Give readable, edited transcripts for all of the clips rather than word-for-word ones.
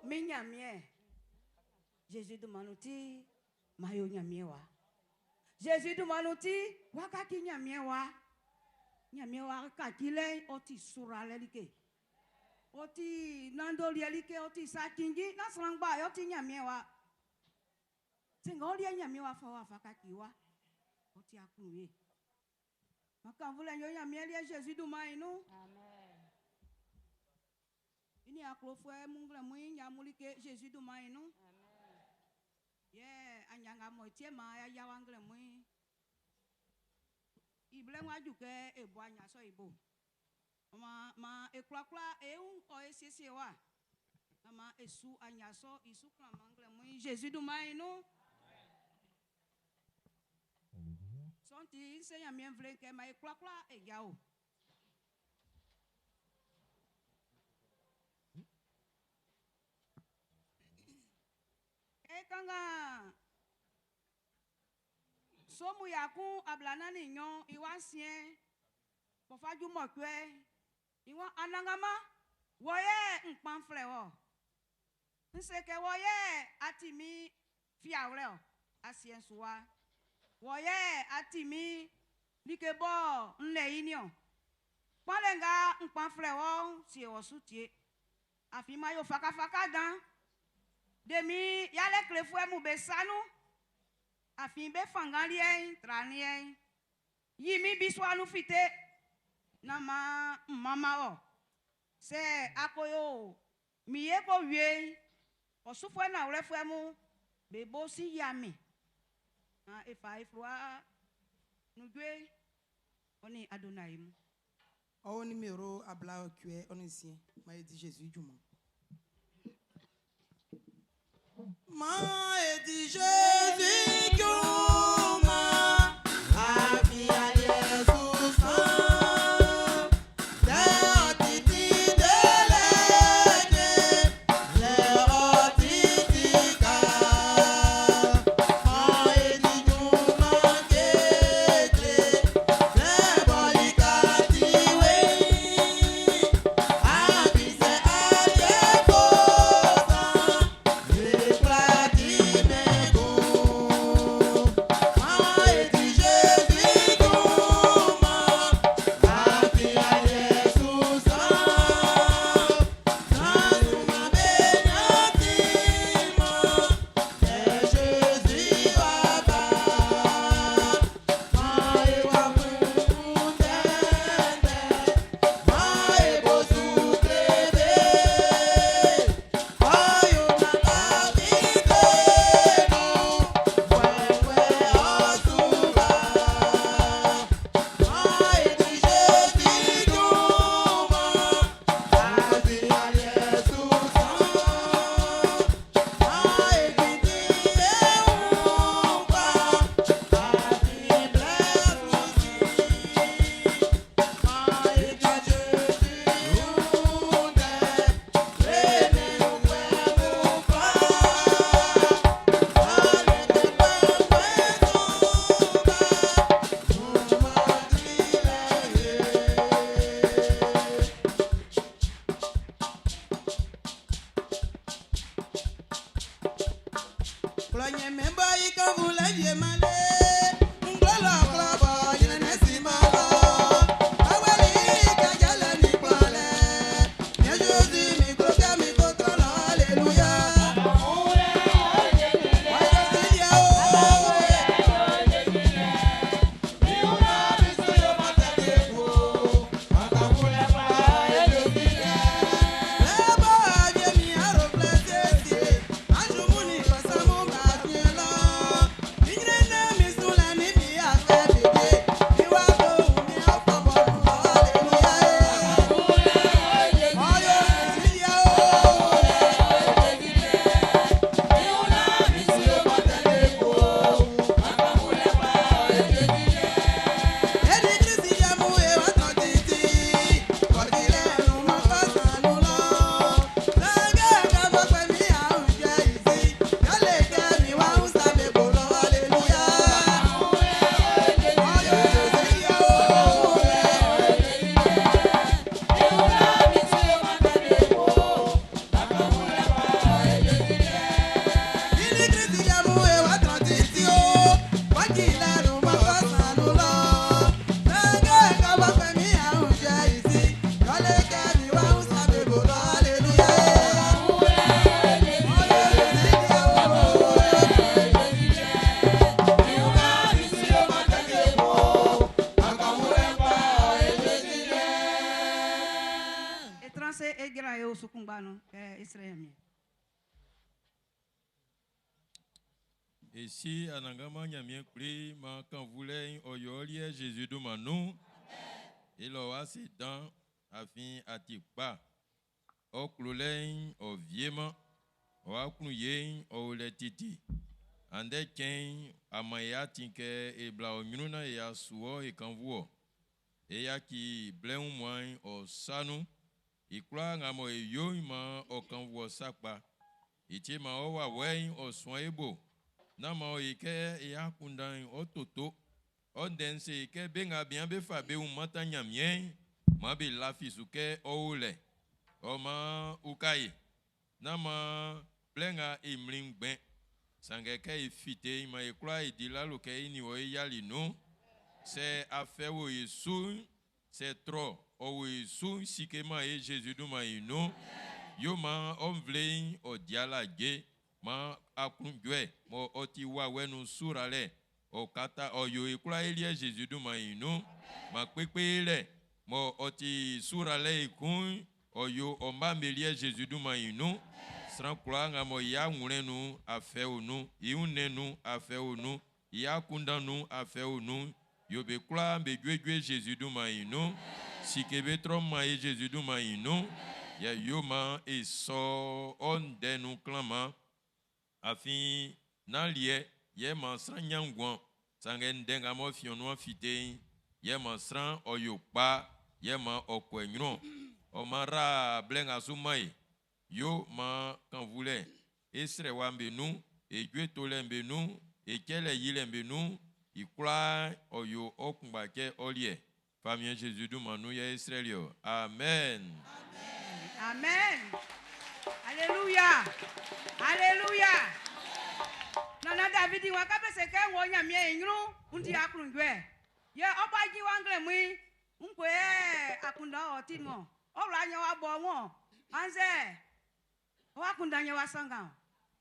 minyamie. Jésus demande mayo nyamiewa. Jésus demande wakaki nyamiewa. Nyamiewa kakile oti suralelike. Oti nandolielike oti sakingi na slangba oti nyamiewa. Sengolia nyamiewa fawa fakakiwa. Oti akuye. Maka vula yo nyamielia Jésus demande nous. Amen. Ini aklofwe mungle mwi nyamulike Jésus demande nous. Amen. Yeah, anyanga moitié ma ya yawangle mwi. Ible mwa juke ebo anya so ibo. Ma ekwakwa eun ko esese wa. Ma esu anya so isu kla mangle mwi Jésus demande nous. Sonti senya mien vle ke ma ekwakwa e yao. Kanga somu yaku ablana ni nyon iwa sien pofaju mokwe iwa anangama woye npanfle wo nseke woye atimi fiawle o asien suwa woye atimi likebo nle inio palenga npanfle wo si o sutie afima yo faka dan demi yale klefue mu besanu afin be fangalien tranien yimi biswanu fite na mama o se akoyo miye ko wie osufue na urefue mu bebo si yami efa ifrua nugwe oni Adonai mu o numéro abla okue onisien ma dit Jésus Juma. Ma dit Jésus Juma, happy Jesus. trans e gira eu sukumbano Israel. Et si anangama nyamien kuri ma kan voulait oyolie Jésus de manou il aura ses dents afin atikpa o klulein o viema o aknuyen o letiti ande ken amaya tinke e bla o minuna ya suo e kanvuo e ya ki bleun moin o sanu ikla ngamo e yoima o kanvuo sakpa iti ma o wa wein o soebo na ma o ike ya kundan o toto o dense ike benga bien be fa be umata nyamien ma be lafisuke o ule o ma ukai na ma blenga imlingben sangeke ifite ma ikla idila loke ni o yali no c'est affaire wo yesu c'est trop o yesu sikema e Jésus du ma ino yo ma on vle o diala ge ma akunjwe mo oti wa wenu surale o kata o yo ikula elie Jésus du ma ino ma pepele mo oti surale ikun o yo o ma melie Jésus du ma ino sran kula nga mo ya ngurenu afe onu iunenu afe onu ya kundanu afe onu yo be kula be gwe Jésus du ma ino sikebe tro ma e Jésus du ma ino ya yo ma e so on denu klama afin na lie ye ma sran nyangwan sangen denga mo fionwa fite ye ma sran oyokpa ye ma okwenyon o mara blenga sumai yo ma kan voulait esre wambe nu e gweto lembe nu e kele yilembe nu ikla oyo okunbake olie famille Jésus du manu ya Israelio amen Amen. Alléluia. Alléluia. Nana David wa ka pese ke wo nya mi enru undi akrunjwe. Ye obaji wa ngle mu nkwe akunda otimo. Ora nya wa bo won. Anze. Wa kunda nya wa sanga.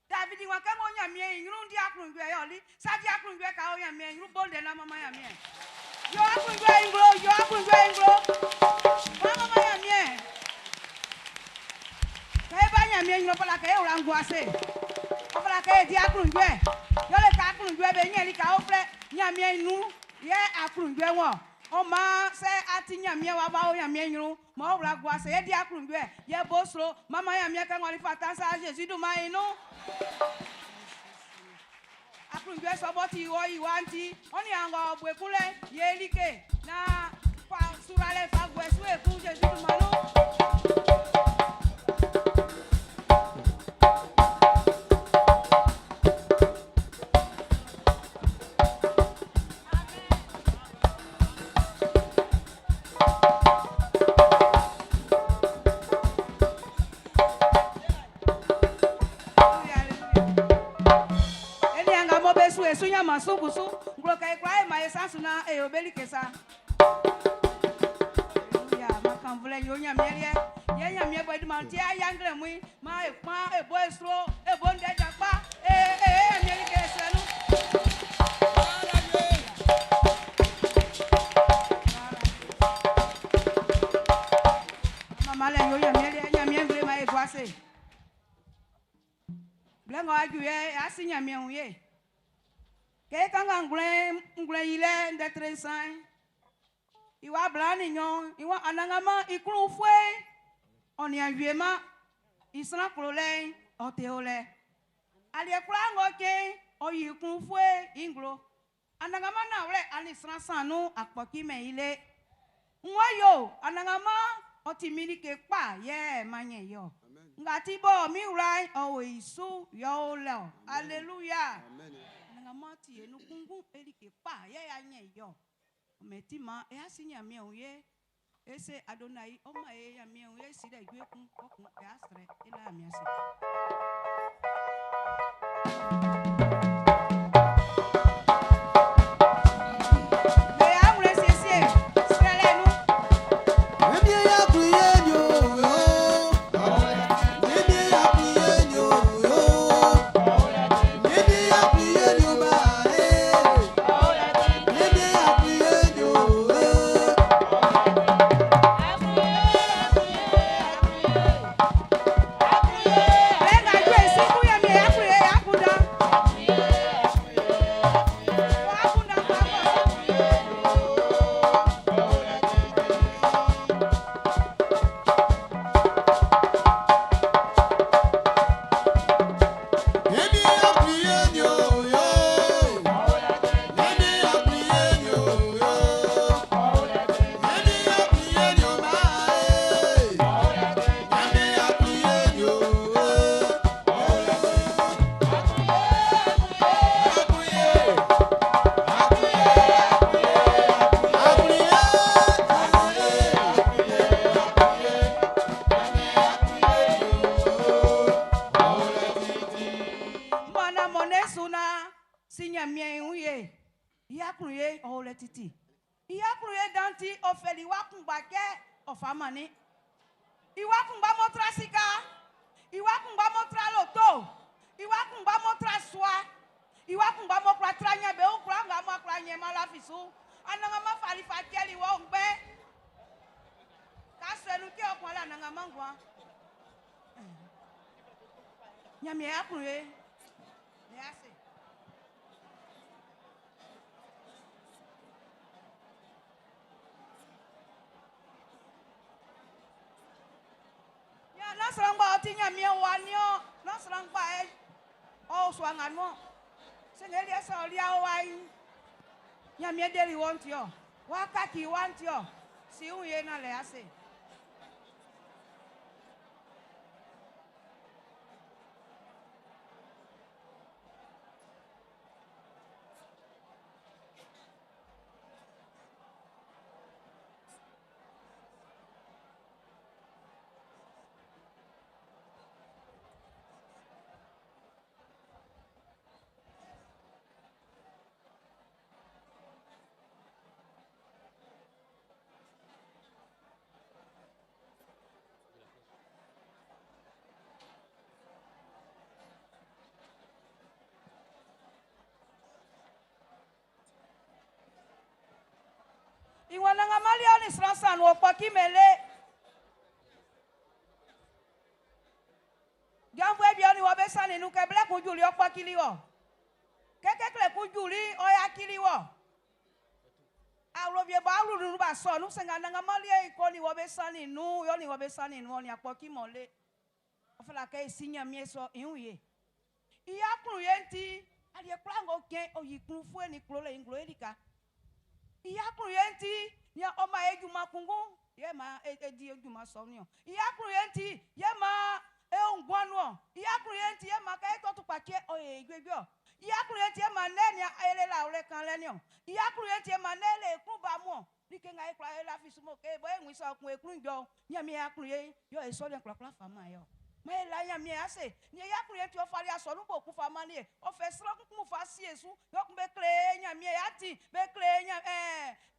David wa ka wo nya mi enru undi akrunjwe yo li. Sadi akrunjwe ka wo nya mi enru bolde na mama ya mi. Yo akrunjwe ngro, yo akrunjwe ngro. Mama ya mi. Kaya mi enyo pala kaya orangu ase. Opala kaya di akrunjwe. Yo le ka akrunjwe be nyeli ka ofre nyami enu ye akrunjwe won. O ma se ati nyami wa ba o nyami enyo mo orangu ase ye di akrunjwe ye bosro mama ya mi ka ngoli fatansa Jésus du ma enu. Akrunjwe so boti wo iwanti oni anga obwekule ye like na fa surale fa gwesu e ku Jésus du ma no. Sunya masubusu ngloka ikwa ma esansu na e obeli kesa ya makamvule nyonya mielie ye nya mie boy ma ti ayangle mu ma ekpa ebo esro ebo ndeja pa mieli kesenu mama le nyonya mielie nya mie ngle ma egwase blengo ajuye asinya mie unye ke kanga ngule ile ndetre san iwa blani nyon iwa anangama ikru fwe oni aviema isran krole oteole ali ekra ngoke oyi ikru fwe inglo anangama na wle ani isran sanu apoki me ile nwoyo anangama otimili ke pa ye manye yo ngati bo mi rai o isu yo le hallelujah amen mati enu kungu elike pa ye ya nye yo metima e asinya mi oye ese adonai o ma e ya mi oye si de gbe kun okun e asre ila mi ase le amre sese sele nu Emi ya kuye nyo yo Emi ya kuye nyo yo Emi ya kuye nyo ba Emi ya kuye nyo Yakruye o le titi. Yakruye danti o feli wakumba ke o famani. Iwakumba motra sika. Iwakumba motra loto. Iwakumba motra swa. Iwakumba motra tranya be ukra nga motra nyema la fisu. Ananga ma fali fakeli wo ngbe. Ka senu ke okwala nanga mangwa. Nyame yakruye. Merci. Nasrangba otinya miawanio nasrangba o swangano sengeli esa olia wai nyamie deli wontio wakaki wantio si uye na le ase Iwana ngamali oni sransan wo paki mele. Jambo ebi oni wo be sani nu ke ble ku juli o paki liwo. Keke kle ku juli o ya kiliwo. Awro bie ba awru nu ba so nu senga ngamali e ko ni wo be sani nu yo ni wo be sani nu oni apaki mole. O fela ke sinya mi so ihuye. Iya kru yenti ali eklango ke oyikru fu eni kro le ngro elika. Iya kruyenti ya oma ejuma kungu ye ma edi ejuma sonio iya kruyenti ye ma ongwanu iya kruyenti ye ma ka etotu pake oye gwegwo iya kruyenti ye ma neni ele la ore kan lenio iya kruyenti ye ma nele kuba mo like nga ekra ela fisumo ke bo enwi so kun ekrunjo nyami ya kruye yo eso le krakra fama yo ma ela nyami ase ni ya kruyenti o fari aso nu bo ku fama ni o fe sro kun mu fa si esu yo kun be kle nyami ya ti be kle nya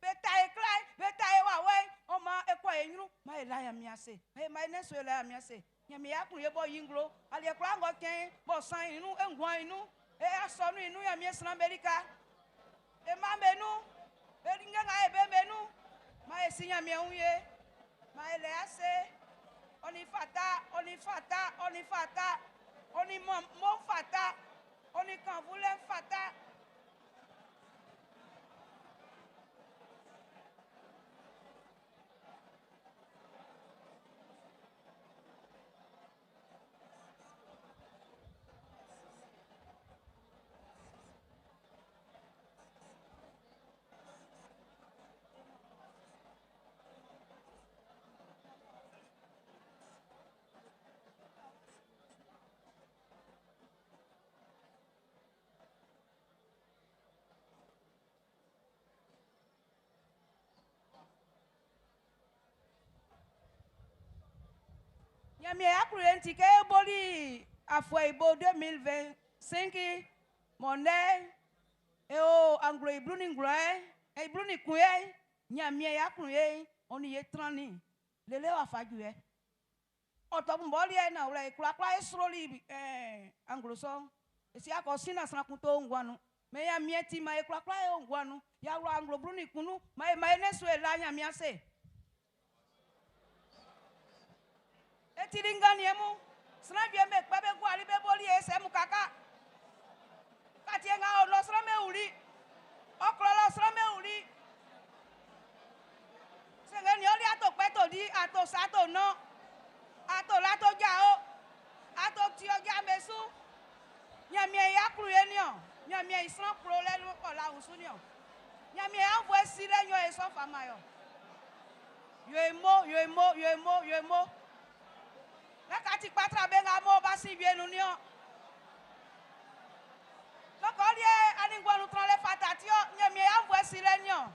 betai klai betai wa we o ma ekwa enyu ma ela nyami ase ma ne so ela nyami ase nyami ya kruye bo yinglo ali ekra ngo ken bo san inu engwan inu aso nu inu nyami esna america e ma menu eringa nga ebe menu ma esinya mi unye ma ele ase oni fata oni mo fata oni kan vule fata Nyami akruyenti ke boli afwa ibo 2025 monde o anglo ibruni ngroe e ibruni kuye nyami akruye oni ye trani lele wa fajue otobumboli e na ure kura esroli anglo so esi akosina srakunto ngwanu me ya mieti ma e kura e ngwanu ya ro anglo bruni kunu ma nesu ela nyami ase etiringa niemu snabie me kpabe gwali be boli ese mukaka katienga lo srame uri okrolo srame uri sengeni oli ato peto di ato sato no ato lato jao ato tio jamesu nyami ya kruyenio nyami isran pro le ola usunio nyami anvo esire nyo eso famayo yo emo Nakati patra benga mo basi bienu nio. Loko lie aningwanu trole fatatio nyemi ambo silenyo.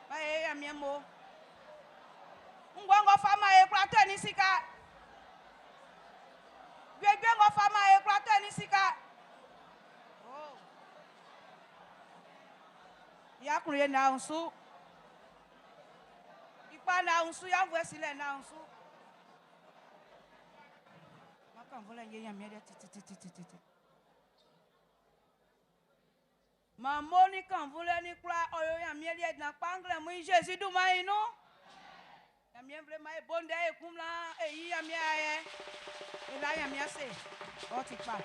Ba ya miemo. Ngwango fama e prato ni sika. Gwegwengo fama e prato ni sika. Oh. kruye na unsu. Ipa na unsu ya vwe sile na unsu. Maka mvula nge ya miede titi. Mamoni kan vule ni kula oyo ya miede na pangle mu Jésus du maino. Ya mien vle mai bonde e kumla e yi ya mia ye. E la ya mia se. O ti pa.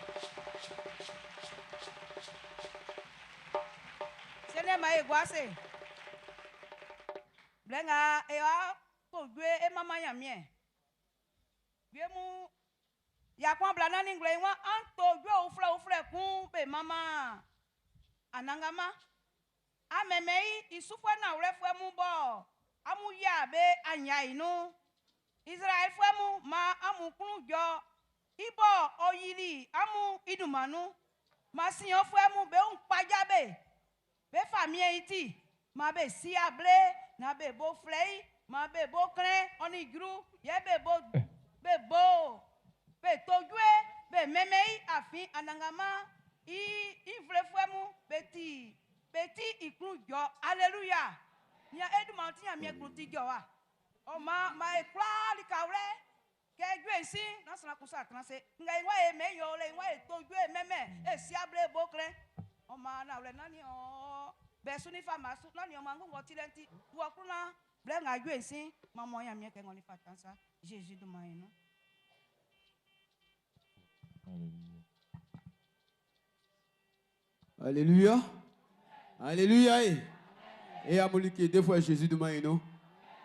Sene mai gwase. Blenga e a ko gwe e mama ya mien. Gwe mu ya kwa blana ni ngle wa anto gwe ufle kun be mama anangama amemei isufwe na urefwe mu bo amu ya be anya inu Israel fwe mu ma amu kunu jo ibo oyili amu idumanu ma siyan fwe mu be un pajabe be famille iti ma be si able na be bo flei ma be bo kren oni gru ye be bo be tojwe be memei afi anangama i vle fwe mu beti ikun jo hallelujah nya eduma ti ya mi ekun ti jo wa o ma e kla li kawre ke gwe si na sana kusa transe ngai wa e meyo le wa e tojwe meme e si able bo kren o ma na le nani o be su ni fama su nani o ma ngo ti lenti wo kuna ble nga gwe si ma mo ya mi ke ngoni fatansa Jésus du maino. Alléluia. Alléluia. Et à moliki deux fois Jésus de maïno.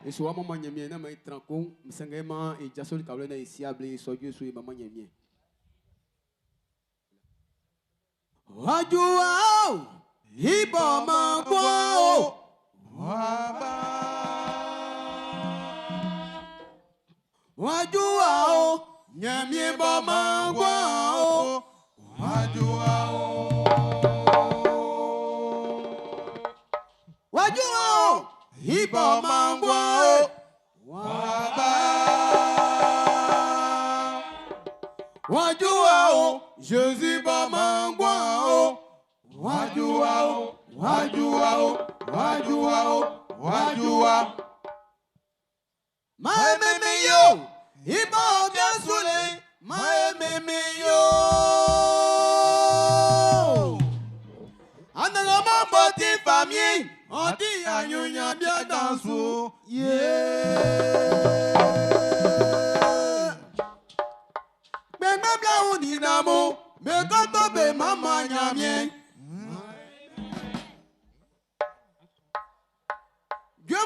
Et soit maman nyamie na mai tranco, msangema et jasol kawle na ici able so Dieu so maman nyamie. Wajua hibo mangwa wajua nyamie bo mangwa wajua wajua hibo mangwa wajua Jésus bo mangwa wajua maememe yo hibo biasule maememe yo ananga mambo ti famille on dit anyunya bien dans sou mais même là on dit namo mais quand on be maman nyamien Dieu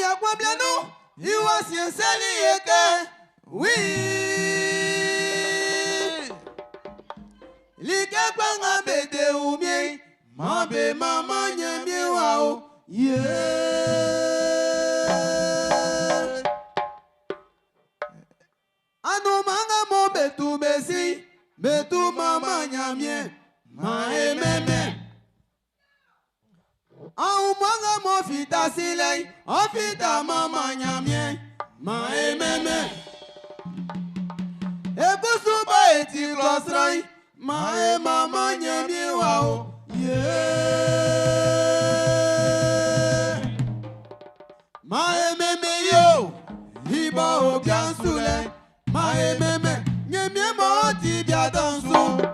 ya kwa bien nous il was sincèrement que oui like kwanga bede umie mabe mama nyamie wao anu manga mo betu besi betu mama nyamie maememe au manga mo fita silei o fita mama nyamie maememe ekusuba eti klosrai mae mama nyamie wao maememe yo hiba obian sule maememe nyamie mo ti bia dansu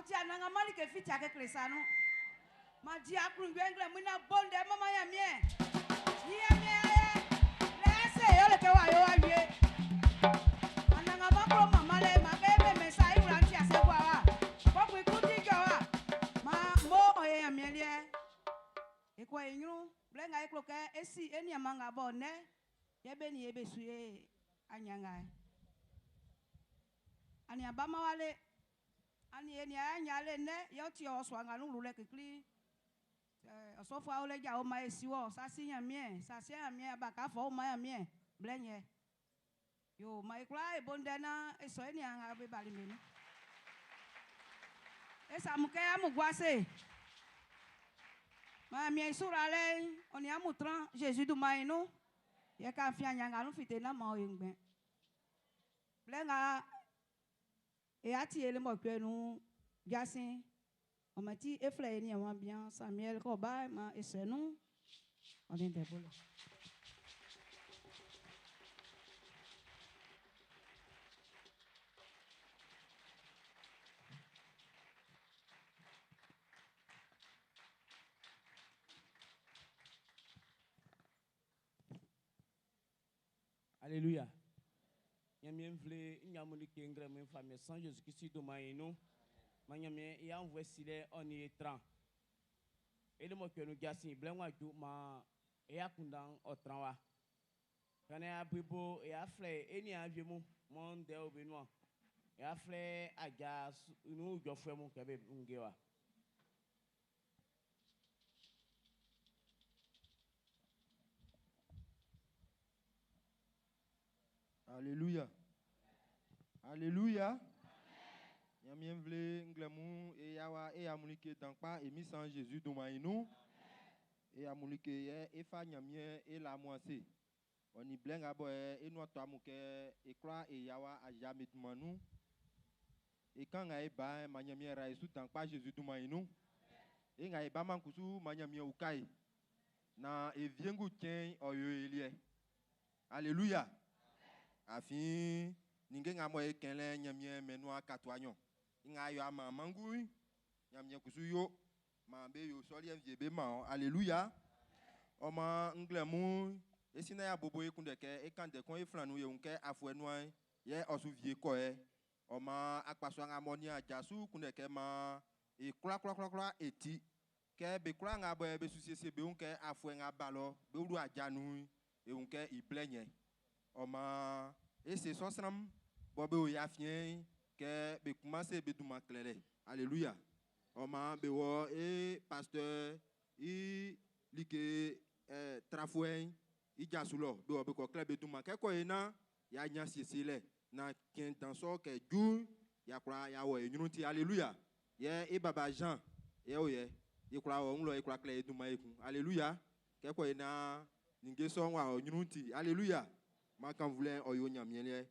ti ananga mali ke fiti ake kresano. Ma di akru ngwengle muna bonde mama ya mie. Ye mie lese yo le ke wa yo awie. Ananga makro mama le ma ke be mesa i ranti ase kwa wa. Ko ikuti jo wa. Ma mo oye ya mie le. E ko enyu blenga e kloke esi eni amanga bonne. Ye be ni ebe suye anyanga. Ani abama wale ani eni anyale ne yo ti oswanga nu lule kikli osofo awle ja o ma esiwo sasi yan mie sasi yan mie abaka fo o ma yan mie blenye yo ma ikla e bondana eso eni anga be bali menu esa muke amugwase ma mie surale oni amutran Jésus du mainu ye ka fi anyanga nu fitena ma o yengbe blenga et ati ele mo pe nu jasin o mati efle ni awon bien Samuel ko ba ma esenu on est débolo. Alléluia. Nyamien vle nyamuli kengre men famille sans Jésus-Christ do maïno manyamien et envoie sile on y étran et le mo que nous gassi blanc ju ma et akundan otranwa kana abibo et afle eni aviemu mon de obenoa et afle aja nous jo fremu kebe ngewa. Alléluia. Alléluia. Yamien vle nglemou et yawa et amunike dankpa et mis en Jésus domainu et amunike ye et fa nyamien et la moise. On y blenga abo et no to amuke et croix et yawa a jamais manu. Et quand nga e ba manyamien ra esu dankpa Jésus domainu. Et nga e ba mankusu manyamien ukai. Na e viengu tien oyo elie. Alléluia. Afin ninge nga moye kenle nyamie menwa katwanyo nga yo ama mangui nyamie kusuyo mambe yo soli viebe ma alléluia oma nglemu esina ya bobo ekundeke ekande kon eflanu ye unke afwenwa ye osuvie ko e oma akpaso nga monia jasu kundeke ma e kla eti ke be kla nga bo be susiese be unke afwen nga balo be uru ajanu e unke iblenye oma et c'est son sam bobe o yafien que be commencer be duma claire alléluia oma be wo et pasteur i like trafoen i jasulo be wo be ko claire be duma ke ko ena ya nya sisile na kin danso ke ju ya kra ya wo enyunti alléluia ye e baba Jean ye o ye e kra wo nlo e kra claire duma e kun alléluia ke ko ena ninge so wa enyunti alléluia ma kan voulait oyo nyamiele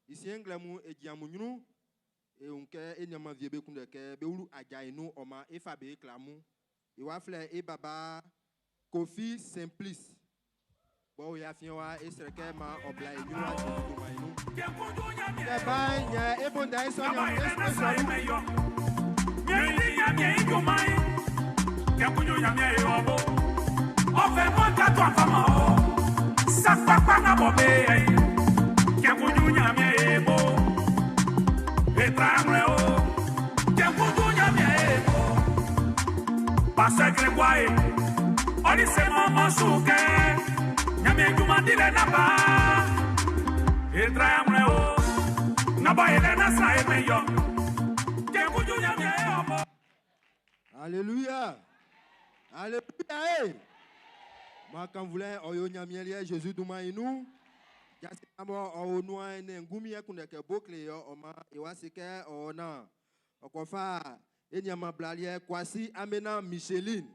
ici englemu e diamunyunu e unke e nyama viebe kunde ke be ulu ajainu oma e fabe klamu e wa fle e baba Kofi Simplice bo ya fiwa e sereke ma obla e nyua do mainu ke ba nya e bonda e so nya e meyo nyedi nyamie e do mai ke kunyo nyamie e obo o fe mo ka to afama o sakpakpa na bobe ke kunyu nyamie ebo etramre o ke kunyu nyamie ebo pasakre kwae oni se mama suke nyamie juma dile na ba etramre o na ba ele na sai meyo ke kunyu nyamie ebo. Alléluia. Alléluia. Ma quand voulait oyo nyamielie Jésus duma inu jasi amo o noa ne ngumi ekunde ke bokle yo oma ewasike ona okofa enyama blalie kwasi amena Micheline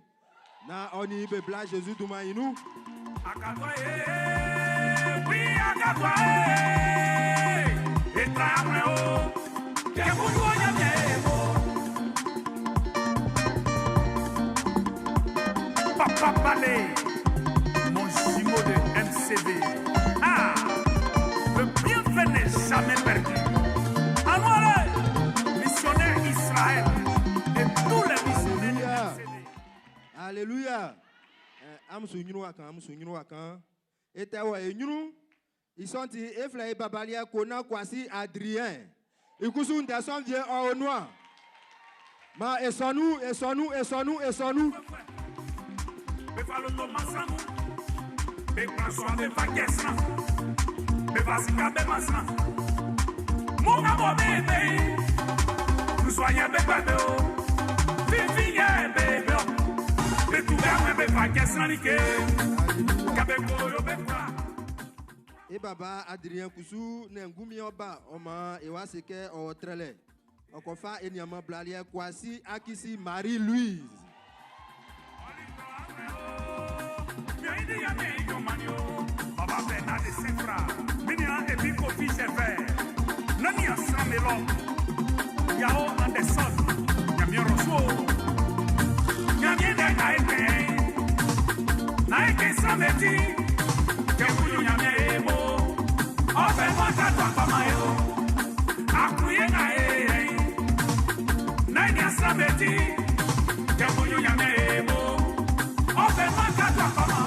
na oni be bla Jésus duma inu akatwa oui akatwa etramre o ke kunyo nyamiebo papa balé de MCD. Ah, le bienfait n'est jamais perdu. Alors, missionnaire Israël. Alléluia. Am sunyunu wakan. Et tawa enyunu. Ils sont effleués babalia kona kwasi Adrien. Ikusu ndason vie au noir. Ma et son nous. Me falo to masamu. Me praso ave pakesa. Me vasika be masa. Mon amour bébé. Nous soyons bébé o. Vivi bébé. Me tu be pakesa nike. Kabe ko yo be pra. Et baba Adrien Kusu n'engumi oba oma ewaseke o trele. Okofa enyama blalia kwasi akisi Marie-Louise. Baba Bernard de Sefra, Minia et Biko Fichefer, Nania Samelo, Yao Anderson, Yamia Rosso, Yamia Naeke, Naeke Sameti, Kapuyo Yamia Ebo, Open Mata Pamayo, Akuye Nae, Nania Sameti, Kapuyo Yamia Ebo, Open Mata Pamayo.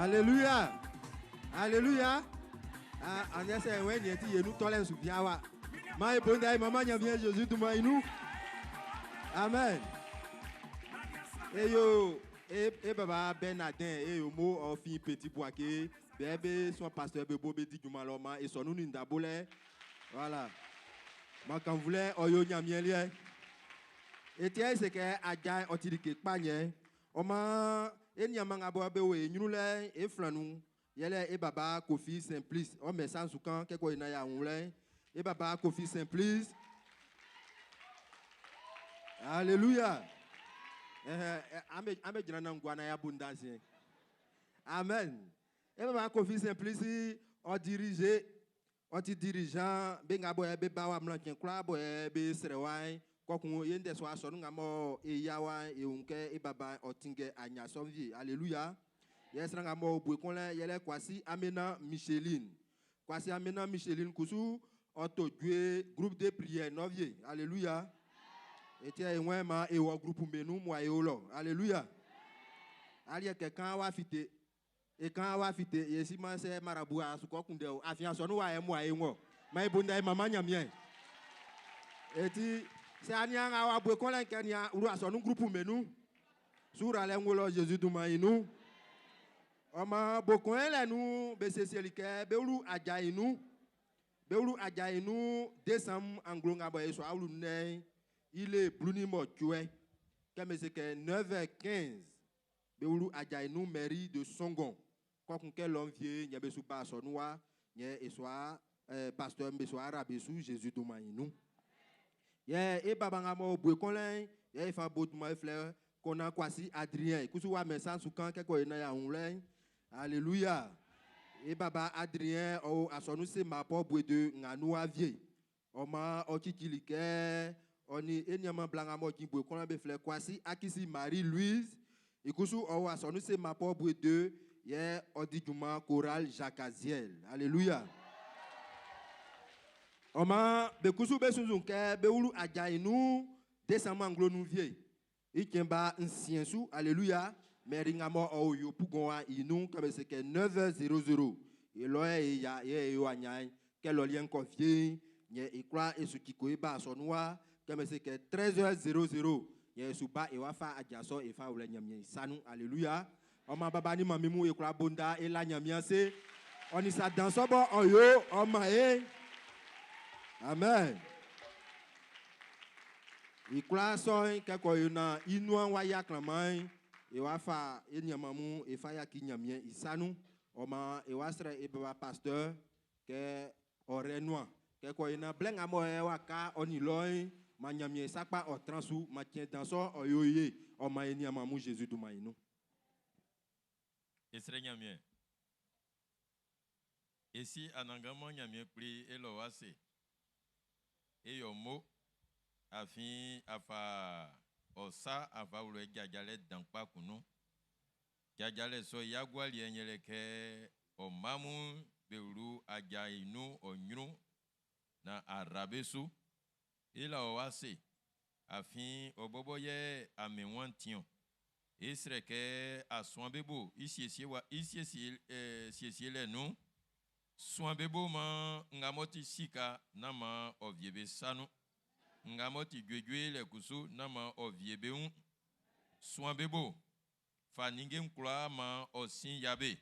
Alléluia. Alléluia. En essaie ouais nieti yenu tolen su biawa. Ma ebonda maman nya bien Jésus tout ma nous. Amen. Et yo et baba Bernardin et yo mo en fin petit boaké. Bébé son pasteur bebo bedi jumaloma et son nous ndabole. Voilà. Ma quand voulait oyo nya miel. Et tiens c'est que adja otirike panye. Oma enyamanga boabe we nyule e flanu. Yele e baba Kofi Simplice. O mais sans soukan keko ina ya unle. E baba Kofi Simplice. Alléluia. Ame jina ngwana ya bundansi. Amen. Et baba Kofi Simplice o dirigeant benga boye be bawa mlanken kla boye be serewai kokun yende so aso ngamo e yawa e unke e baba otinge anya sonvie. Alléluia. Yes ngamo bwe konle yele kwasi Amena Micheline. Kwasi Amena Micheline kusu auto groupe de prière novie. Alléluia. Et tiens moi ma e wo groupe menu moi e olo. Alléluia. Ali quelqu'un wa fité. Et quand on va fêter, ici, c'est marabout à ce qu'on a affiché sur nous à moi et moi. Mais bon, maman n'y a rien. Et tu, c'est un yang à boire qu'on a qu'un yang ou à son groupe menu. Sur la langue Jésus du Maïnou. On m'a beaucoup là nous, BCC Liké, Beulu Adjaïnou, Beulu Adjaïnou, décembre anglo ngaboye soit ou né, il est bruni mortué. Comme c'est que 9h15, Beulu Adjaïnou mairie de Songon. Quand l'homme vient, il y a besoin de passer noir, il y a pasteur besoin arabe sous Jésus de Maïnou. Il y a et babangamo bouekolin, il y a fait beau de ma fleur qu'on a quasi Adrien. Kusuwa message sous quand quelque ina ya unlin. Alléluia. Et baba Adrien au asonu se ma po boué de nganoua vie. Oma okikilike, oni enyama blangamo ki bouekolin be fleur quasi akisi Marie-Louise. Et kusu au asonu se ma po boué de yeah, Odidjuma choral Jacaziel. Alléluia. Oma bekusu besunzunke beulu ajainu décembre anglo nous vie. Ikemba nsiensu. Alléluia. Meringamo o yo pugonwa inu comme c'est que 9h00. Et loye ya yo anyai que l'olien confié nye ikwa et ce qui koiba sonwa comme c'est que 13h00. Ye suba e wafa adjaso e fa ule nyamye sanu. Alléluia. Oma babani mamimu e kula bonda e la nyamiase. On y sa danso bo oyo oma e. Amen. E kula soin kako yona inuan waya klamai e wafa e nyamamu e fa ya ki nyamie isanu. Oma e wasre e baba pasteur ke orenwa. Kako yona blenga mo e waka oni loin ma nyamie sakpa o transu ma tien danso oyo ye. Oma e nyamamu Jésus du maïnou. Et c'est nyamien. Et si anangama nyamien pli et loase. Et yomo afin afa osa afa ule gagale dans pas kuno. Tiajale so yagwali enyeleke o mamu beuru aja inu onyru na arabesu ila owase afin oboboye amewantion esreke aswan bebo isie le nu swan bebo ma ngamoti sika nama oviebe sanu ngamoti gwegwe le kusu nama oviebe un swan bebo faninge mkula ma osin yabe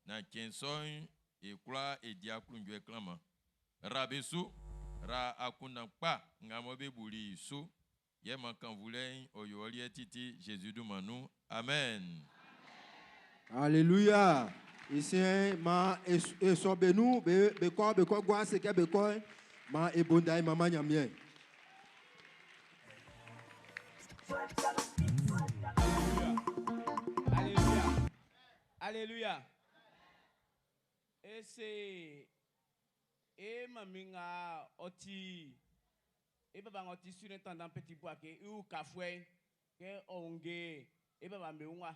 na kenson e kula e diaklunjwe klama rabesu ra akuna pa ngamobe buli su ye mankan voulait oyoli etiti Jésus du manou amen. Alléluia. Ici ma esobenu beko gwa seke beko ma ebondai mama nyamie. Alléluia. Alléluia. Et c'est et maminga oti et baba oti surintendant petit bois ke ou kafwe ke onge et baba meunga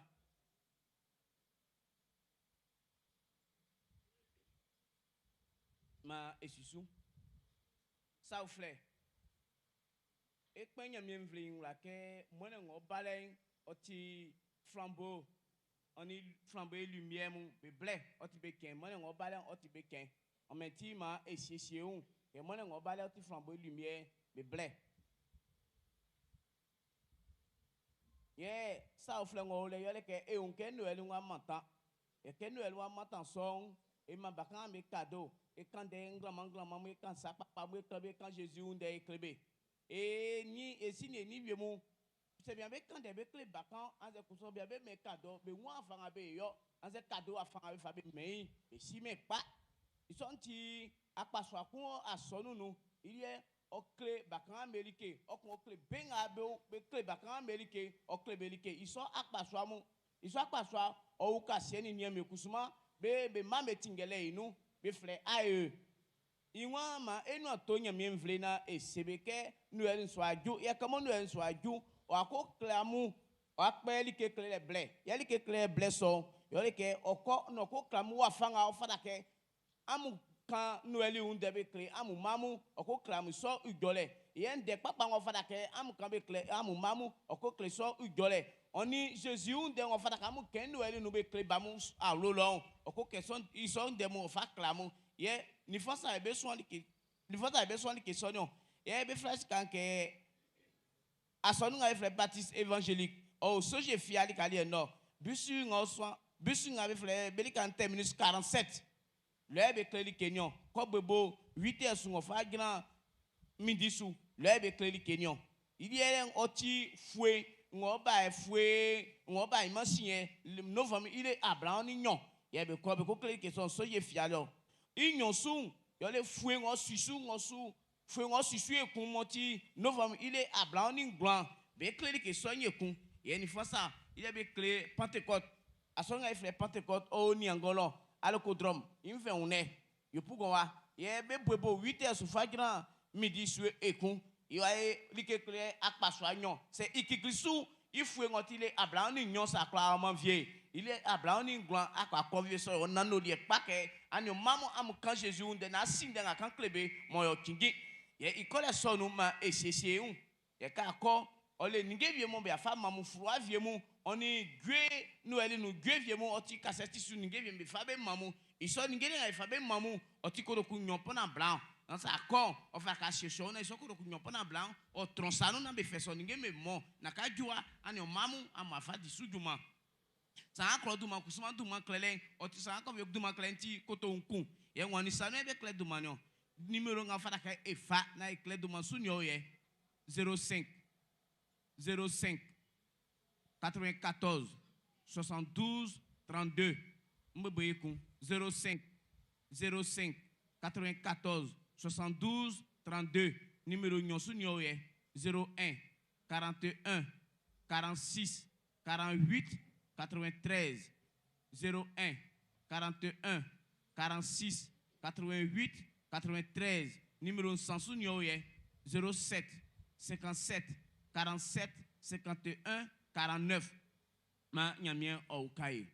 ma esusu sa ofle et penya mienvling la ke mona ngo balen oti flambeau on est flambeau lumière mon blé oti beken mona ngo balen oti beken en menti ma esiesion et mona ngo balen oti flambeau lumière blé yeah sa ofle ngo le yole ke e on ke noël ngo manta e ke noël ngo manta son et ma bakan me cadeau et quand des nglamanglamang me quand ça papa me quand Jésus on des clébé et ni et si ni viemu c'est bien avec quand des clé bakan en se kuso bien me cadeau be moi afan abe yo en se cadeau afan abe fa be mais et si me pas ils sont ti akpaso akun asonu nu il y a au clé bakan américain au clé ben abe be clé bakan américain au clé belike ils sont akpaso amu ils sont akpaso au kasieni ni me kusuma be mame tingele inu be fle ae iwa ma enu atonya mienvle na esebeke nuel swaju ya kama nuel swaju wako klamu wakpeli ke klele ble yali ke klele ble so yali ke oko no ko klamu wafanga ofada ke amu kan nueli unde be kle amu mamu oko klamu so ujole yen de papa ofada ke amu kan be kle amu mamu oko kle so ujole oni Jésus unde ofada ka amu ken nueli no be kle bamu alolon oko ke son ison de mo fa klamu ye ni fasa ebe so ni ke sonyo ye be flash kan ke asonu nga fle baptiste évangélique o so je fiali kali no bisu nga be fle beli kan terminus 47 le be kleli kenyon ko bebo 8h sun fa grand midi su le be kleli kenyon il y a un oti fouet ngoba imansien novembre il est abraham ni nyon ye be ko kleli ke so je fiali Ignon sou, yo le foué en susu, foué en susu et qu'on monti novembre, il est à blanc ni blanc. Be clé que soigne qu'on. Et une fois ça, il y a be clé Pentecôte. À son il fait Pentecôte au Niangolo, à l'Ocodrome. Il me fait on est. Yo pour qu'on va. Il y a be bobo 8h sur fagrant midi sur et qu'on. Il y a like clé à pas soignant. C'est ikiklisou, il foué en il est à blanc ni nyon ça clairement vieux. Il est à blanc ni blanc à quoi conviction on n'a no lié pas que ani maman am quand Jésus on de na sin de na kan klebe mo yo kingi ye ikole so no ma esiesie un ye ka ko ole ninge vie mo be afa mamu froa vie mu oni gwe no ele no gwe vie mu oti kaseti su ninge vie be fa be mamu iso ninge na fa be mamu oti ko ku nyon pona blanc dans sa ko o fa ka session na iso ko ku nyon pona blanc o tronsano na be feso ninge me mo na ka jua ani mamu amafa di sujuma sa akro duma kusuma duma klelen oti sa akro duma klenti koto unku ye wani sanu ebe kle duma nyo numéro nga fada ka efa na kle duma sunyo ye 05 94 72 32 mbebe ku 05 94 72 32 numéro nyo sunyo ye 01 41 46 48 93 01 41 46 88 93 numéro Sansou Nyoye 07 57 47 51 49 ma nyamien Oukaye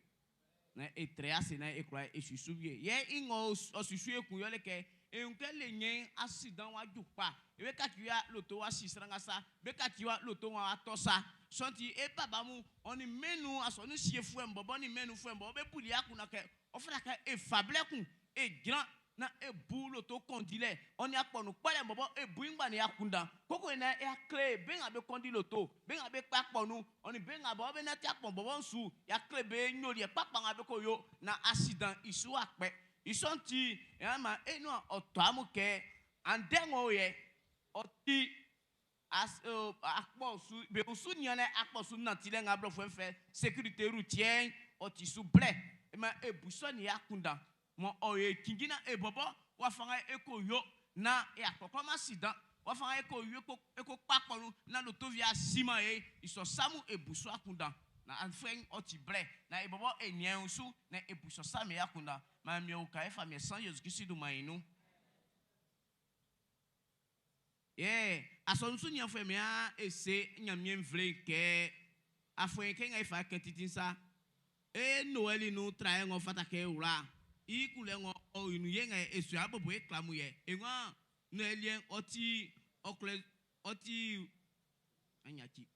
na etrea se na ekra esusubie ye ingo osusu ekun yo leke enke le nyen accident wa jupa ebe ka kiwa loto wa sisranga sa be ka kiwa loto wa atosa sonti e baba mu oni menu asoni siefu embobo ni menu fu embobo be puli akuna ke ofra ka e fablekun e grand na e bu loto kondile oni akponu pale embobo e bu ingba ni akunda koko na e akle be nga be kondi loto be nga be pakponu oni be nga bo be na ti akpon bobo nsu ya kle be nyori e papa nga be ko yo na accident isu akpe isonti ama enu oto amuke andengo ye oti as akpo su be usu nyane akpo su na tile nga blofo fe sécurité routière oti su ble ma ebuso ni akunda mo oye kingina ebobo wa fanga eko yo na e akoko ma accident wa fanga eko yo eko pakponu na loto via sima e iso samu ebuso akunda na anfen oti ble na ebobo enyen su na ebuso same akunda ma mi o kai fa mi san Jesus Christ do mainu asonsu nya fo mi a ese nyamie mvle ke afo ke nga ifa ketitin sa noeli no trae ngo fata ke ura ikule ngo o inu ye nga esu abobo e klamu ye enwa no elien oti okle oti anyaki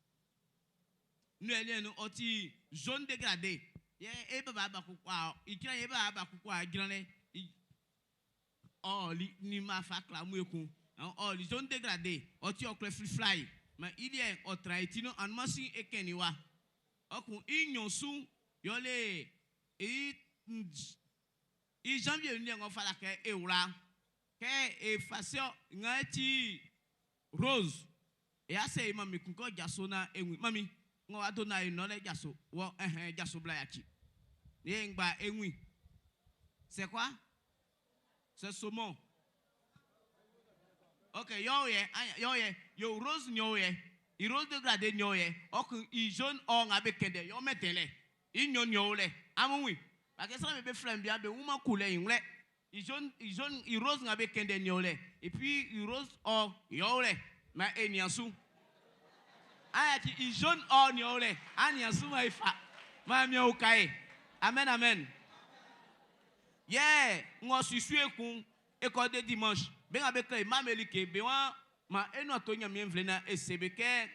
no elien oti zone dégradée ye e baba ba kukwa ikira ye baba kukwa granle li ni ma fa klamu ekun li zone dégradée oti okle free fly ma ilien o traitino anmasi ekeniwa okun inyonsu yole i janvier ni ngo fala ke eura ke e fasio ngati rose e ase mami kunko jaso na enwi mami ngo adona e no le jaso wo jaso bla yachi ye ngba enwi c'est quoi c'est saumon OK yo rose nyoye i rose dégradé nyoye okun i jaune o ngabe kende yo metele i nyonyole amwi parce que ça me be flemme bien be uma couleur ingle i jaune i rose ngabe kende nyole et puis i rose o yole ma eniasu ayati i jaune o nyole aniasu ma ifa ma mi o kai amen amen ngo susu ekun école de dimanche be ngabe kai ma melike be wa ma eno to nyamie mvle na esebeke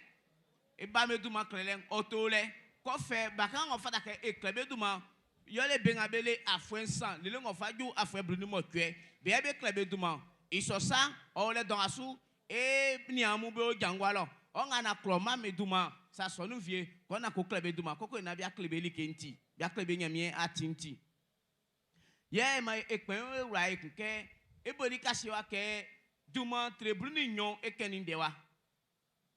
e ba me du ma klelen otole ko fe baka ngo fata ke eklebe du ma yole benga bele afwensan lele ngo faju afwebrunu motwe be be klebe du ma isosa o le don asu e ni amu be o jangwalo o nga na kloma me du ma sa sonu vie ko na ko klebe du ma koko na bia klebe likenti bia klebe nyamie atinti ma ekpen ura ekunke e bodi kasiwa ke du ma trebrunu nyon ekenindewa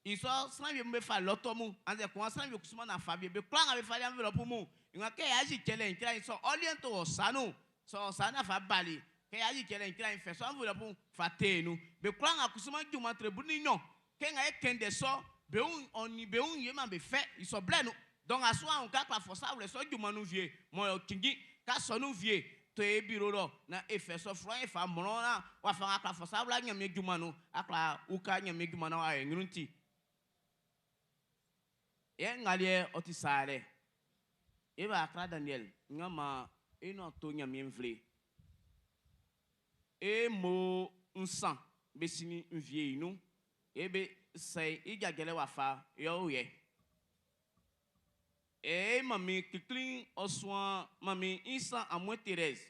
iso sanwe mbe fa lotomu ande ko sanwe kusuma na fabie be plan be fa envelope mu nga ke yaji kele nkira iso oriento osanu so sana fa bali ke yaji kele nkira infe so envelope fa tenu be plan akusuma juma trebuni nyon ke nga ekende so be un ye ma be fe iso blenu donc aso an ka pa forsa wle so juma nu vie mo kingi ka so nu vie to e biro lo na efe so fro e fa mo na wa fa aka forsa wla nyame juma nu akla uka nyame juma na wa enrunti ngalie otisare eba akra Daniel ngama eno to nyame mvle mo nsan besini mvie inu ebe sai ijagele wafa yoye mami kiklin oswan mami insan amwe Thérèse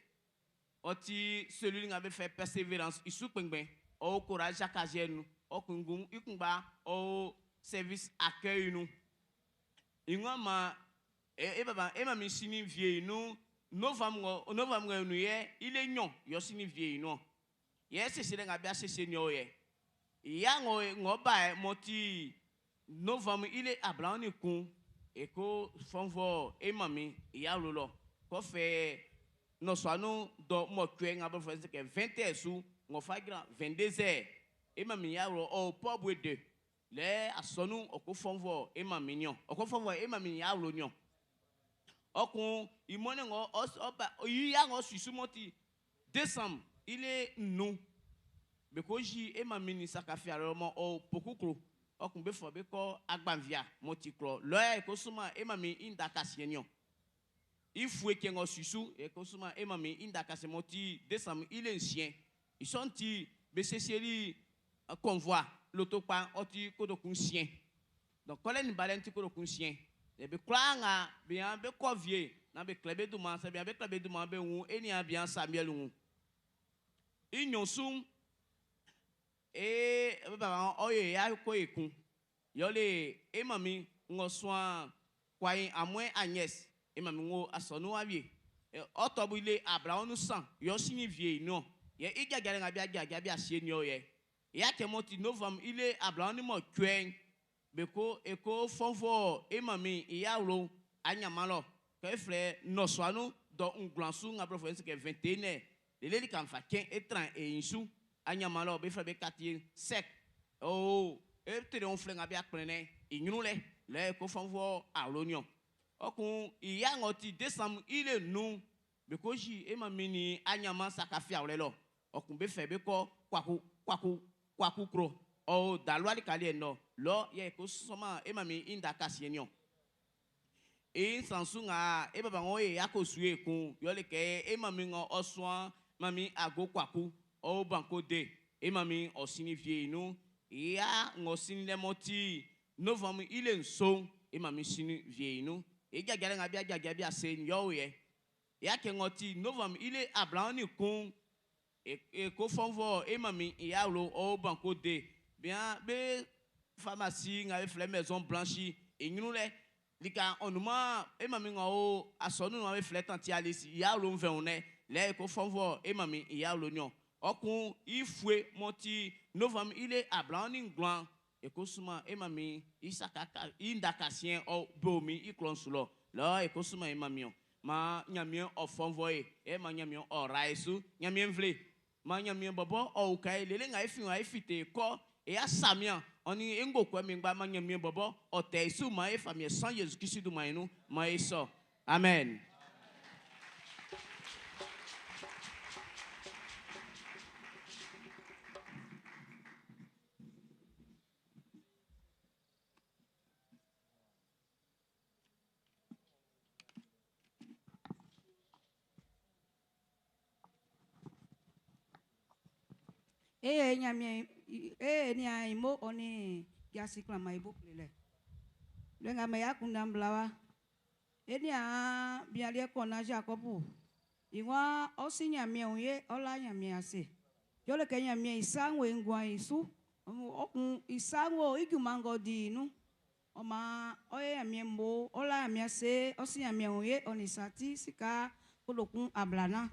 oti celui ngabe fait persévérance isu pengben o courage akajenu o kungum ikungba o service accueil nous ingoma baba mami sini vie nous novembre nous ye il est nyon yo sini vie nous ye sese ngabe asese nyo ye ya ngo ba moti novembre il est ablan ni kun eko fonvo mami ya lolo ko fe no swanu do mo twe ngabo fe que 20h sous ngo fa grand 22h mami ya ro o pobwe de le asonu oko fonvo mami nyon oko fonvo mami ya ro nyon okun imone ngo oba ya ngo susu moti décembre il est nous bekoji mami ni sakafi aromo o pokukro okun be fo be ko agbanvia moti kro loya eko suma mami inda kasienyon il faut qu'il y ait un susu et que souvent et mamie inda kasemoti décembre il est un chien ils sont ti bécécéli convoi l'autopan oti kodokun chien donc quand les baleines ti kodokun chien et be klanga bien be covier na be klebe du man c'est bien be klebe du man be ou et ni bien Samuel ou inyonsum et baba oye ya ko ekun yo le e mami ngo soin kwai amwe Agnès et mami ngo asonu awie otobu ile Abraham nous sang yo sini vie non ye igagare ngabia bia sie ni oye ya kemoti novembre ile Abraham ni mo kwen beko eko fonfo e mami ya ro anyamalo ke frère no soanu do unglansu ngabro fo que 21 le li kan fa 15 et 30 et insu anyamalo be frère be quartier sec oh e tere on frère ngabia prene inyunule le ko fonfo aronion okun iya ngoti décembre ile nu beko ji e mami ni anyama sakafia lo okun be fe be ko kwaku kro o dalwali kali no lo ye ko soma e mami inda kasienyo e sansunga e baba ngo e akosue kun yo le ke e mami ngo oswan mami ago kwaku o banko de e mami o signifie nu ya ngo sin le moti novembre il est nso e mami signifie nu e gagare ngabia se yo ye ya ke ngoti novembre il est Abraham ni kun et ko fonvo e mami ya lo o banko de bien be pharmacie ngave fleur maison blanchie et nous les lika onuma e mami ngo asonu no fleur tanti alisi ya lo mveone le ko fonvo e mami ya lo nyon okun ifue monti novembre il est Abraham ni glan e ko suma e mami isaka indakasien o bomi iklonsulo lo e ko suma e mami ma nyamien o fonvo e ma nyamien o raisu nyamien vle ma nyamien bobo o kai lele nga efi wa efite ko e ya samia oni engo kwa mingba ma nyamien bobo o te su ma e famille sans Jésus Christ du mainu ma eso amen. Nyamie ni aimo oni yasikla maibo plele lenga maya kundamblawa eni a bialie kona Jacobu iwa osi nyamie oye ola nyamie ase yo le ke nyamie isanwe ngwa isu okun isanwo ijumango di nu oma oye nyamie mbo ola nyamie ase osi nyamie oye onisati sika kolokun ablana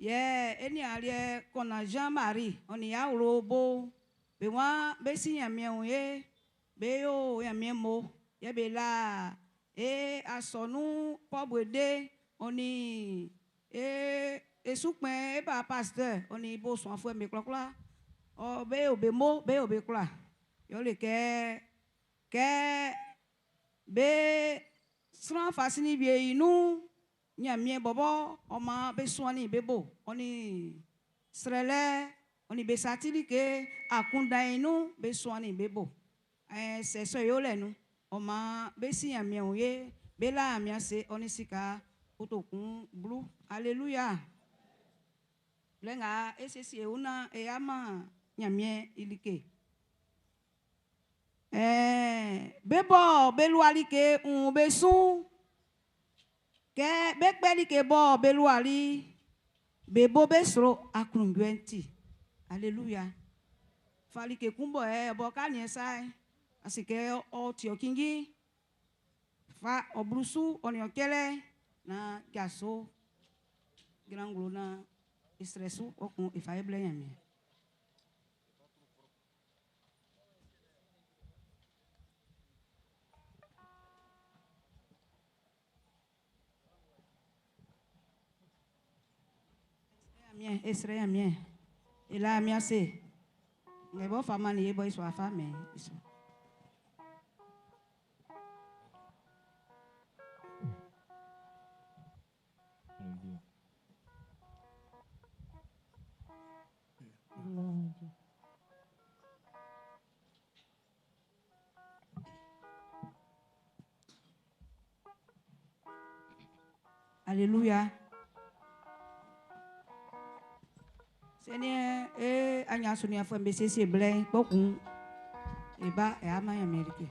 ye eni alie kona Jean-Marie oni ya robo be wa be si nyamie oye be yo nyamie mo ye be la e asonu pobwede oni esukpen e ba pasteur oni bo so afo me klokla o be obemo be obekla yo le ke be sran fasini bi inu nyamie bobo oma be swani bebo oni srele oni be satili ke akunda inu be swani bebo se so yo le nu oma be si nyamie oye be la nyamie se oni sika otokun blue alléluia lenga esesi una e ama nyamie ilike bebo beluali ke un besun ke bekpeli ke bo beluali bebo besro akrungwenti alléluia fali ke kumbo bo kanye sai asike o tiokingi fa obrusu oniokele na gaso granglo na stressu okun ifaye blenyame Esre mien ila mia se ngebo fama ni yebo iso afame iso Alléluia. Seigneur, anya sonia fo mbese se blé bokun e ba e ama ya Amerique.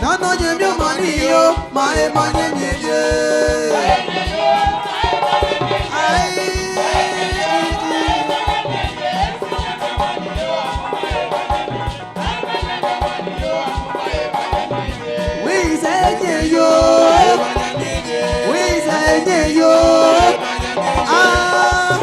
Nano nyemyo mani yo, mae manye nyeje. yo. Oui, c'est yo. Ah.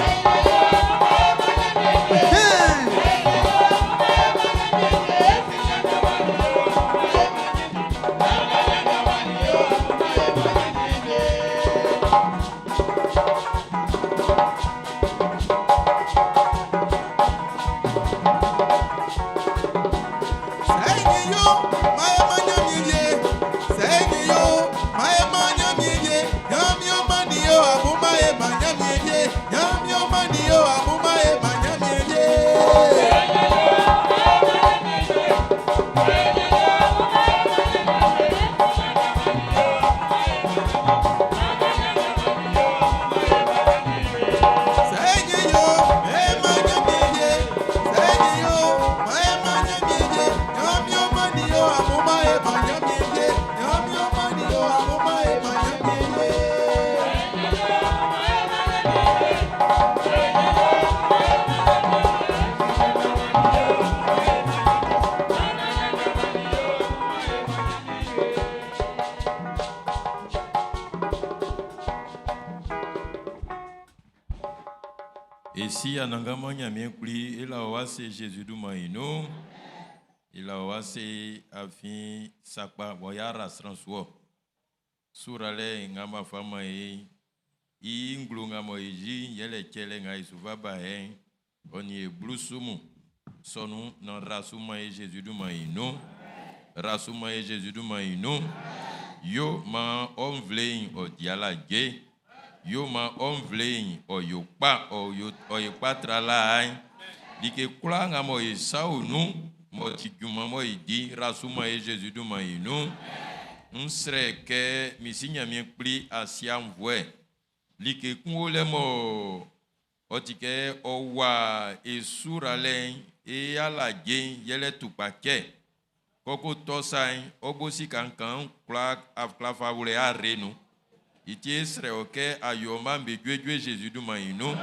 Et si anangama nyamien kuli ila wase Jésus du maïno ila wase afin sakpa boyara transwo surale ngama fama e inglu ngamo eji yele kele ngai suvaba e oni blusumu sonu na rasuma e Jésus du maïno rasuma e Jésus du maïno yo ma onvlein o diala ge yo ma onvlein o yokpa o yokpa tralai dike kula ngamo e saunu mo tiguma mo idi rasuma e Jésus du maïno nsre ke misinya mi pli asiam vwe like kunole mo otike owa esurale e ala gen yele tupake koko tosai obosi kankan kla afkla favule arenu iti esre oke ayoma mbejwe Jésus du maïno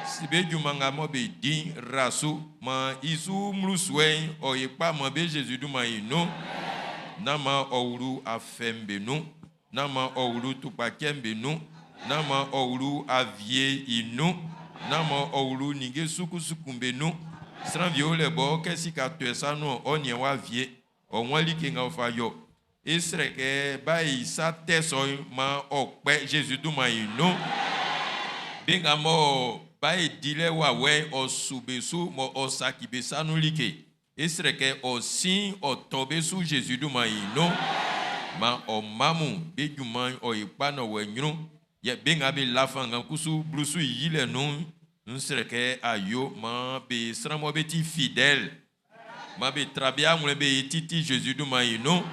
sibe jumanga mo be din rasu ma isu mluswe o yepa mo be Jésus du maïno nama ouru afembenu nama ouru tupakembenu nama ouru avie inu nama ouru nige sukumbenu sran viole bo kesi ka tuesa no onye wa vie onwali ke nga fayo esre ke bai sa teso ma okpe Jésus du maïno benga mo bai dile wa we osubesu mo osakibesa no like esre ke osin otobesu Jésus du maïno ma o mamu bejuman o ipano wenyru ye benga be lafanga kusu blusu yile no nsreke ayo ma be sramo beti fidèle ma be trabia mule be titi Jésus du maïno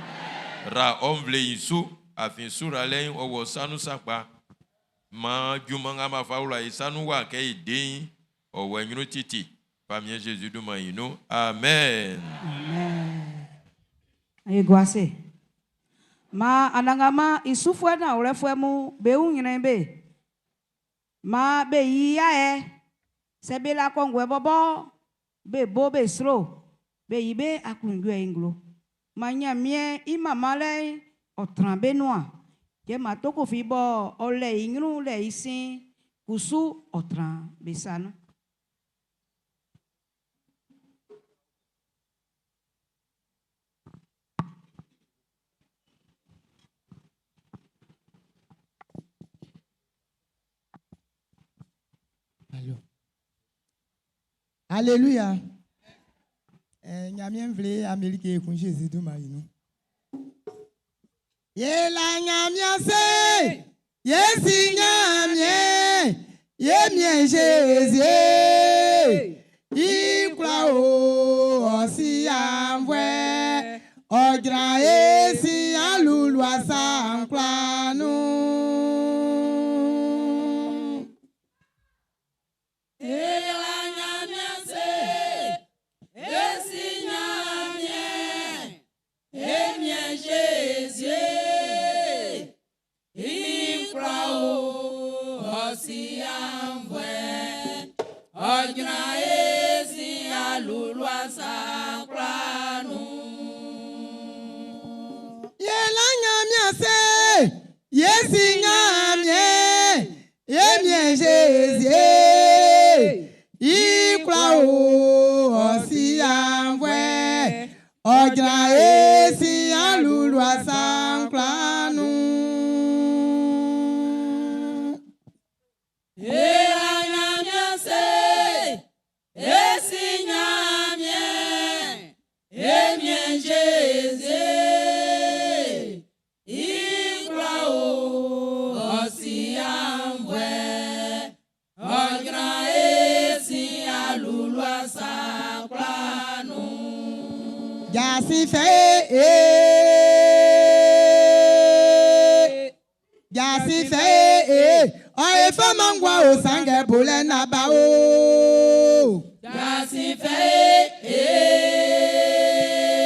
ra omvle isu afin surale o wosanu sakpa ma jumanga ma faula isanu wa ke idin o wenyru titi famille Jésus du maïno amen amen ayi gwase ma anangama isufwe na urefwe mu be unyine be ma be yiya se be la kongwe bobo be bo be sro be yibe akungwe inglo manya mie imamale otran benoa ke matoko fibo ole ingru le isin kusu otran besano Allô. Alléluia. Nyamien vle Amérique kun Jésus du maïno. Yela nyamia se. Yesi nyamien. Yemien Jésus. Ikra o osi amvwe. Odra esi alulwa sanklanu. Odra Yesignamie, Emien Jésus, il croit aussi en vrai, Ogra et si en loulois sans clanou. Yasi fait, oye femme ngwa o sange bole na ba o. Yasi fait,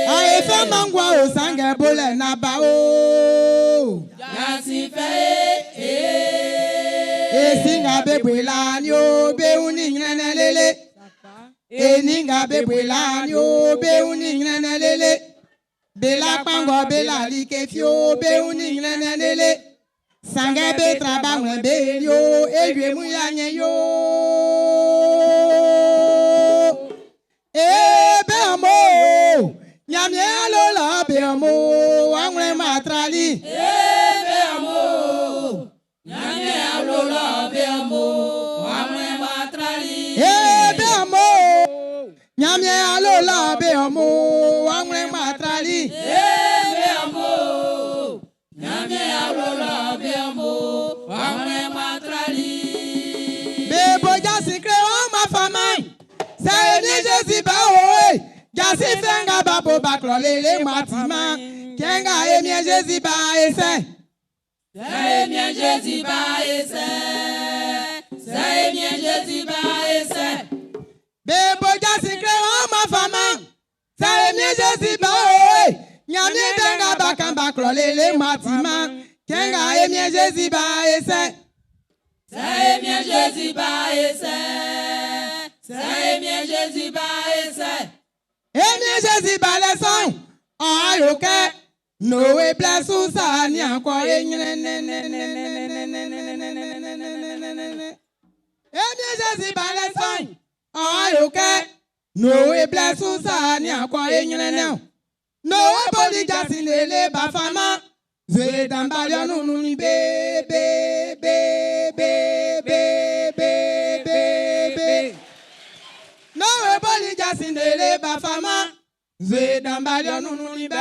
oye femme ngwa o sange bole na ba o. Yasi fait, singa bebe la ni o be uni nene lele. Eninga bebwela nyo be uni nene bela pango bela like fio be uni nene sange be traba mwe be yo elwe muyanye yo be amo nyamye alola be amo wangwe matrali be amo nyamye alola be amo wangwe matrali be amo Nyamye alola be amo wangwe matrali be amo Nyamye alola be amo wangwe matrali Bebo jasi kreo ma fama Sa ni Jésus ba oe Jasi fenga babo baklo lele matima Kenga emie Jésus ba ese Sa emie Jésus ba ese Sa emie Jésus ba ese Bebo jasi kreo ma fama Sa emie Jésus ba oe Nyami benga bakamba klolele matima Kenga emie Jésus ba ese Sa emie Jésus ba ese Sa emie Jésus ba ese Emie Jésus ba leson Ayoke Noé blasu sa ni anko Emie Jésus ba leson Ayoke Noé blasu sa ni anko Noé boli jasi lele ba fama Zwe dambalio nunu ni be Noé boli jasi lele ba fama Zwe dambalio nunu ni be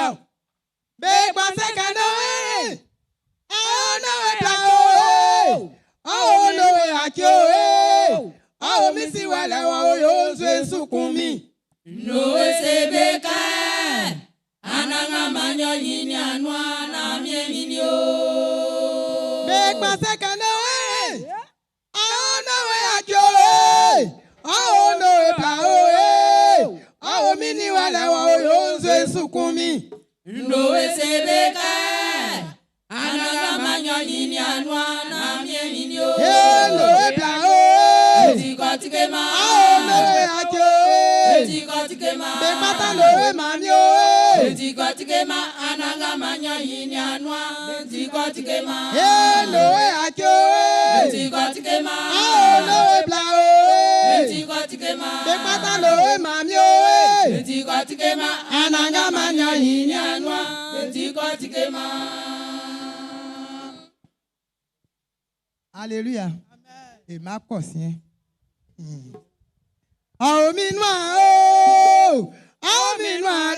kwa seka Noé Noé ta Noé akio misi wale wa oyo zwe sukumi Noé sebeka Ananga manyo yini anwa na mienini o Bekma seka Noé Noé akio Noé pa mini wale wa oyo zwe sukumi Noé sebeka Ananga manyo yini anwa na mienini o Noé pa Tikotikema Noé akio Tikotikema Bekmata Noé mamio Tikotikema Ananga manyo yini anwa Tikotikema Noé akio Tikotikema Noé blao Tikotikema Bekmata Noé mamio Tikotikema Ananga manyo yini anwa Tikotikema Alléluia. Et ma cosien. Oh minwa oh minwa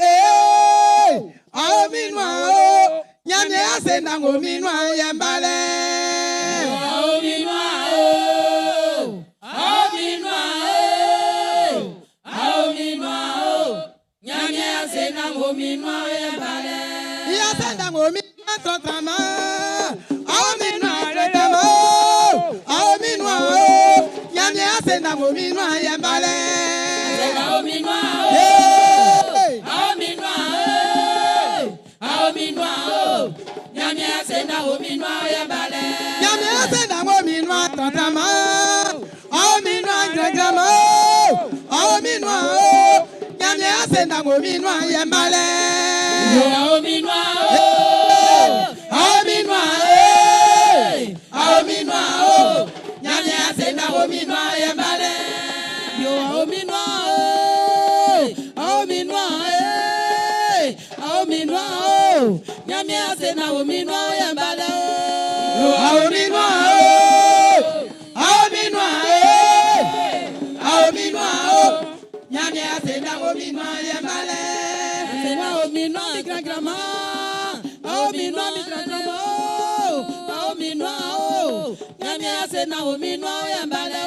oh minwa oh nyamye asenda ngo minwa yembale oh minwa oh minwa oh nyamye asenda ngo minwa yembale yasenda ngo minwa totrama oh minwa totrama oh minwa nyamye asenda ngo minwa yembale oh minwa nyamye asenda ngo minwa yembale nyamye asenda ngo minwa totrama oh minwa totrama oh minwa nyamye asenda ngo minwa yembale oh minwa oh minwa Nyamia se na omino yembale. Omino Nyamia se na omino yembale. Se na omino grama. Omino grama. Omino Nyamia se na omino yembale.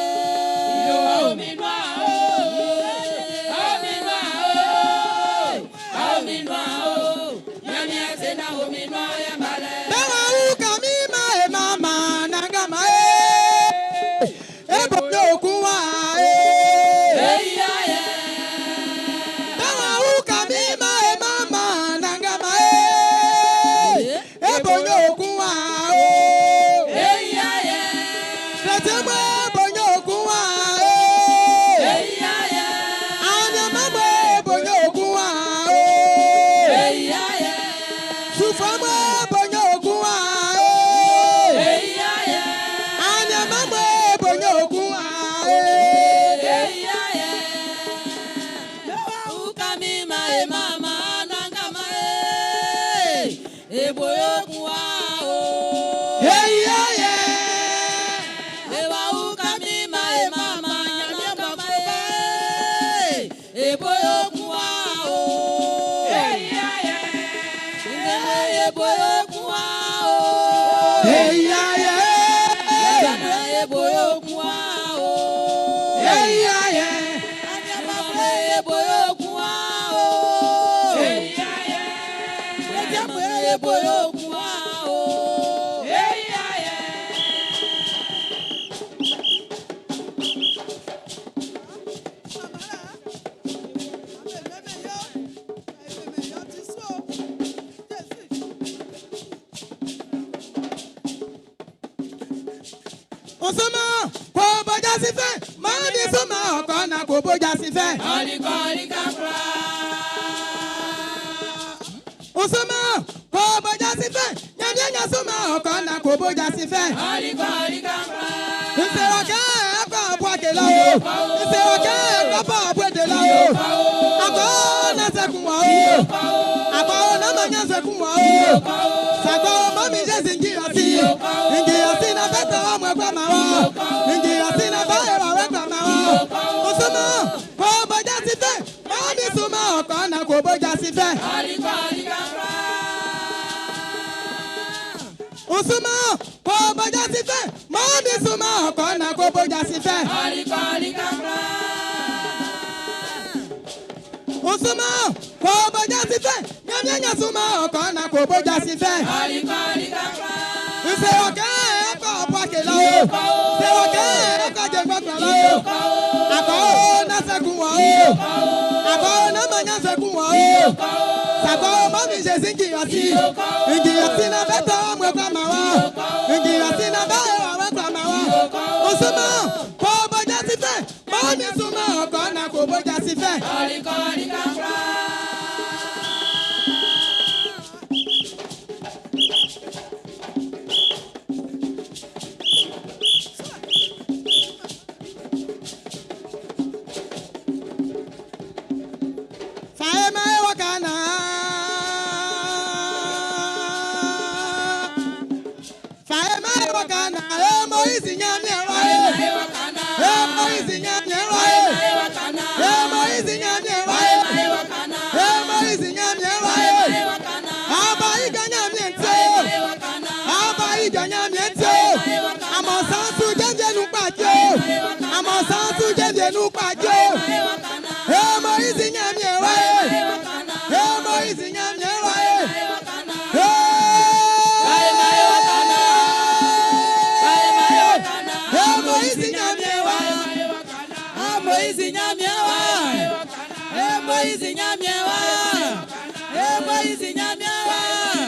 Omino Nyamia se na omino yembale. Bewa ukamima e mama nangama e bodo kuwa e. Bewa ukamima e mama nangama e bodo kuwa o. Retemo bodo kuwa e. Anya mama bodo kuwa o. Sufama bodo kuwa e. Anya mama bodo kuwa e. Ukamima e mama nangama e boyo kuwa o. Ewa ukamima e mama nangama e boyo kuwa o. E boyo kuwa o. E boyo kuwa o. Osoma, ko boja si fe, ma di soma oko na ko boja si fe. Osoma, ko boja si fe, nyanya soma oko na ko boja si fe. Nse waka apa abwake la o, nse waka apa abwede la o. Ako na se kunwa o, ako na manya se kunwa o. Sako mami je zingi asi, zingi asi na beta wa mwekwa mawa, zingi asi na bae wa wekwa mawa. Osoma, ko boja si fe, mami suma oko na ko boja si fe. Osoma, ko boja si fe, mami suma oko na ko boja si fe. Osoma, ko boja si fe, nyanya suma oko na ko boja si fe. Nse waka eko abwake la o, nse waka eko jengwakwa la o. Ako na se kunwa o, ako na manya se kunwa o. Sako mami je zingi asi, zingi asi na beta wa mwekwa mawa, zingi asi na bae wa wekwa mawa. Osoma, ko boja si fe, mami suma oko na ko boja si fe. Faema e wakana, faema e wakana, e Moizi nyamye wae, e Moizi nyamye wae, e Moizi nyamye wae, e Moizi nyamye wae. Aba iga nyamye nte, aba iga nyamye nte. Amosansu jenje nukpajo, amosansu jenje nukpajo. E Moizi nyamye wae, e Moizi nyamye wae. Moizi nyamye wae, Moizi nyamye wae, Moizi nyamye wae, Moizi nyamye wae.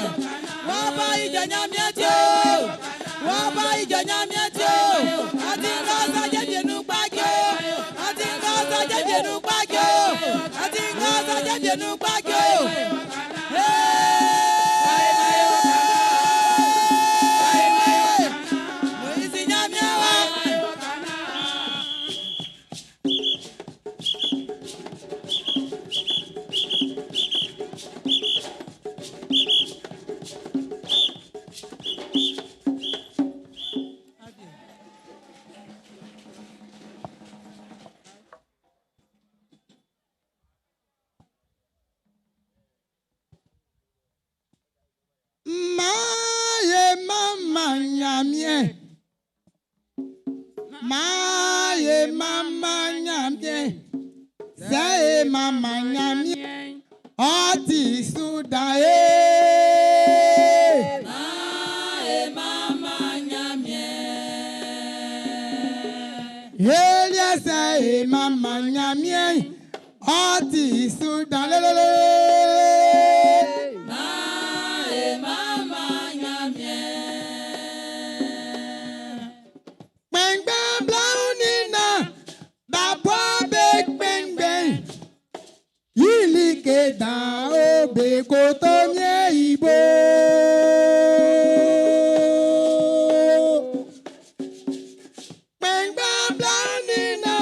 Waba ija nyamye tio, waba ija nyamye tio. Atinga sa jeje nukpagyo, atinga sa jeje nukpagyo, atinga sa jeje nukpagyo. Moizi nyamye wae. mama nyamie. Maye mama nyamie. Say mama nyamie. Oti sudae. Maye mama nyamie. Elia say mama nyamie. Oti sudae. Maye mama nyamie. Bang bang blaunina. Babo big bang bang. Ilike da obe kotonye ibo. Bang bang blaunina.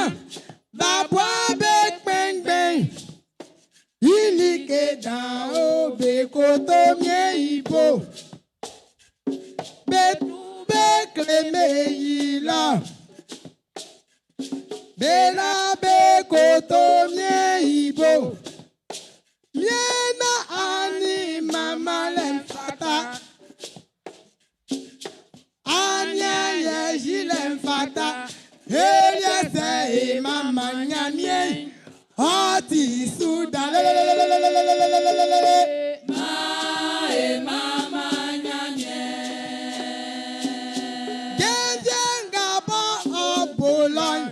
Babo big bang bang. Ilike da obe kotonye ibo. Betube kleme yila. Bela be kotonye ibo. Miena ani mama lemfata. Anya yeji lemfata. Elia se mama nyamie. Oti suda. Maye mama nyamie. Genjenga bo oboloy.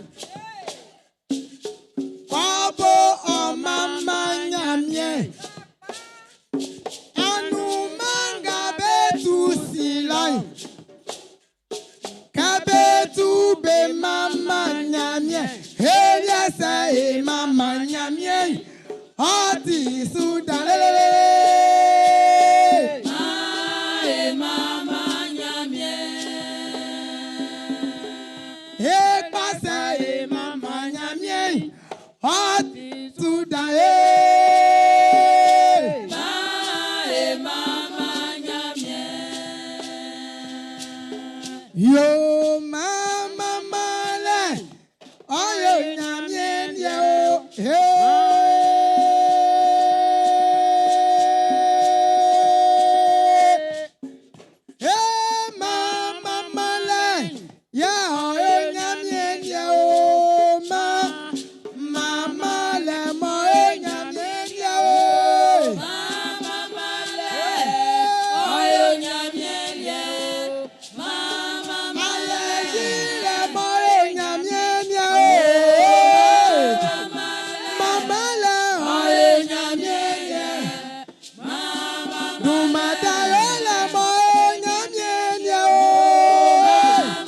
Obo o mama nyamie. Anu manga betu silai. Kabetu be mama nyamie. Elia say mama nyamie. Oti suda. Maye mama nyamie. Ekpa say mama nyamie. Oti suda. Maye mama nyamie. Yo mama male, oyo nyamie yo, mama male, ya oyo nyamie yo, mama le mo nyamie yo, Mama male. Oyo nyamie ye. Mama male. le mo nyamie yo, mama le Oyo nyamie ye. Mama dumata le mo nyamie yo.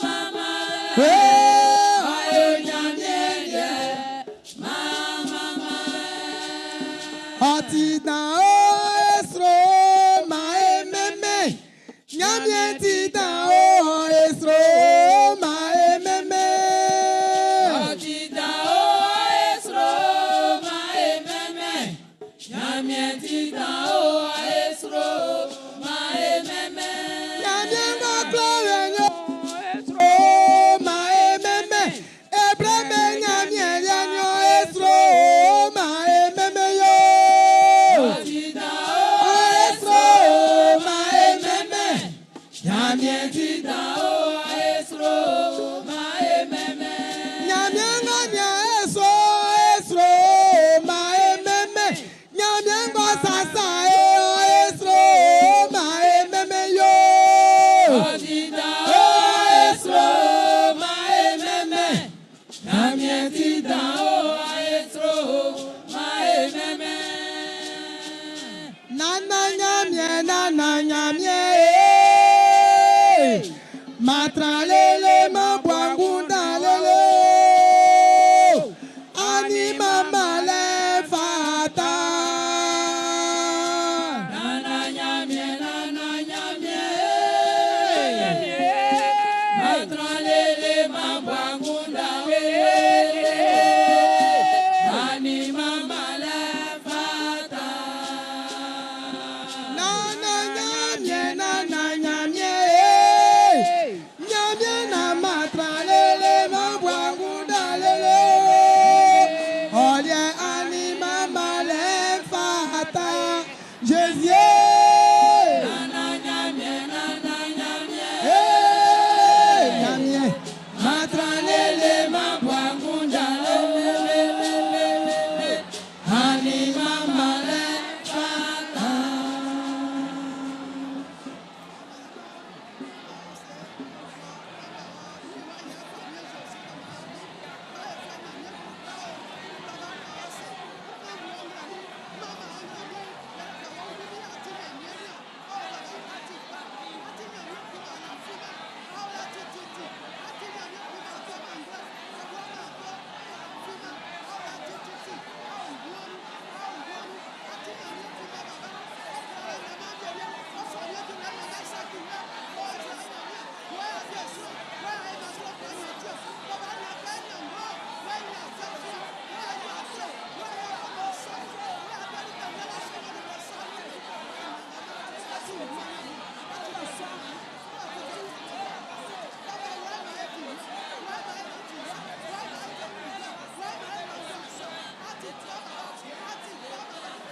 mama Hey! oyo nyamie ye. Mama male. Oti na o esro ma ememe. Nyamie ti na o esro ma ememe. Otida o esro ma ememe. Nyamie tida o esro ma ememe. Nyamie ngo klore nyo esro ma ememe. Ebreme nyamie ya nyo esro ma ememe yo. Otida O esro ma ememe. Nyamie tida o esro ma ememe. Nyamie ngo nya esro esro ma ememe. Nyamie ngo sasa o esro ma ememe yo. Otida o esro ma ememe. Nyamie tida o esro ma ememe. Nana nyamie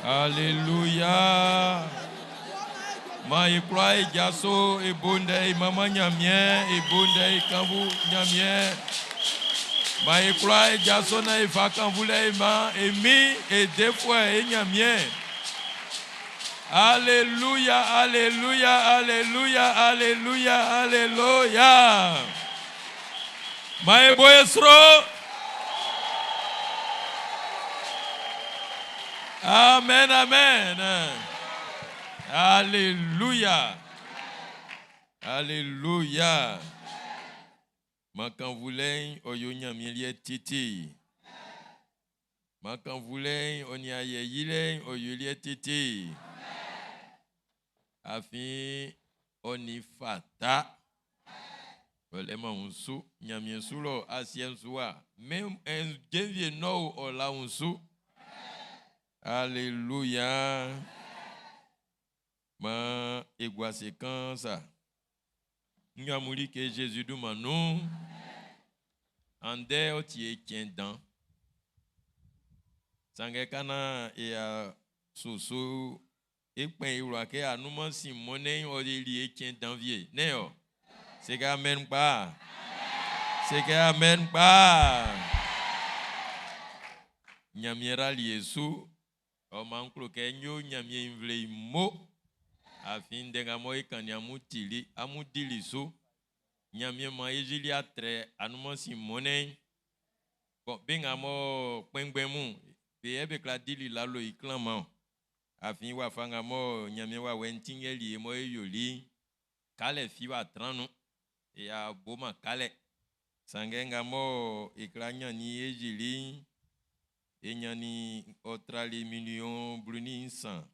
Alléluia. Ma ikra e jaso e bonde e mama nyamie e bonde e kambu nyamie. Ma ikra e jaso na e fa kambu le ma e mi e deux fois e nyamie. Alléluia, alléluia, alléluia, alléluia, alléluia. Ma e boyesro. Amen, amen. Alléluia. Alléluia. Ma quand voulez, oyo nyamilie titi. Ma quand voulez, on y a yile, oyo lié titi. Afin, on y fata. Olema unsu, nyamie sulo, asien soa. Même un genvie no o la unsu. Alléluia. Ma égua-séquence. Nous avons dit que Jésus nous manou. En dehors, tu es qu'un dent. Sangekana et à Soso. Et quand il y a que à nous man si monnaie, on est lié qu'un dent vieux. Néo. C'est qu'amen pas. C'est qu'amen pas. Nyamiera liesu. O manklo kenyo nyamie invle mo afin de ngamo ikanyamu tili amudili so nyamie ma ejili atre anuma simone bon bengamo kpengbemu be ebe kladili lalo iklama afin wa fanga mo nyamie wa wentingeli mo yoli kale fiwa tranu e a boma kale sangenga mo iklanya ni ejili Enyani Australie million bruni 100.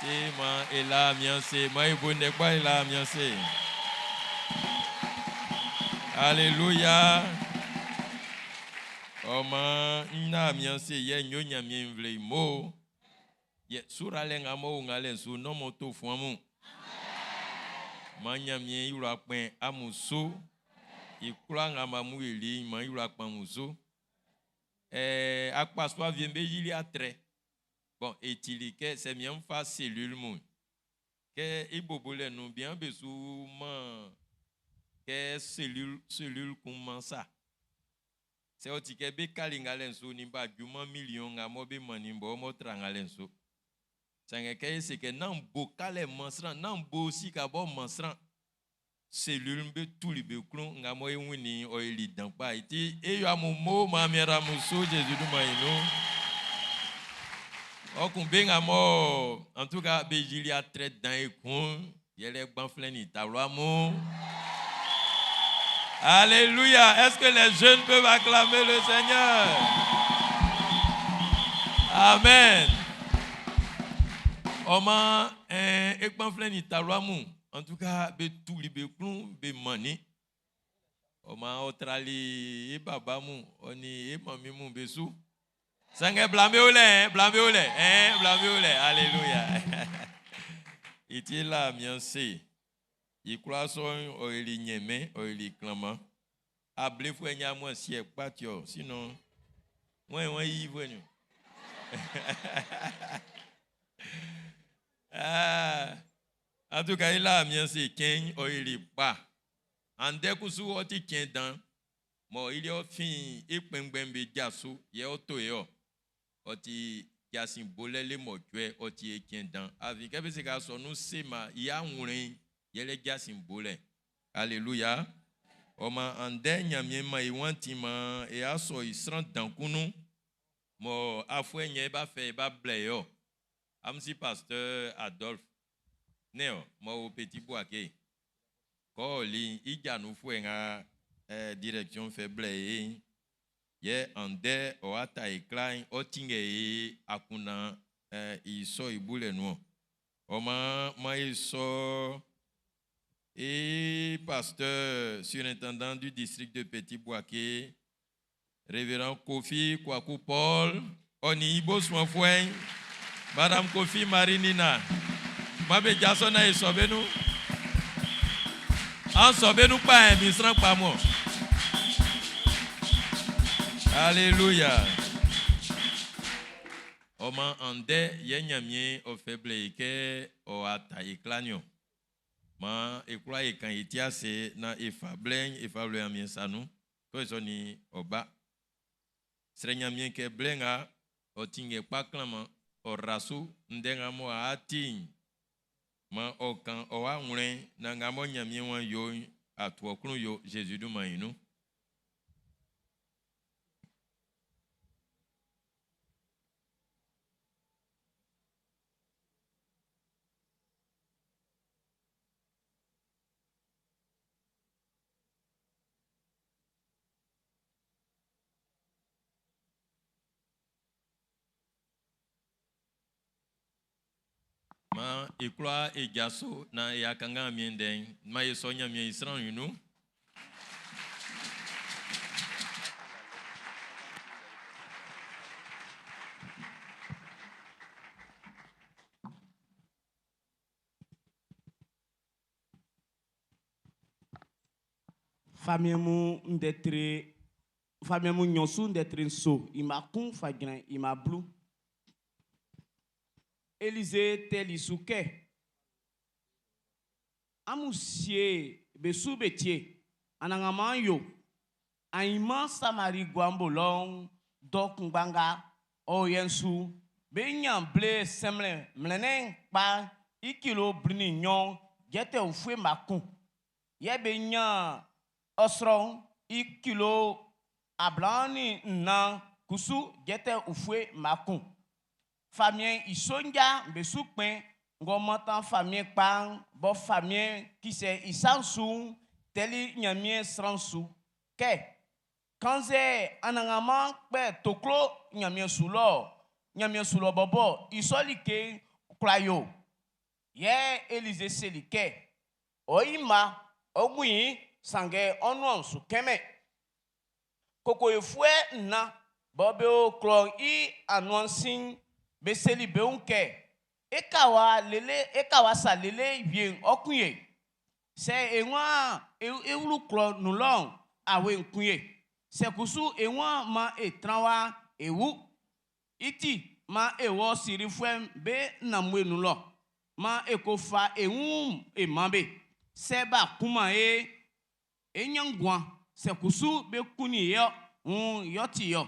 Et ma ela mianse, ma ibonde kwa ela mianse. Alléluia. Oma ina mianse ye nyonya mienvle mo. Ye sura lenga mo ngale su no moto fuamu. Manya mien yura pen amuso. Ikula ngama muili ma yura pen muso. Akpaswa vient béjili à trait. Bon, et-il que c'est bien fa cellule moun. Que ibobole nous bien besou man que cellule comment ça. C'est oti que be kalingalen so ni ba juma million ngamo be manimbo mo trangalen so. Sange que c'est que nan bokale mansran nan bosi ka bo mansran. Cellule be tout li be klon ngamo e wini o eli dan pa iti e yo amumo ma mera muso Jésus du maino o kumbe ngamo en tout cas be jili a traite dans e kon yele gbanfleni tawamo. Alléluia. Est-ce que les jeunes peuvent acclamer le Seigneur? Amen. Oma e gbanfleni tawamo. En tout cas, be tout libe klon be mani. Oma Australie e baba mu oni e mami mu besu. Sange blame ole, blame ole. Alléluia. Iti la mianse. I croissant o eli nyeme, o eli clama. Able fo nya mo sie patio, sinon moi y venu. En tout cas, il a mis ses 15 ou il est pas. En décousu, il est 15 ans. Bon, il est fin, il est jasu, il est autoyo. Il est symbole le motué, il est 15 ans. Avec ce que son nous sema, il y a un ring, il est déjà symbole. Alléluia. Oma en dernier miema il wantima et a so il sera dans kunu. Mo afwe nye ba fait ba bleyo. Amsi pasteur Adolphe. Néo, moi au petit boaké. Quand il y a nous fouet direction faible, ye ande o ata eklan o tinge akuna iso ibule no. Oma iso et pasteur surintendant du district de Petit Boaké, révérend Kofi Kwaku Paul, oni ibo soin fouet, Madame Kofi Marinina. Mabe Jason a sauvé nous. En sauvé nous pas un misran pas moi. Alléluia. Oma ande ye nyamie o faible ke o ata iklanyo. Ma ekura ekan itiase na efable amien sanu. Ko soni oba. Sre nyamie ke blenga o tinge paklama o rasu ndenga mo atin. Ma okan o wa ngure na ngamo nyamie wan yo atwo kunu yo Jésus du mainu. Ma ikura ejaso na yakanga mienden ma yesonya mi isran yunu Famiemu ndetre famiemu nyosu ndetre so ima kun fagran ima blue Élysée telisuke amusie besu betie anangamanyo aima samari guambolong dokungbanga oyensu benyan ble semle mlenen pa ikilo brini nyon jete ufwe makun ye benyan osron ikilo ablani na kusu jete ufwe makun famille isonja besukpen ngomatan famille pang bo famille qui se isansu teli nyamie sransu ke kanze anangama pe toklo nyamie sulo bobo isolike krayo ye Élysée selike oima ogui sange onon su keme koko efue na bobe o klo I anonsin beseli beunke ekawa sa lele bien okunye se enwa ewulu klo nulong awe nkunye se kusu enwa ma etranwa ewu iti ma ewo sirifwem be namwe nulo ma ekofa ewu emambe se ba kuma enyangwa se kusu be kuni yo yoti yo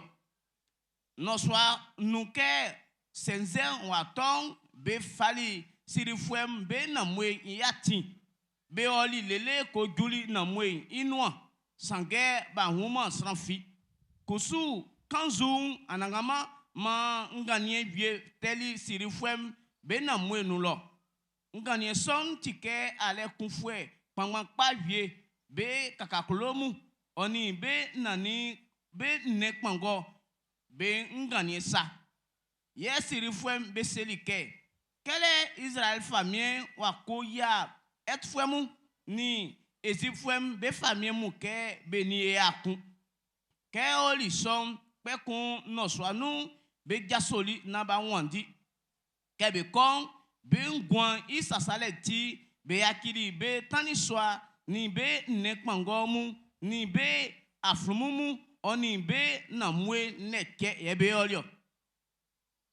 no swa nuke senzen waton be fali sirifwem be namwe yati be oli lele ko juli namwe inwa sange ba huma sranfi kusu kanzu anangama ma nganie vie teli sirifwem be namwe nulo nganie son tike ale kunfwe pangman pa vie be kakakolomu oni be nani be nekpango be nganie sa yes sirifwem be selike kele Israël famille wa koya etfwemu ni ezifwem be famille mu ke beni akun ke oli som pe kun no swanu be jasoli na ba wandi ke be kon be ngwan isasale ti be yakiri be taniswa ni be nekpangomu ni be afrumumu oni be namwe neke yebe olio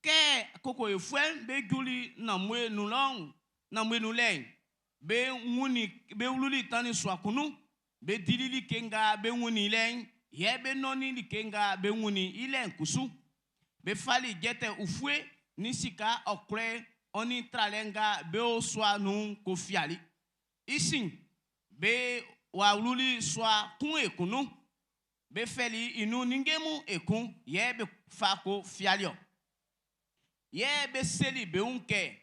ke koko efuen be juli namwe nulong namwe nuleng be nguni be ululi tani swakunu be dilili kenga be nguni leng ye be noni li kenga be nguni ilen kusu be fali jete ufwe nisika okre oni tralenga be oswa nu kofiali isin be wa ululi swa kun ekunu be feli inu ningemu ekun ye be fako fialio ye be seli be unke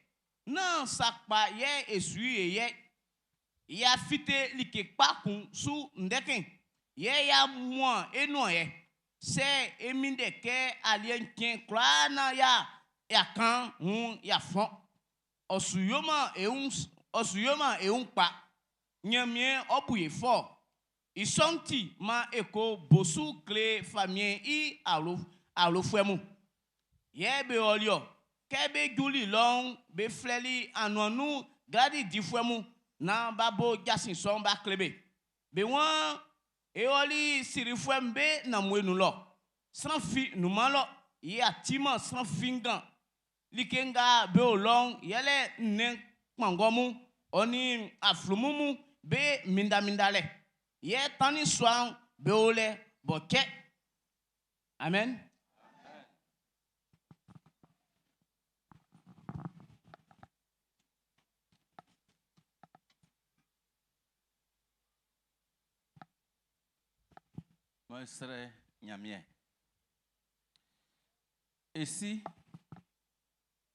nan sakpa ye esui ye ya fite like pakun su ndeken ye ya moi eno ye se eminde ke alien kien klana ya kan ya fon osuyoma e un pa nyamie obuye fo isonti ma eko bosu kle famille I alo fwemu ye be olio kebe juli long be fleli anonu gradi difwemu na babo jasin son ba klebe be wan eoli sirifwem be na mwenu lo san fi numalo ye atima san fingan likenga be olong yele nen mangomu oni aflumumu be mindale ye tani swang be ole boke. Amen. Moi serais nyamien. Ici,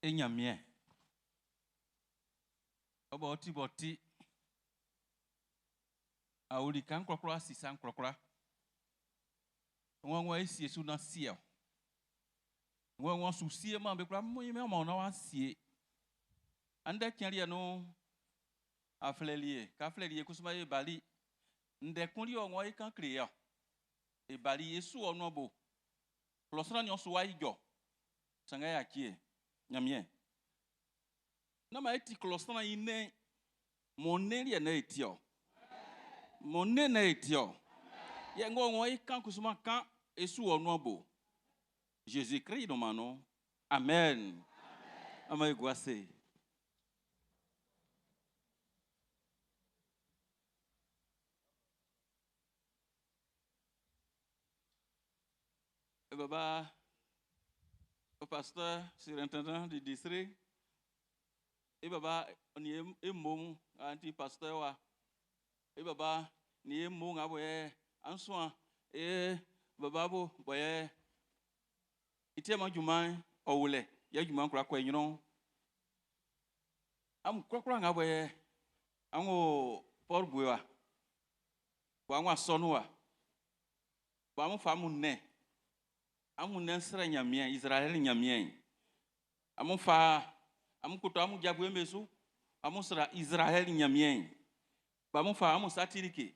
et nyamien. Boti. Auli kan krokra sisan krokra. Ngwa isi esu na siel. Ngwa susie ma be kra mo yime ma na wa sie. Ande kiaria no aflelie, ka flelie kusuma e bali. Nde kunri o ngwa kan kriya. E bali yesu ono bo. Losra nyo so wa ijo. Sanga ya kie nyamien. Na ma eti klosna ine moneli na etio. Monne na etio. Ye ngo kan kusuma kan esu ono bo. Jésus-Christ no mano. Amen. Ama iguase. Baba, au pasteur surintendant du district, et baba, on y est mon anti-pasteur, et baba, ni est mon aboye, en soin, et baba, boye, il tient mon juman, au lait, il y a du man quoi, you know. Am quoi, aboye, en port bois, bois, sonnois, bois, mon femme, ne. Amu nensra nyamien Israël nyamien amu fa amu kuto amu jabu emesu amu sra Israël nyamien ba mu fa amu satirike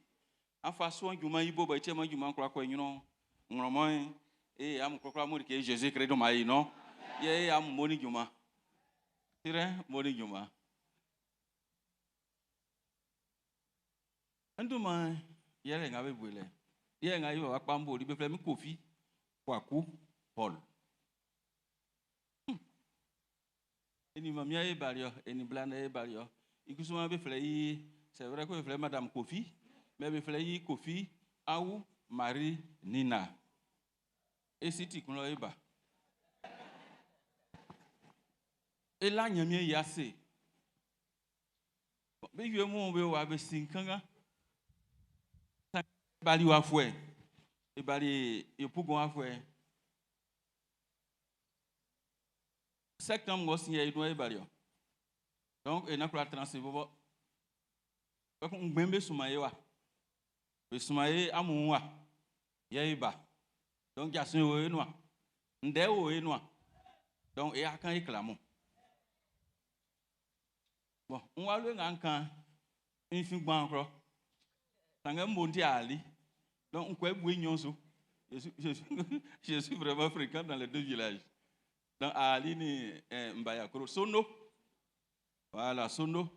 afa so juma ibo ba chema juma kra kwa nyino ngromo amu kra mu ke Jésus Christ do mai no ye amu moni juma tire moni juma anduma yele ngabe bwele ye nga iba akpambo libe fle mi kofi Kwaku Paul. Eni mamia e bario, eni blanda e bario. Ikusuma be flei, c'est vrai que flei madame Kofi, mais be flei Kofi au Marie Nina. Et siti kuno eba. E la nyamia yase. Be yemu be wa be sinkanga. Bali wa fwe. Et bali epugon afwe septembre ngo signé idou e bali donc e na kula transfer bobo ko ngbembe sumaye wa be sumaye amunwa yeba donc jasun o enwa nde o enwa donc e akan éclamo bon nwa lo ngan infin gban kro tanga mbondi ali. Donc, je suis vraiment fréquent dans les deux villages. Dans Aline et Mbayakoro. Sono. Voilà, Sono.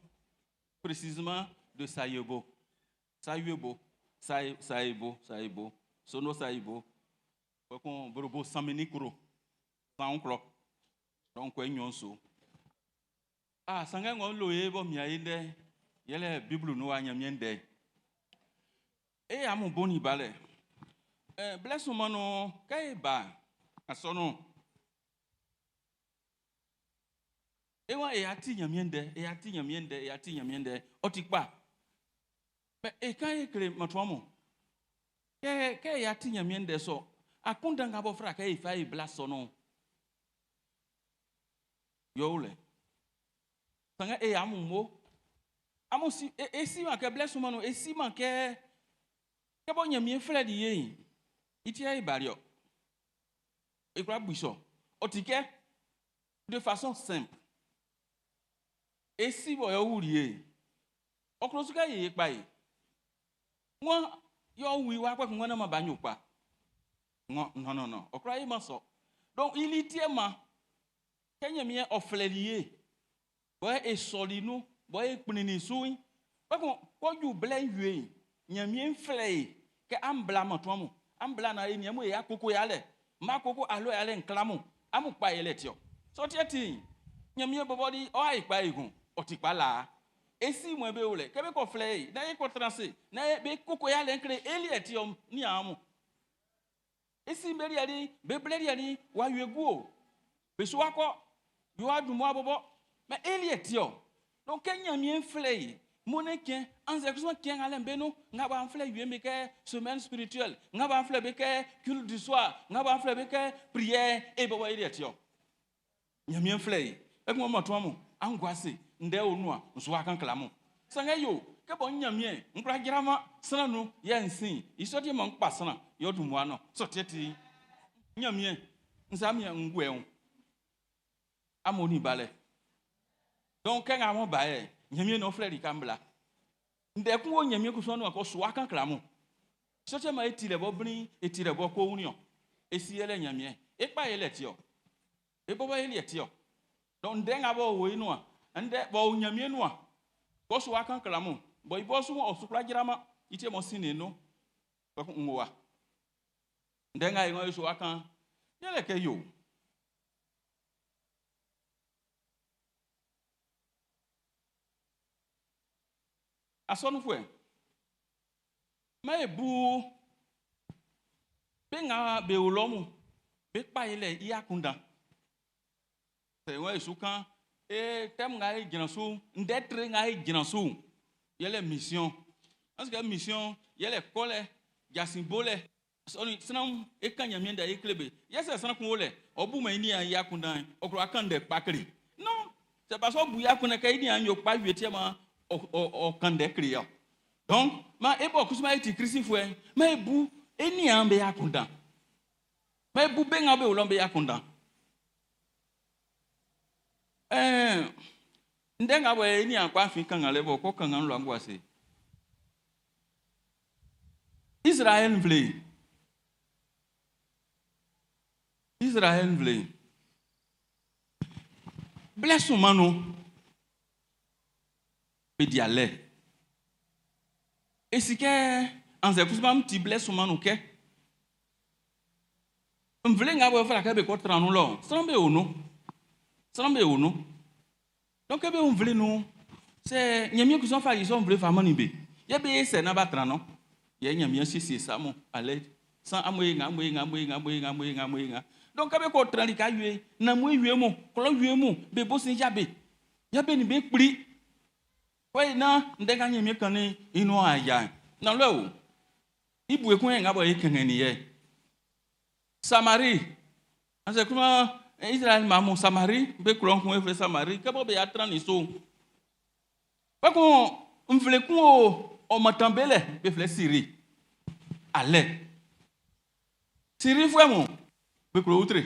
Précisément de Sayebo. Sayebo. Sayebo. Sono Sayebo. On brobo Saminikro. Sankro. Donc, on nyonso. Ah, sanga ngom loye bo miainde. Yele Bible no anyamiende. Et à mon bon ibale. Bless mano, kaiba, à son nom. Et moi, et ati nyamiende, otikba. Mais et quand il crée mon toimo, que ati nyamiende so, a kundanga bofra, qu'il faille bless son nom. Yole. Sanga et à mon mot. À mon si, et si ma que bless mano, et si ma que. Bon nyamien frère di itia e bario e kwa buso otike de façon simple et si bo yo wurie okrosuka ye pa e won yo wi wa kwa ngona ma banyo pa non okra e maso donc il itie ma kenyamien oflelie bo e solinu bo e pinini suin ko ju blen yue nyamien frère que ambla matwamu ambla na eniamu ya koko yale ma koko alo yale nklamu amu pa yele tio So tiati nyamie bobodi o ai pa igun o ti pa la. Esi mo be ole kebe ko flei na e ko transe na e be koko ya le nkre eli etiom ni amu. Esi mberi ali be bleri ali wa yegu o. Be so akọ yo adumo abobo ma eli etio. Donc nyamie flei moneke anze kuso kien ale mbeno ngaba flei yeme ke semaine spirituelle ngaba flei be ke culte du soir ngaba flei be ke prière e bobo eli etio. Nyamie flei e ko mo to amu angwase nde onua nso aka nklamo sanga yo ke bo nyamie nkra girama sana no ye nsin isodi mo nkpa sana yo dumu ano so tete nyamie nsamia ngwe amoni bale donc quand amon bae nyamie no frère kambla nde ku wo nyamie ku so no ko so aka nklamo so te ma etire bo brin etire bo ko union esiele nyamie e pa ele tio e bo ba ele tio donc ndenga bo wo inu a ande bo nyamie no a ko so aka nklamo bo ibo so o supra girama ite mo sine no ko nwa ndenga ngo so aka yele ke yo asonu fue ma ebu be nga be olomu be pa ile iakunda se wa isukan tem nga e jinasu ndetre nga e jinasu yele mission parce que mission yele kole jasimbole soni snam e kanya mienda e klebe yese sana kun ole obu ma ni iakunda okro akande pakri non c'est parce que bu iakunda kai ni anyo pa wietie ma o kande kriyo donc ma ebo kusuma iti krisi fue ma ebu eni ambe yakunda ma ebu benga be olombe yakunda ndenga bo eni akwa Afrika ngale bo ko kan nlo angwase Israel vle bless mano Bediale. Et si que en ce coup même tu blesses souvent ok. On veut nga faire ka be ko tranu lo. Sambe ono. Donc be on veut nous c'est nyamie ku son fa ils on veut fa mani be. Ye be se na ba tranu. Ye nyamie sisi samo ale sans amoyenga. Donc be ko trali ka yue na mo yue mo, ko yue mo be bo sin jabe. Yabe ni be pli. Oui, non, ndeka nyemie kane ino aya. Na lo. Ibu ekun nga bo ekengeni ye. Samari. Ase kuma Israel mamu Samari, be kulon kun efre Samari, ke bo be atran iso. Ba ko mvle kun o matambele be fle Siri. Ale. Siri fwe mo be kulo outre.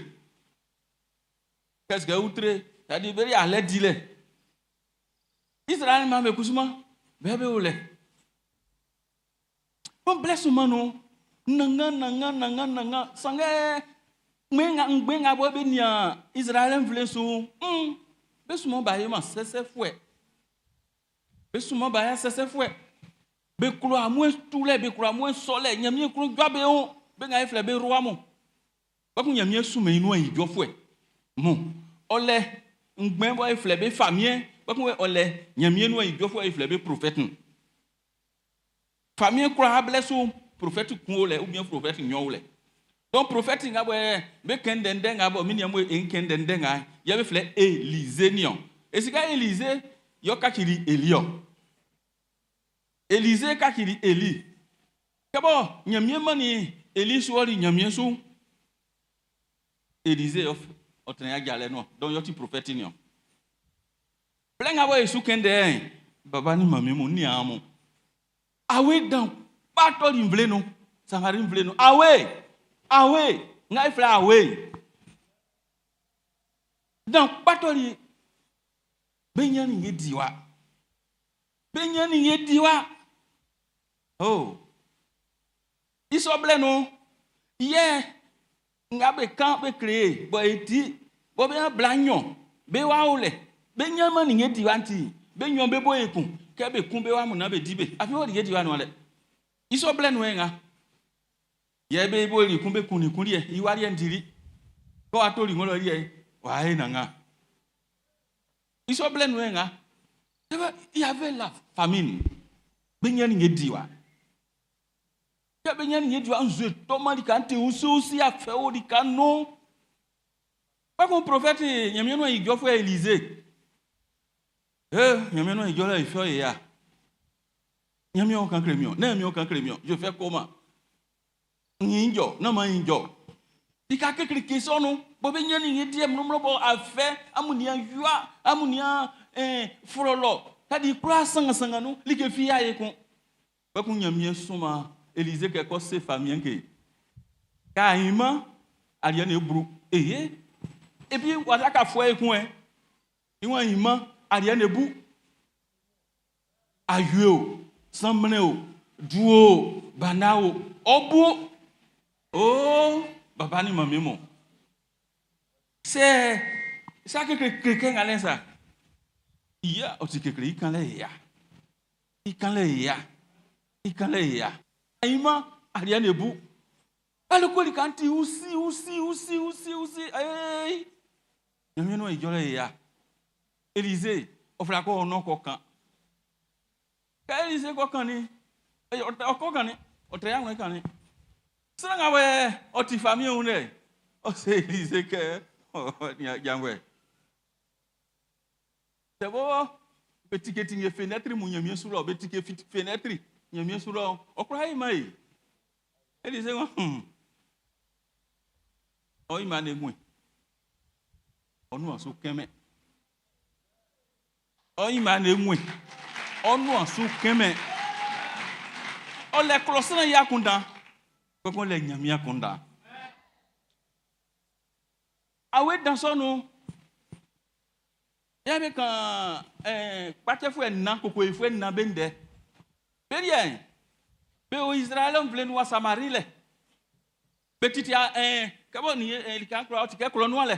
Qu'est-ce que outre? Ça dit beri ale dile. Israël m'a me kusuma bebe ole on bless mano nanga sanga mbenga bo be nia Israël vle so be suma ba yema sese fue be kro amwe tule be kro amwe sole nyamie kro dwabe on be nga efle be roi mo ba ku nyamie suma inu an idwo fue mo ole ngben bo efle be famien parce que ole nyamie no idwo fo iflebe prophète famille croit blessu prophète kunole ou bien prophète nyole donc prophète nga be kendende nga bo miniam enkendende nga ya be fle Élisée nion et sika Élisée yo kakiri Elio Élisée kakiri Eli kabo nyamie mani Eli suori nyamie su Élisée of otenya gale no donc yo ti prophète nion Plenga boy sukende baba ni mami mo ni amo awe dan patol imvle no samari imvle no awe ngai fla awe dan patol benyani yediwa oh isoble no ye ngabe kan be créer bo eti bo be blanyon be wa ole benyama ni ngeti wanti benyon be boyekun ke be kun be wa mu na be dibe afi wo ngeti wa no le iso blen wenga ye be bo ri kun be kun ni kun ri e iwari ndiri ko atori ngolo ri e wa e nanga Ils sont pleins de hein. Il y avait la famine. Benyan Yediwa. Il y a Benyan Yediwa, un jeu, Thomas Dikante, aussi à faire au Dikano. Pas comme prophète, il y a un il faut Élysée. Il y a un il faut ya. Il y a aucun crémion, n'a aucun crémion. Je fais comment? Ninjo, non, ma ninjo. Il y a quelques questions, non? Benyan Yediwa, non, à faire, Amunia Yua, Amunia, Frollo. C'est-à-dire, croissant, sangano, li que fia et con. Pas qu'on y a mis suma, Élysée, que quoi c'est famille que. Kaima, Aliane Brou, et puis, voilà qu'à fois et coin. Il y a un imam, Aliane Bou, Ayuo, Samneo, Duo, Banao, Obo. Oh, Baba ni mamimo. C'est ça que quelqu'un a l'air. Il y a aussi quelqu'un qui a l'air. Il a l'air. Il a l'air. Imam, Aliane Bou. Alors, quand il canti aussi. Hey! Yamino et Joléa. Élysée, au flacon, non coquin. Élysée coquani. Au coquani. Au triangle cani. C'est un au tifamie ou ne? Oh, c'est Élysée que. Oh, Yamwe. C'est bon. Petit que fenêtre, mon yamien sur l'eau. Petit que fenêtre, yamien sur l'eau. Au croix, il Élysée, oh, il m'a négoué. On nous en soukeme. Oh, il m'a négoué. On nous en soukeme. Oh, les clossons y a kunda. Pourquoi les nyamia kunda? Ah oui, dans son nom. Il y avait quand pas que fouet n'a pourquoi il faut n'a bende. Bien. Mais au Israël on voulait nous Samarie le. Petit ya comment ni il can croire tu que colonel le.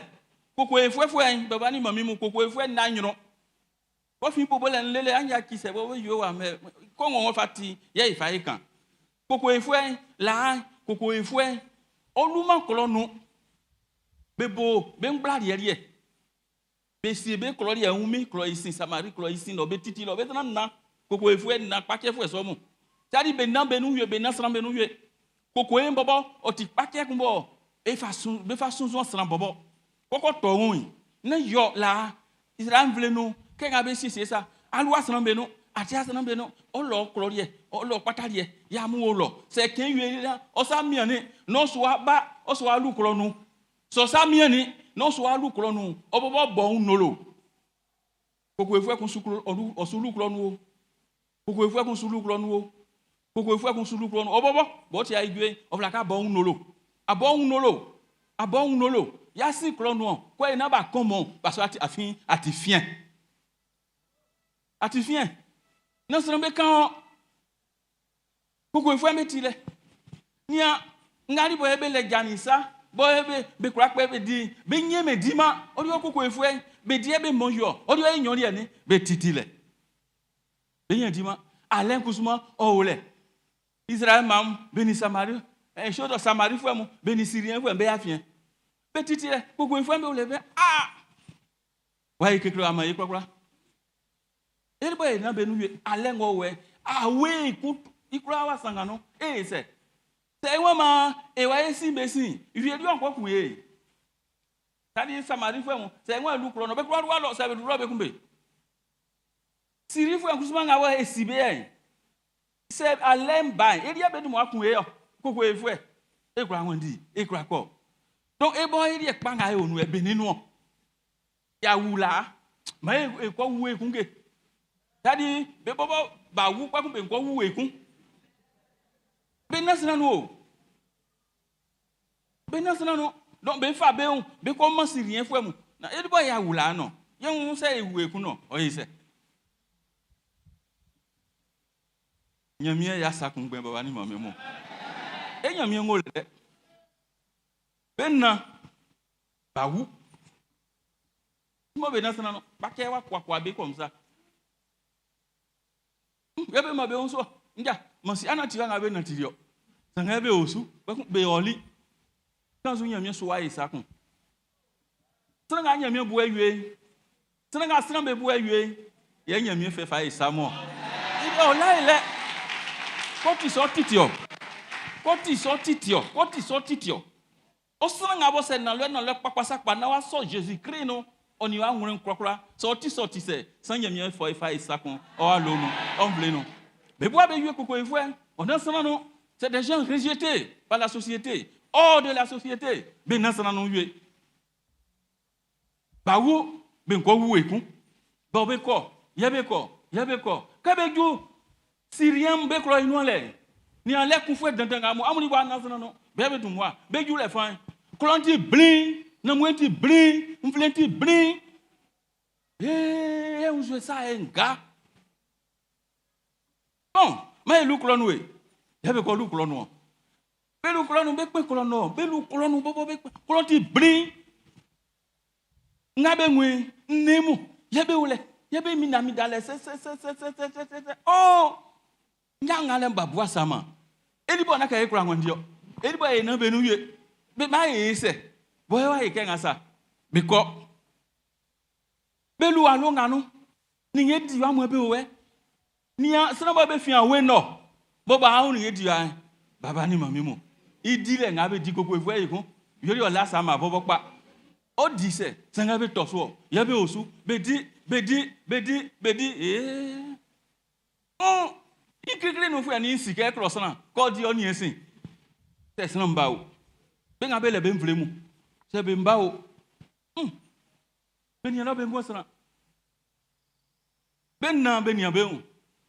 Pourquoi il faut baba ni mami mu pourquoi il faut n'a nyino. Ko fi po bolen lele anya ki se bo yo wa me ko won fati ya ifa ikan. Pourquoi il faut la pourquoi il faut oluma colonel. Bebo ben bla yeye. Besi be kolori ya umi klo isin Samarie klo isin no betiti lo betana na koko efu na pake fu eso mu tadi be na benu ye be na sran benu ye koko en bobo oti pake kumbo be fasun zo sran bobo koko to won na yo la Israel vle no ke ga be sisi sa alu asran benu ati asran benu o lo kolori e o lo patali e ya mu o lo se ken yue la o sa mi ani no so ba o so alu klo nu so sa mi ani non so alu klonu obobo bon nolo koko efu ekun sukulu osulu klonu koko efu ekun sulu klonu koko efu ekun sulu klonu obobo bo ti aigwe oflaka bon nolo abon nolo ya si klonu ko ina ba komo parce ati fien non se rembe kan koko efu emetile nia ngari bo ebe le janisa boy be kura pe be di be nyeme di ma ori okoko efu be di be monyo ori o enyon ri ani be titile be yen di ma alen kusuma o ole Israel mam be ni Samarie shodo Samarie fu mu be ni Syrien fu be afien be titile koko efu be ole be wa ikekro ama ikokra eri boy na be nu alen go we awe ku ikura wa sangano se ma ewa esi besi ifi edu anko kuye tadi Samarie femu se nwa lu kro no be kro wa lo se be duro be kumbe siri fu ankusuma nga wa esi be en se alem ban eri be du mo akuye yo koko efu e kra won di e kra ko donc e bo eri e pa nga e onu e be ninu ya wula ma e ko wu e kunge tadi be bobo ba wu kwa kumbe ko wu e kun be nasina no donc be fa be on be comment si rien fou mu na e bo ya wula no yen se ewu ekun no o yise nyamie ya sakun gbe baba ni mame mo e nyamie ngole be na ba wu mo be nasina no ba ke wa kwa be comme ça be ma be on so nja mo si anati nga be na tirio sanga be osu be oli quand on y a mis sur Isaac, sans gagner mieux boire, Senanga sena be bua yue. Ye nyamie fe fa isamo. Oh là il est. Quand tu sors titio. O senanga bo se na le papa sakpa na wa so Jésus Christ no. On y va ngren krokra. Sorti se. Sans nyamie fo fa isakon. O alo no. On blé no. Be bua be yue koko ifwe. On a sena no. C'est des gens rejetés par la société. Hors de la société. Ben nan sena no yue. Ba wo ben ko wu ekun. Ba be ko. Yebe ko. Kabejou. Syrien be kro inu le. Ni en le kun fwe dandan amu. Amuni ba nan sena no. Bebe du moi. Bejou le fan. Klonti blin. Na mwenti blin. Mflenti blin. Eh, on joue ça un gars. Bon, mais lu klonwe. Yebe ko lu klono. Be lu klono be pe klono. Be lu klono bobo be klonti blin. Ngabe ngwe nemu. Yebe ule. Yebe minami dale se. Oh! Nyanga le mbabwa sama. Elibo na ka ekura ngondio. Elibo e na benu ye. Be ma e se. Boy wa e kenga sa. Be ko. Be lu alo nganu. Ni ye di wa mo be we. Ni a sna ba be fi an we no. Bo ba hu ni ye di an. Baba ni mami mo. Idi le ngabe di koko efu e kun. Yori ola sama bobo pa. O di se. Sanga be toso. Yebe osu. Bedi. Ikikiri no fu ani nsike cross na. Ko di oni esin. Test na mba o. Be ngabe le be mvlemu. Se be mba o. Be ni na be ngosana. Be na be ni abe o.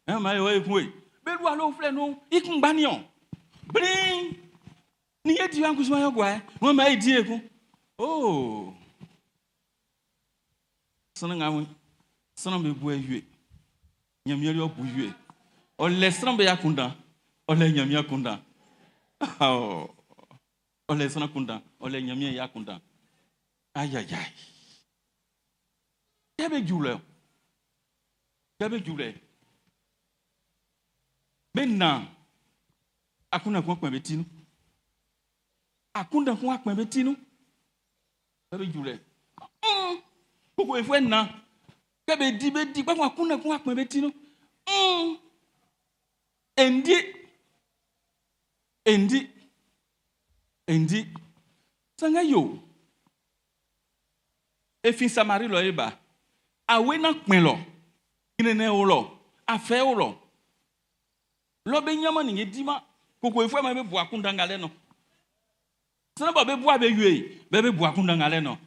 E ma yo e fun e. Be lu alo fle no. Ikun gba ni on. Bring. Ni ye di an kusuma yo gwa. Won ma e di ekun. Oh. Sana me bua yue. Nyamia yo bu yue. O le sana be yakunda. O le nyamia kunda. Oh. O le sana kunda. O le nyamia yakunda. Aïe aïe aïe. Kebe jule. Benna. Akuna kwa betinu. Akunda kwa betinu. Kebe jule. Pourquoi il faut na kebe di kwa kuna kwa betino endi sanga yo e fin samari lo eba awe na pin lo kinene o lo afe o lo be nyama ni edima pourquoi il faut ma be bo akunda ngale no sana ba be bo abe yue be bo akunda ngale no.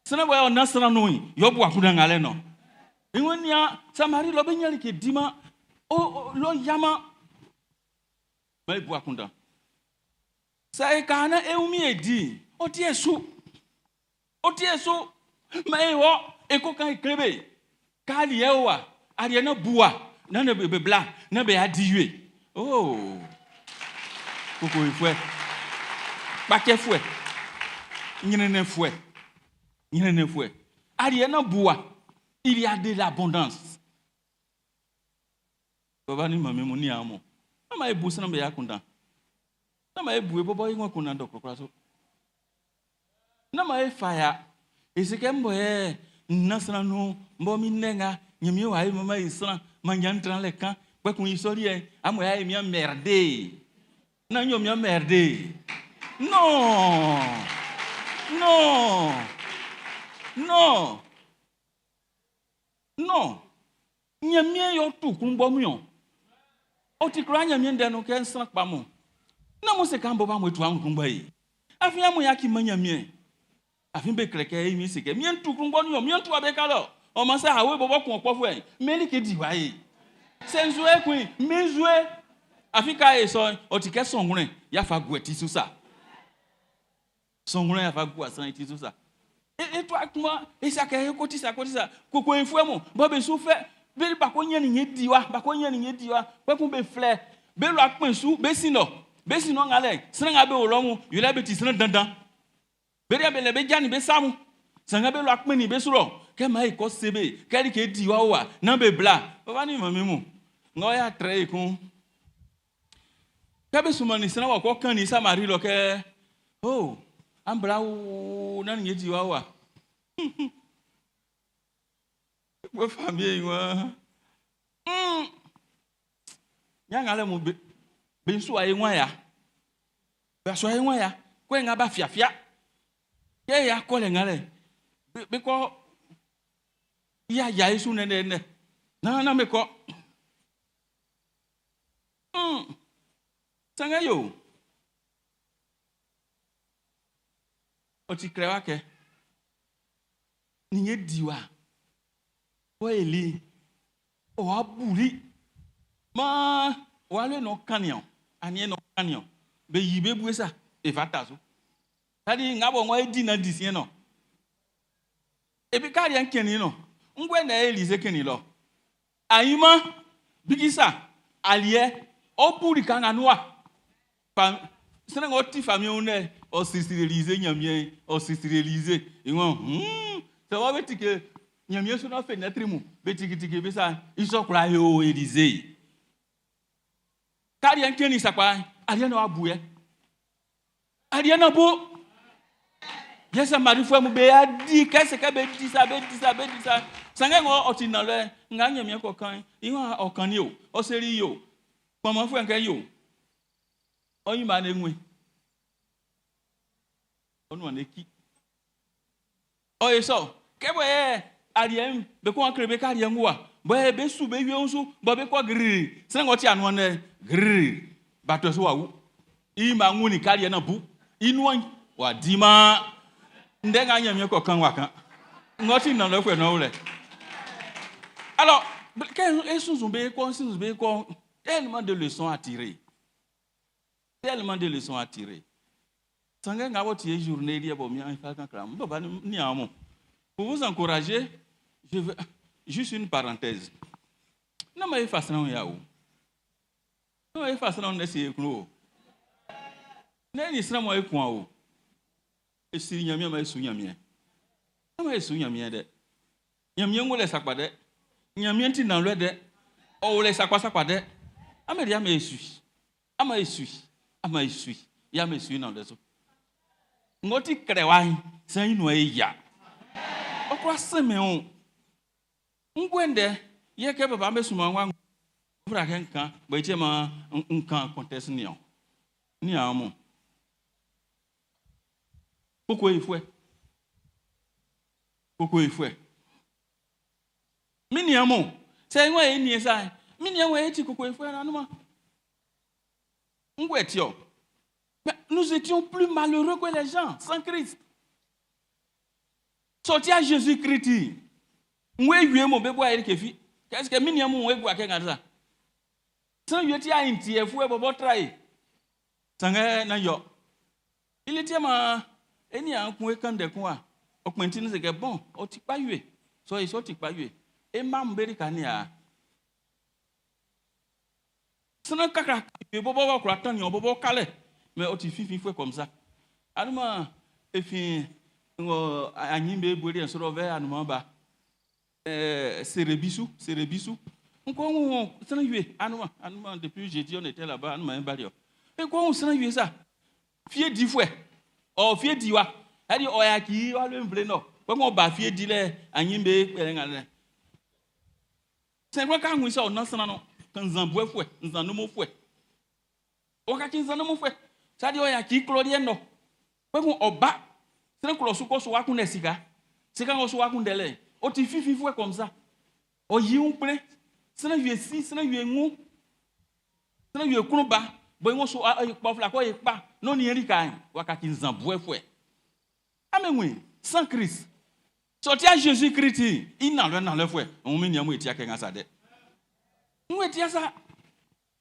Sena boya onasana noi yobu akunda ngale no. Ingonia samari lo benyali ke dima o lo yama mai bu akunda. Sai kana eumi edi o tiesu mai wo eko kan krebe kali ewa ari na bua na ne be bla na be adiwe. Oh. Koko ifwe. Pake fwe. Nyine fwe. Ariana bois, il y a de l'abondance. Baba ni mami mo ni amo. Nama e busa na be yakunda. Nama e bue bobo ingo kuna ndo krokraso. Nama e fire. Esike mbo e nasana no mbo mi nenga nyemi wa e mama isra manyantra le kan kwa kun isori e amo ya e mi merde. Na nyo mi merde. Non. Nyamie yo tu kumbo mu. O ti kra nyamie ndenu ke nsan pa mu. Na mo se kan bo ba mo tu an kumbo yi. Afia mo yaki manyamie. Afin be kreke yi mi se ke mi tu kumbo nu yo mi tu abeka lo. O ma sa hawe bobo kun okpofo yi. Meli ke di wa yi. Senzo e kun, mezue. Afika e so o ti ke songun ya fa gu eti susa. Songun ya fa gu asan eti susa. Et toi, comment, et ça, ça, coucou, il faut, mon, Bob souffert, Bel Baconia n'y diwa, Baconia n'y diwa, pas qu'on be flair, Bel Rockman sous, Bessino, allez, Sangabe au long, you l'avez dit, dandan. Beriabe le Béjan, Bessam, Sangabe Rockman, Bessulo, Kamaï, Kossebe, Kalike diwa, Nambe Bla, Pavani, mamou, Noya très con. Kabesumani, Sana, Cocan, Nissa Marie Loque, oh. Ambra nan ye diwa. Bo famille moi. Nyangale mu be nsu ayi nwa ya. Ba so ayi nwa ya. Kwe nga ba fiafia. Ke ya ko le ngale. Be ko ya isu ne. Na me ko. Sanga yo. Oti krewa ke. Ninye diwa. O eli. O abuli. Ma wale no kanyon. Anye no kanyon. Be yibe buesa. E fatazo. Tadi ngabo ngwa edi na disien no. Ebi kari ankeni no. Ngwe na Elize keni lo. Ayima bigisa aliye opuri kanga noa. Sene ngoti famille one o sisirelize nyamie o sisirelize. Ingo ça va betike nyamie so na fenêtre mu betike besa isokura yo Elize. Kari ankeni sakwa aliye no abuye. Aliye no bo. Yes, Marie foi mu be adi kese ke be di sa. Sanga ngo otina le nganya mi ko kan. Iwa okan yo, o seri yo. Mama fu enke yo. Oyin ma na enwe. Onu an eki. Oye so, ke boye ariem be ko akrebe ka ariem wa. Boye be su be wi onsu, bo be ko gri. Sanga ngo ti anu ne gri. Bato so wa wu. Ima nguni ka ariem na bu. Inu wa dima. Ndenga nyamie ko kan wakan ngoti na lo fe no le alors que esunzu be ko tellement de leçons à tirer sanga ngabo tie journée dia bo mi an fa kan kram baba ni amo pour vous encourager je veux juste une parenthèse na ma efasa na ya o no efasa na na si ekunu na ni sra mo ekun o esi nyamie ma esu nyamie ama esu nyamie de nyamie ngole sakpa de nyamie nti na lo de o wole sakpa de ama dia ma esu ya ma esu na de so ngoti krewan san inu eya okwa seme o ngwende ye ke baba mesu ma nwa fura ke nkan bo tie ma nkan contest ni amo Pourquoi il faut? Miniamo. C'est moi et ni ça. Miniamo et ti pourquoi il faut là nous. Ngwetio. Mais nous étions plus malheureux que les gens sans Christ. Sorti à Jésus-Christ. Ngwe yue mo bebo a kefi. Qu'est-ce que miniamo ngwe gwa ke ngasa? Sans yue ti a inti e fu e bobo try. Sanga na yo. Il était ma eni an kun kan de kun a okpenti ni se ke bon o ti pa yue so e so ti pa yue e ma mberi kan ya sona kaka e bobo wa kura tan yo bobo kale mais o ti fifi fue comme ça anuma e fin ngo anyimbe bori en so ve anuma ba serebisu nko sona yue anuma depuis jeudi on était là-bas anuma en bario e ko sona yue ça fie 10 fois o fie diwa adi oyaki wa le mble no ko mo ba fie di le anyimbe pere ngale se kwa ka nwisa ona sana no kan zambo efue nzanu mo fue o ka kin zanu mo fue sadi oyaki klodie no ko mo oba se ko so ko so wa kun esika se kan so wa kun dele o ti fifi fue comme ça o yi un pre se na wie si se na wie ngu se na wie kunu ba bo ngo so pa fla ko e pa non ni erika wakati nzambo efue amenwe sans Christ sorti à Jésus-Christ il n'a le fue on me nyamu etia ke ngasa de nwe etia sa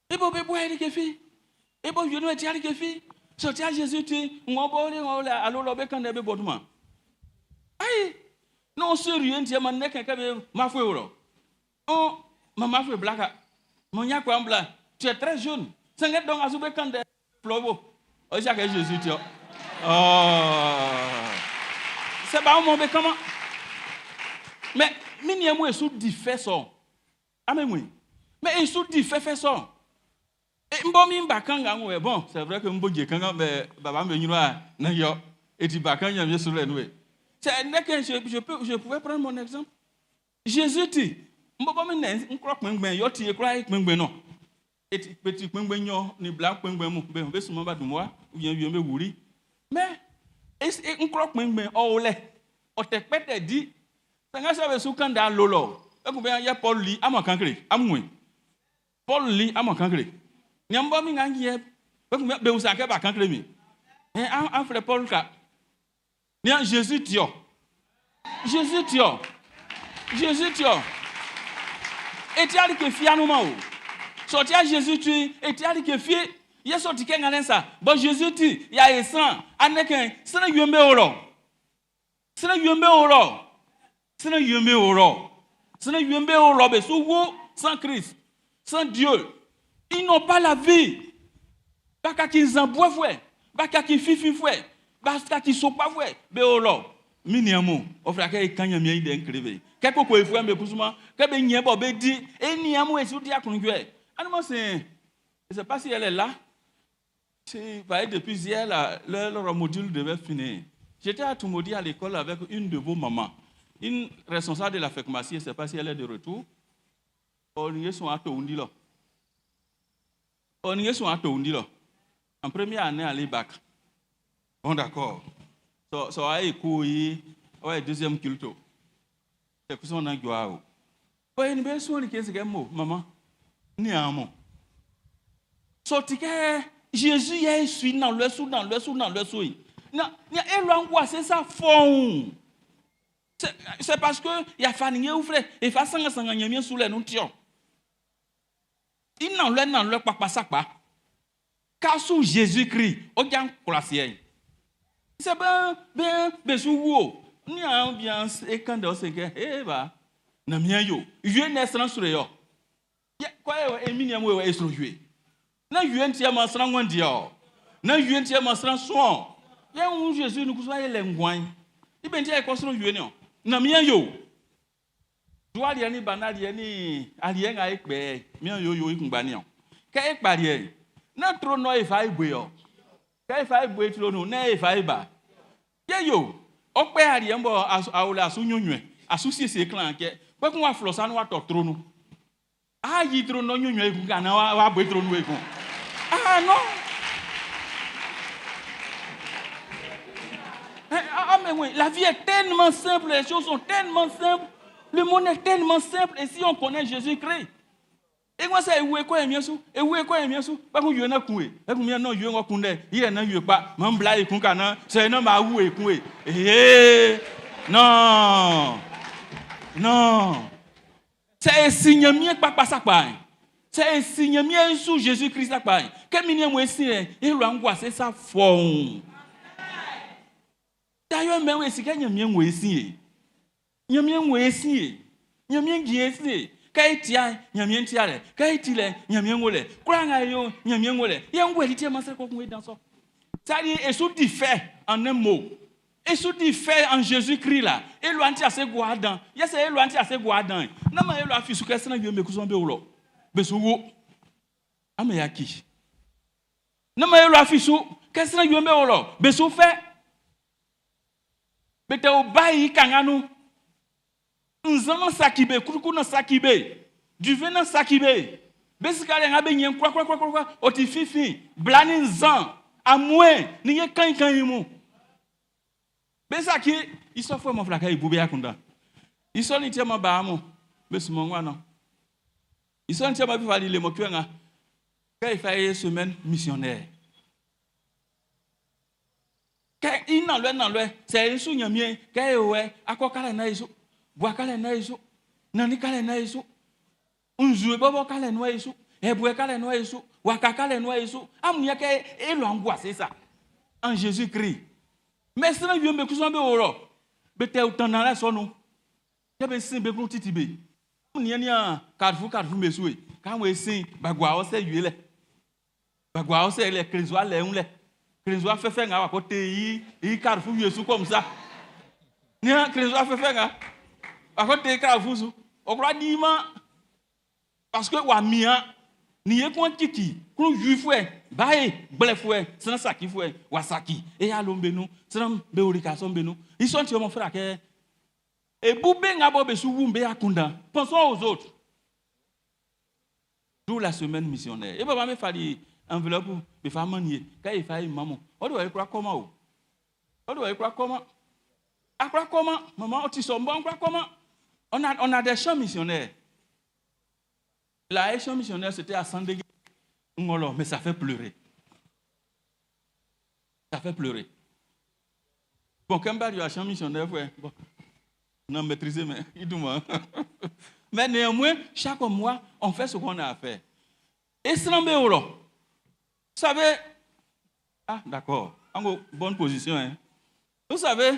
ebo bebo eri ke fi ebo yo no etia ke fi sorti à Jésus-Christ on bo le alo lo be kan de be boduma ai non sérieux ntia man ne kan ka be ma fue woro oh mama fue blaka mon nya kwa mbla tu es très jeune sanget donc azube kan de flobo o ja ke Jésus tio c'est pas mon be comment mais miniemu e sou di fait son amemwe mais e sou di fait son e mbo mi mbakanga ngwe bon c'est vrai que mbo je kanga be baba me nyiro a na yo e ti bakanya me sou le nou c'est ne que je pouvais prendre mon exemple Jésus dit, mbaba mi ne nkro kpengben yo tie kra kpengben no. Et petit kpengben yo ni blanc kpengben mu be suma ba dumwa bien bien be wuri. Mais est nkro kpengben o le o te pete di sanga sa be su kan da lolo. E ku be ya Paul li amakankre amwe. Paul li amakankre. Ni mbaba mi ngangie be usa ke ba kankre mi. En frère Paul ka. Ni Jésus tio. Jésus tio. Jésus tio. Et tu as dit que fianement. Sorti à Jésus tu et tu as dit que fi. Il y a sorti qu'un gagne ça. Bon Jésus tu il y a essence. Annequin. Ce n'est yumbe oro. Ce n'est yumbe oro. Ce n'est yumbe oro. Ce n'est yumbe oro. Mais sans Christ, sans Dieu, ils n'ont pas la vie. Pas qu'à qu'ils en boivent ouais. Pas qu'à qu'ils fifi ouais. Pas qu'à qu'ils sont pas ouais. Mais oro. Miniamu. Au frère qu'il kanya mieux d'incréver. Quelque quoi il faut me pousser. Que ben n'y a pas be dit. Et niamu est sur dia conduire. Alors c'est, je sais pas si elle est là. C'est pas depuis hier leur module devait finir. J'étais à Toumoudi à l'école avec une de vos mamans, une responsable de la pharmacie. Je ne sais pas si elle est de retour. On y est sur un toundi là. On y est sur un toundi là. En première année à l'EBAC. Bon d'accord. Ça a écoué. Ouais deuxième culture. C'est pour ça qu'on a joué. Ouais une belle soirée qui est ce que mot maman. Ni un mot. Sorti que Jésus est suivi dans le sou. Non, il y a l'angoisse, c'est ça fond. C'est parce que il y a fanigé ou frère, et fa sanga nyamien sous les nous tio. Il n'en le pas ça pas. Car sous Jésus-Christ, aucun croissien. C'est ben sous ni ambiance et quand on sait que eh bah na mien yo, je n'ai sur yo. Quoi Emilia moi est sur jouer. Na yuen tia masran wandia. Na yuen tia masran son. Ya un Jésus nous soyez lengwan. Iben tia ko sur yuen no. Na mien yo. Doa dia ni banal dia ni alien a ekbe. Mien yo ikungbani o. Ka ekpari e. Na trono e fa igbe o. Ka e fa igbe trono na e fa iba. Ye yo. Okpe ari mbo awula asunyunwe. Asusie clan ke. Pe kun wa flosa no wa to trono. Ah, il y a non ah non. Ah mais oui, la vie est tellement simple, les choses sont tellement simples, le monde est tellement simple. Et si on connaît Jésus-Christ, et moi ça est quoi bien sûr, et où est quoi bien sûr, pas qu'on y en a coué, et qu'on y en a eu un coup il y en a eu pas, même blague qu'on cana, c'est un homme à où est coué. Non, non. C'est un signe mieux que pas ça quoi. C'est un signe mieux sous Jésus-Christ quoi. Que minier moi ici et l'angoisse c'est ça fond. D'ailleurs même si que nyamien moi ici. Nyamien moi ici. Nyamien qui ici. Kai tia nyamien tia le. Kai ti le nyamien ngole. Kwa ngayo nyamien ngole. Ya ngwe li tia masel ko ngwe dans ça. Ça dit et sous dit fait en un mot. Et ce qui fait en Jésus-Christ là, et l'anti assez guardant. Il y a c'est l'anti assez guardant. Non mais il a fait ce que ça n'a eu me kuzombe ulo. Besugo. Ameyaki. Non mais il a fait ce que ça n'a eu me ulo. Besu fait. Bete obayi kanganu. Nzama sakibe, kuruku na sakibe. Du vin na sakibe. Besikale ngabe nyen kwa. Oti fifi, blani nzan. Amwe, niye kan yimu. Besaki, ils sont fait mon frère qui boubé à Kunda. Ils sont entièrement bas, mais c'est mon non. Ils sont entièrement vivants les mots quand il fait une semaine missionnaire. Quand il n'en le, c'est un souvenir mien. Quand il est à quoi qu'elle n'a pas, bois qu'elle n'a pas, n'en qu'elle n'a pas, on joue pas qu'elle n'a pas, et bois qu'elle n'a pas, waka qu'elle n'a pas, amouya qu'elle l'angoisse c'est ça. En Jésus-Christ. Mais si on veut que ça soit heureux, mais autant dans la sonne, il y a un peu de titibé. On y a carrefour mesoué. Quand on est bagua, c'est huile. Bagua, c'est les crésois, les onles. Crésois fait faire à côté, il carrefour yesu comme ça. Ni un crésois fait faire à côté carrefour. On croit dire parce que Wamia, ni un point kiki, qu'on juif. Bae blefwe c'est ça qui fait wasaki et alombe nous c'est beurika sombe nous ils sont mon frère que Et boubé ngabo besu wumbe akunda. Pensons aux autres. D'où la semaine missionnaire. Et papa me fait enveloppe de famille. Quand il fait maman, on doit y croire comment? On doit y croire comment? À croire comment? Maman, tu sommes bon, croire comment? On a des champs missionnaires. La champ missionnaire, c'était à Sandégué. Mais ça fait pleurer. Ça fait pleurer. Bon, quand il y a un champ missionnaire, bon, non maîtrisé, mais il dit moi. Mais néanmoins, chaque mois, on fait ce qu'on a à faire. Et c'est vous savez, ah d'accord, en bonne position. Hein. Vous savez,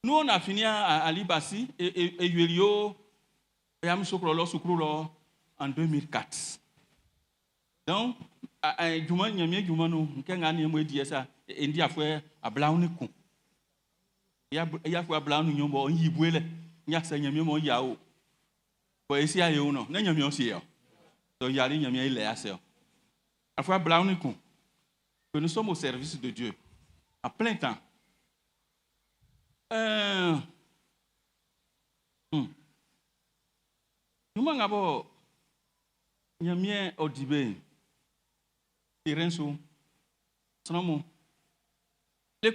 nous on a fini à Libassi et Yuelio et Amsokrolo en 2004. Donc, Juma Nyamie Jumano, Kengani Mouedi ça, India fait à Blaunikou. Il y a fait à Blaunikou, il y a Yibouele, il y a Sanyamio Yao. Pour essayer à Yono, Nanyamio aussi. Donc, il y a des Yamie il est assez. À fois Blaunikou, que nous sommes au service de Dieu, à plein temps. Nous avons Yamie Odibé. Les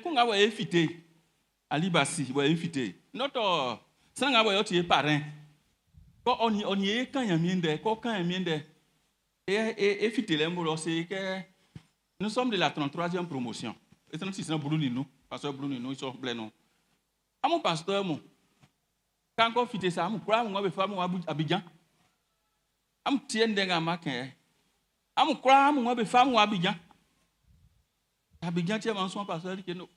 Konga vont éviter à Libassi, vont éviter. Notre Sanga va y parrain. Quand on y est, quand il y a miende, quand il y a miende, et éviter les mots, c'est que nous sommes de la 33e promotion. Et 36 ans, Brunino, pasteur Brunino, ils sont pleins. À mon pasteur, quand on fait ça, on croit qu'on va faire à Abidjan. On tient d'un maquin. Am croire mon be femme ou Abidjan. Abidjan tient en son pasteur que nous.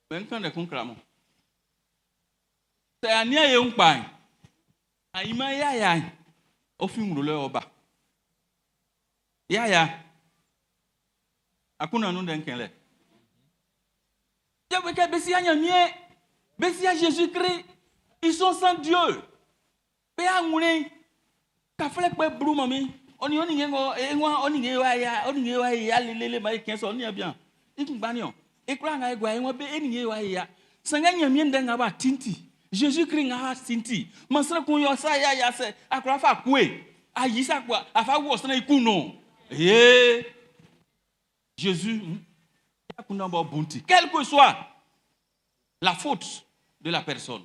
Ben quand de conclamons. C'est un nia et un pain. Aïma ya. Au film de leur bas. Ya. Akuna nous d'un qu'elle est. Je veux que Bessia Nyamie, Bessia Jésus-Christ, ils sont sans Dieu. Péa moulin. Kafle pe brou mami. On y Jésus-Christ a tinti. Mansra kun yo sa ya se akra fa kwe. Ayisa kwa afa wo sana ikuno. Jésus quelle que soit la faute de la personne.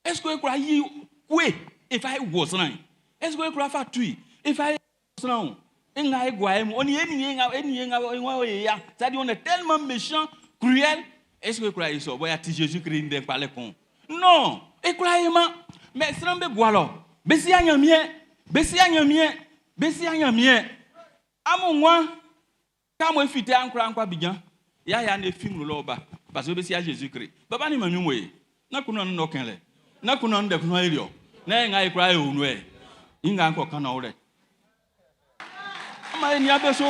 Est-ce que vous croyez kwe et fa wo sana? Est-ce que vous croyez fa tui? Et fa on est tellement méchant, cruel. Est-ce que vous croyez ça? Jésus-Christ ne parle pas. Non. Et croyez-moi. Mais c'est un peu alors. Bessia Nyamie. À moi, quand moi fité encore bien, il y a des films là-bas. Parce que Bessia Jésus-Christ. Papa ni mami moué. Na kuna no kenle. Na kuna ndek no elio. Na ngai croyez ou nous. Inga encore kana ole. Ama ni abeso.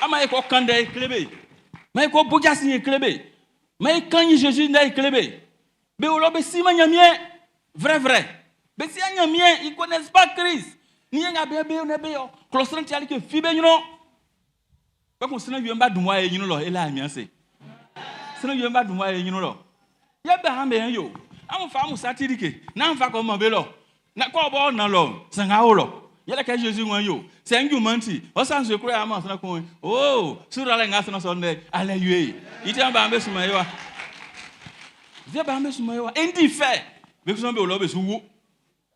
Ama eko kande klebe. Ma eko bogasi klebe. Ma kanyi Jésus na klebe. Be olobe sima nyamie vrai. Be si nyamie ils connaissent pas Christ. Ni nga bebe na be yo. Closran ti ali ke fibe nyino. Ba ko sina yemba dumwa e nyino lo ela amiase. Sina yemba dumwa e nyino lo. Ya be ha me yo. Am fa mu satirike. Na fa ko mo be lo. Na ko bo na lo sanga o lo yele ka Jésus wan yo se ngu manti o san se kura ama sana ko oh sura la ngasa na so ne ale yue iti amba ambe suma yo ze ba ambe suma yo endi fe be so be o lo be suwu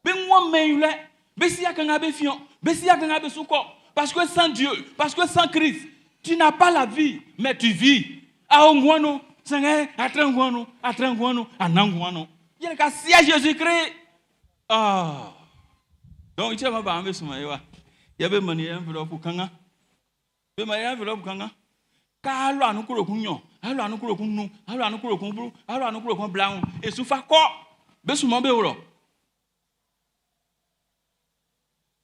be nwo men le be si aka nga be fion be si aka nga be suko parce que sans Dieu parce que sans Christ tu n'as pas la vie mais tu vis a ongwano sanga atrangwano anangwano yele ka si Jésus-Christ. Ah, donc il y a un peu de temps. Il y a un peu de temps. Il y a un peu de temps. Car alors nous courons nous, alors nous courons nous, alors nous courons nous, alors nous courons blanc. Et sous fa quoi? Bessouma beolo.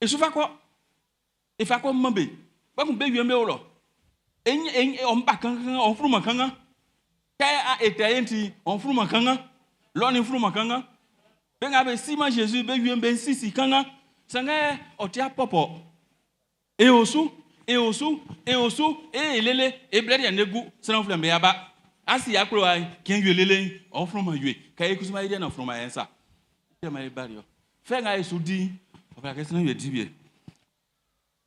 Et sous fa quoi? Et fa quoi mambe? Pas qu'on béy beolo. Et on pas quand on fout ma kanga. Quand a été ainsi, on fout ma kanga. L'on est fout ma kanga. Ben avec Simon Jésus, ben lui ben sisi kanga, sanga otia popo. Et lele, et bled yandegu, c'est un flambe yaba. Asi ya kuro ai, ken yelele, on from ma yue. Kai kusuma ide na from ma ensa. Ide ma ibario. Fe nga esudi, opela kesina yue dibie.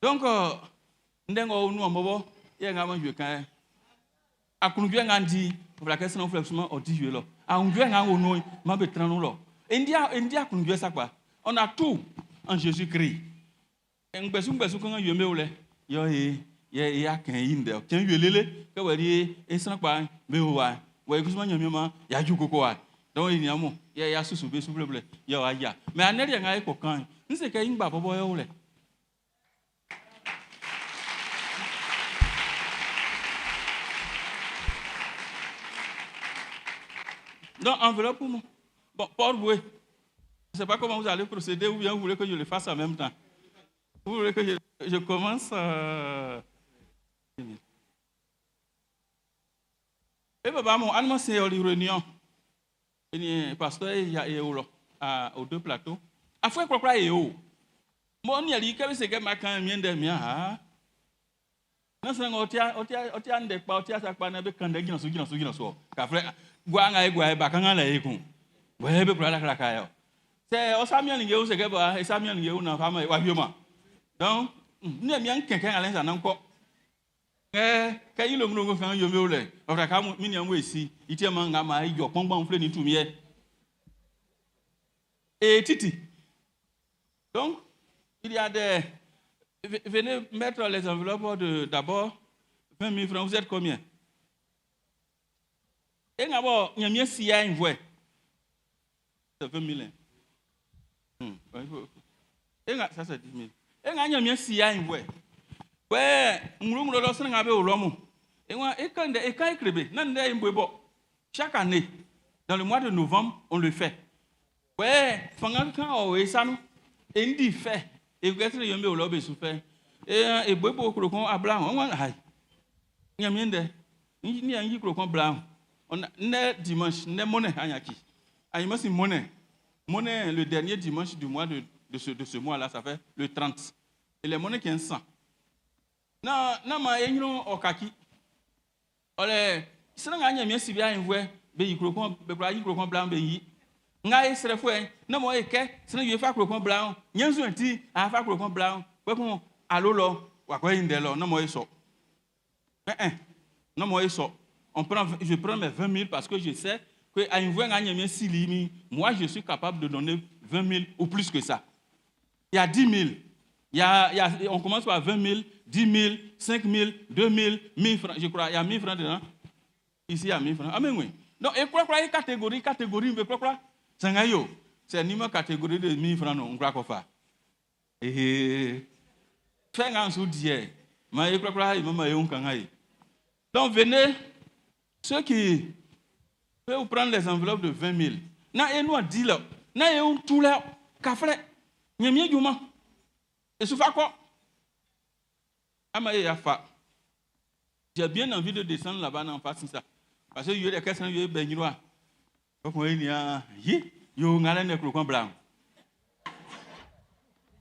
Donc ndengo onu omobo, ye nga ma yue kan. Akunugwe nga ndi, opela kesina on flexuma odi yue lo. Angwe nga onu ma betran no lo. India akunugwe sakwa. On a tout en Jésus-Christ. Ngbesu ko nga yue meule. Yo ya kan yinde. Ken yue lele, ke wari esna pa mewa. Wa kusuma nyamema ya jukoko wa. Donc il y a mon ya susu be souble ya wa ya. Mais aneri nga ko kan. Nse ke ngba bobo yo le. Donc enveloppe pour moi. Bon, Paul Boué. Je ne sais pas comment vous allez procéder ou bien vous voulez que je le fasse en même temps. Vous voulez que je commence Et papa, mon allemand, c'est une réunion. Le pasteur est aux deux plateaux. Après, quoi, il est où? Mon y a dit que c'est que ma quand même de mien. Non, c'est un otia de pas otia ça pas n'abe quand de gina so. Kafre guanga e gua bakanga la ekun. Webe pour la kayo. C'est osamian ngeu c'est que ba esamian ngeu na fama wa bioma. Donc, ne mian kenken ala ça nanko. Ka yilo ngrongo fan yo meule. Ora ka mini amwe si, iti manga ma ijo pongban fle ni tumie. Et Titi. Donc, il y a des... Venez mettre les enveloppes d'abord 20 000 francs. Vous êtes combien? Et d'abord, il y a mieux s'il y a une voix. C'est 20 000. Et ça, c'est 10 000. Et il y a mieux s'il y a une voix. Ouais, nous avons au Lomo. Et quand il écrit, chaque année, dans le mois de novembre, on le fait. Ouais, quand on est ça, et il fait. Et vous êtes au lobby souffert. Et beaucoup de crocons à blanc. On a un mien il y a un crocon blanc. On a dimanche, on a monnaie à Yaki. Il m'a dit monnaie. Monnaie, le dernier dimanche du mois de ce mois-là, ça fait le 30. Et les monnaies qui sont 100. Non, mais il y a un kaki. Si on a un mien si bien, il y a un crocon blanc. Ngai sere fwe na mo eke sene yue fa krokon blanc nyanzu anti a fa krokon blanc we kon alolo wa ko indelo na mo eso na mo eso je prends mes 20 000 parce que je sais que à une voix gagne mien silimi moi je suis capable de donner 20 000 ou plus que ça. Il y a 10 000 on commence par 20 000 10 000 5 000 2 000 1000 francs je crois il y a 1000 francs dedans ici il y a 1000 francs ah mais oui donc et quoi catégorie mais quoi c'est une catégorie de 1000 francs, on croit qu'on fait. Et fait un soutien. Mais donc venez, ceux qui peuvent prendre les enveloppes de 20 000. Na nous dit là, na un tout là, café, n'y a mieux du monde. Et ce fait quoi? J'ai bien envie de descendre là-bas en face ça. Parce que il y a des questions, il y a des béninois. Il y a un crocon blanc.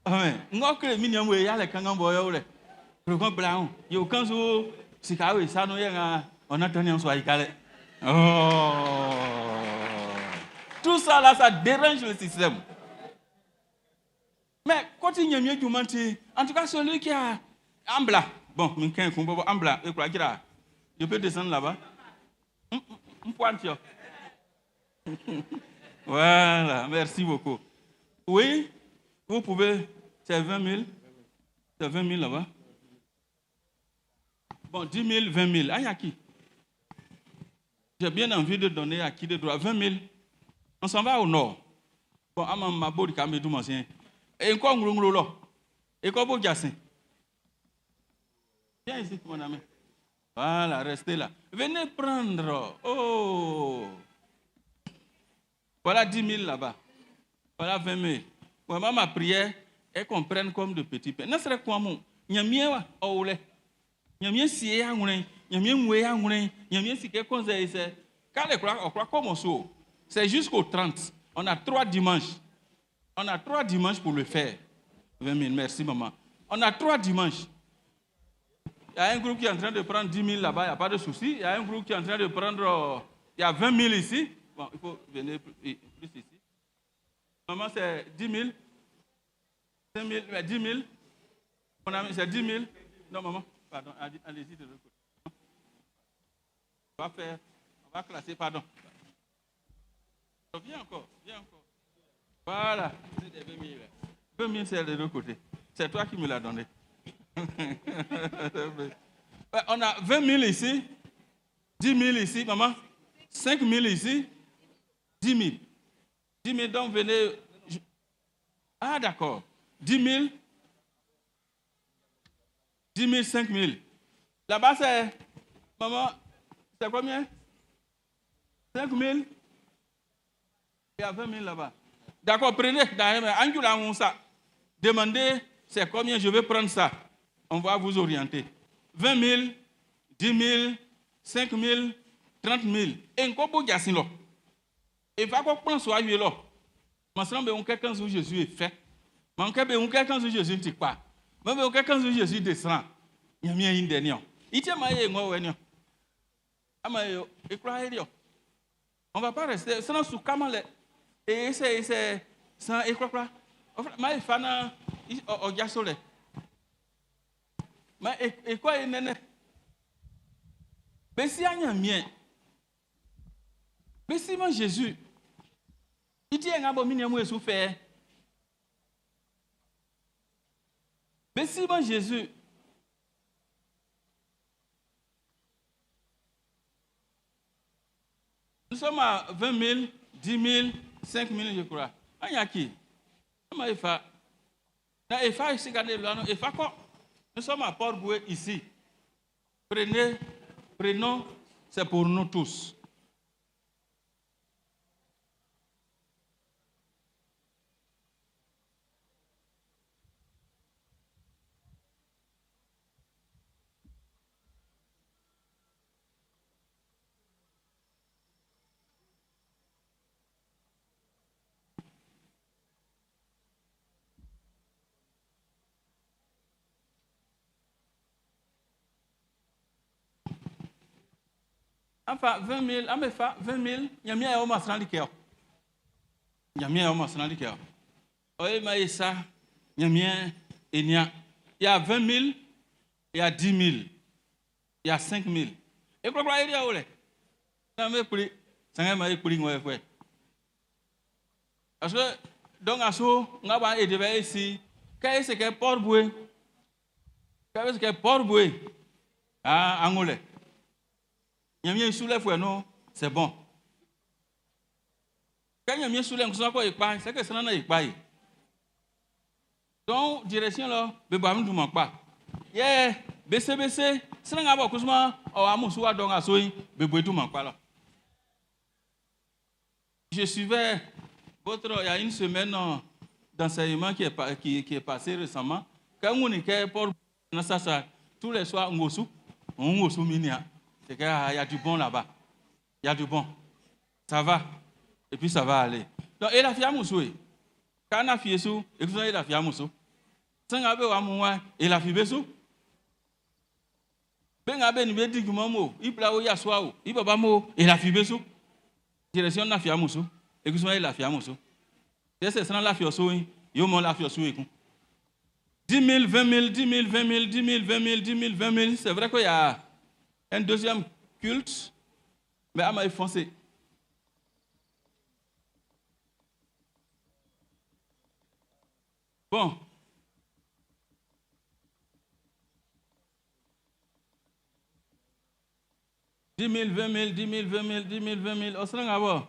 Amen. Nous que minions il y a les canons boyaux. Crocon blanc. Il y a aucun jour, si ça nous on a tenu en soi. Oh. Tout ça là, ça dérange le système. Mais quand il y a mieux du mentir, en tout cas celui qui a Ambla. Bon, Ambla, je peux descendre là-bas. Un point. Voilà, merci beaucoup. Oui, vous pouvez, c'est 20 000. C'est 20 000 là-bas. Bon, 10 000, 20 000. Ah, y a qui? J'ai bien envie de donner à qui de droit 20 000. On s'en va au nord. Bon, à ma body, quand même, tout mon chien. Et encore un gros là. Et quoi, beau jassin? Viens ici, mon ami. Voilà, restez là. Venez prendre. Oh! Voilà 10 000 là-bas. Voilà 20 000. Vraiment, ma prière, elles comprennent comme de petits pains. Ne serait quoi, mon? Il y a mieux, oh, il y a mieux si il y a mieux, il y a mieux, il y a mieux si quelqu'un sait. Quand les croix, on croit comme on saut. C'est jusqu'au 30. On a 3 dimanches. On a 3 dimanches pour le faire. 20 000, merci, maman. On a 3 dimanches. Il y a un groupe qui est en train de prendre 10 000 là-bas, il n'y a pas de souci. Il y a un groupe qui est en train de prendre, il y a 20 000 ici. Bon, il faut venir plus ici. Maman, c'est 10 000. 5 000, 10 000. Mon ami, c'est 10 000. Non, maman, pardon, allez-y de l'autre côté. On va classer, pardon. Viens encore. Voilà, c'est des 20 000. 20 000, c'est de l'autre côté. C'est toi qui me l'as donné. On a 20 000 ici, 10 000 ici, maman, 5 000 ici, 10 000. 10 000, donc venez. Ah, d'accord. 10 000, 5 000. Là-bas, c'est. Maman, c'est combien? 5 000. Il y a 20 000 là-bas. D'accord, prenez. Demandez, c'est combien, je vais prendre ça. On va vous orienter. 20 000, 10 000, 5 000, 30 000. Et encore beaucoup de là. Et va qu'on pense à lui là. Mais si on quelqu'un où Jésus est fait. Mais on quelqu'un où Jésus ne pas. Mais on quelqu'un où Jésus descend. Il y a une dernière. Il tient ma yé moi ouais. Amayo, et croire on va pas rester. Sinon sous comment et c'est sans et quoi. Ma fana o gasole. Mais et quoi est nene? Mais si anya mien. Mais si mon Jésus il dit un abominable moué souffert. Mais si mon Jésus nous sommes à 20 000, 10 000, 5 000, je crois. Il y a qui? Nous sommes à Port-Boué ici. Prenons, c'est pour nous tous. Enfin, 20 000, 20 000, il y a mieux à Omasran Likeo. Il y a mieux à Omasran Likeo. Oui, mais ça, il y a mieux, il y a 20 000, il y a 10 000, il y a 5 000. Et pourquoi il y a où les? Ça m'a pris, ça m'a pris, moi, ouais. Parce que, donc, à ce moment, on va aider ici, qu'est-ce que Port-Boué? Qu'est-ce que Port-Boué? Ah, Angolais. Il y a mieux sous les fouets, non, c'est bon. Quand il y a mieux sous les fouets, c'est que ça n'en est pas. Donc, direction là, je ne vais pas. Yeah, BCBC, c'est un peu comme ça, on va m'asseoir dans la soie, je ne vais pas. Je suivais il y a une semaine d'enseignement qui est passé récemment. Quand on est pour ça, tous les soirs, on est minia. C'est qu'il y a du bon là-bas. Il y a du bon. Ça va. Et puis ça va aller. Donc, il a fait un moussoué. Quand on a fait ça, il a fait un moussou. Sans avoir un moment, il a fait ça. Ben abe ni bedi gumamo, il pla o ya swao, il baba mo, il a fait ça. Direction na fia moussou. Et que soit il a fait un moussou. C'est ça la fia so, yo mon la fia so eku. 10 000, 20 000, 10 000, 20 000, 10 000, 20 000, 10 000, 20 000, c'est vrai qu'il y a un deuxième culte, mais à m'a foncé. Bon. « 10 000, 20 000, 10 000, 20 000, 10 000, 20 000, on se rend à voir.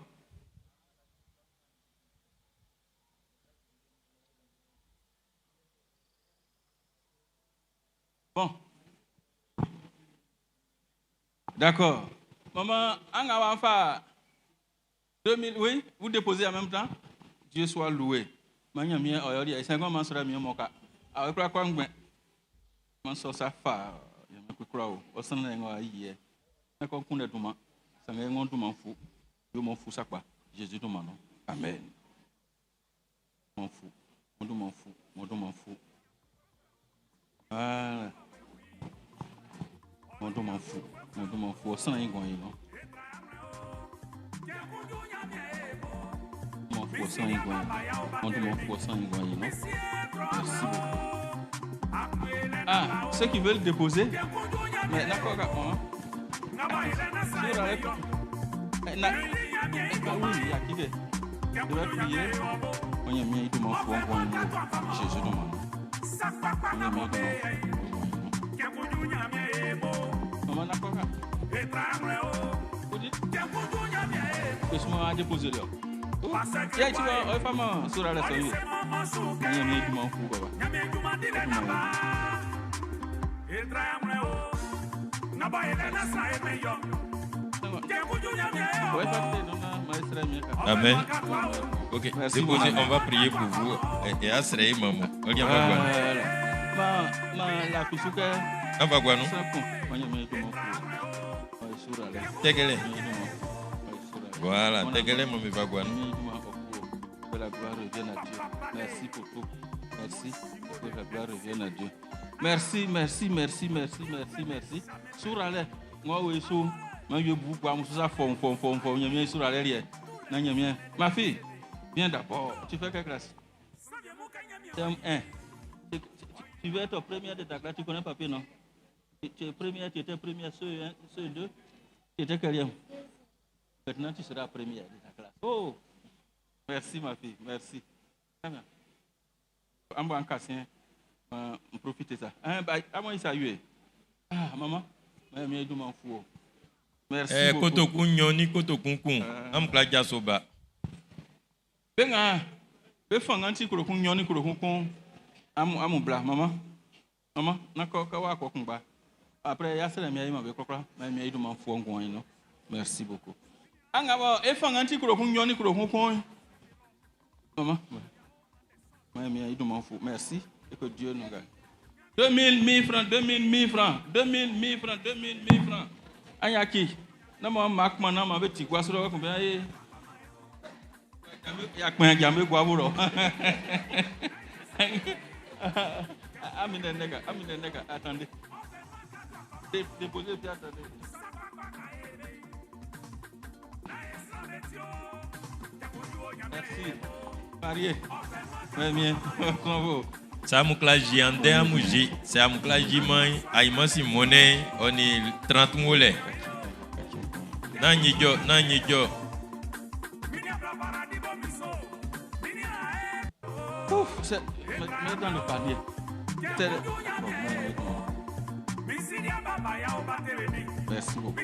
Bon. D'accord. Maman, on va faire 2000, oui, vous déposez en même temps. Dieu soit loué. Manya mien oyori, et c'est comment sera mieux mon cas. Alors, quoi, quoi, on s'en ça fa, il y a un crowd, on s'en est en hier. Quand on est tout le monde, ça m'est un tout le monde fou. Je m'en fous, ça quoi. Jésus tout le monde. Amen. M'en fous. Mon tout m'en fou. Mon tout m'en fou. Voilà. Mon m'en fout. Mon m'en fout. Sans y gagner, non? Mon fout sans y gagner. Mon fout sans y gagner, non? Merci beaucoup. Ah, ceux qui veulent déposer, mais d'accord, hein? Oui, il y a qui est. Je vais prier. On y a mis de mon fout en gagner. Jésus demande. On y a mis de mon fout. Maman, d'accord? Vous dites? Laisse-moi déposer là. Ya tu vois, femme sur la salle. Il y a mis du m'en fout, papa. Amen. Ok, déposez, on va prier pour vous. Et à ce maman. On la fisuke. On va voir, non? Voilà, Tegele, mon mivagouane. Que la gloire revienne à Dieu. Merci pour tout. Merci. Que la gloire revienne à Dieu. Merci, merci, merci, merci, merci, merci. Sourale, moi, oui, sous. Moi, je vous vois, ça, fond, sourale, ma fille, viens d'abord. Tu fais quelle classe? CM1. Tu veux être première de ta classe, tu connais papier, non? Tu es première, tu étais première, CE2, tu étais quatrième. Maintenant, tu seras première de ta classe. Oh, merci ma fille, merci. Très bien. On va en casser, on profite de ça. À moi, il s'est ah, maman, mais je m'en fous. Merci beaucoup. Koto kunyoni, koto kunkun. Am klaja soba. Benga, be fanganti kuro kunyoni kuro kunkun. Amu bla, maman. Maman, nako kawa ko kumba. Après, il y a cela, mais il m'a dit quoi? Mais il m'a fou en non. Merci beaucoup. Angaba, et fanganti kuro kunyoni kuro kunkun. Maman, mais il m'a fou. Merci et que Dieu nous gagne. 2000 francs, 2000 francs, 2000 francs, 2000 francs. Ayaki, nama mak mana ma beti kwa sura ko be ya kwen jambe kwa buro. Amine nega, attendez. Déposez bien, attendez. Merci. Marié. Ouais, bien. Bravo. C'est un clagi en déamouji, c'est un clagi main, aïma si monnaie, on est 30 moulets. Nani jo. Ouf, c'est mets dans le panier. Merci beaucoup.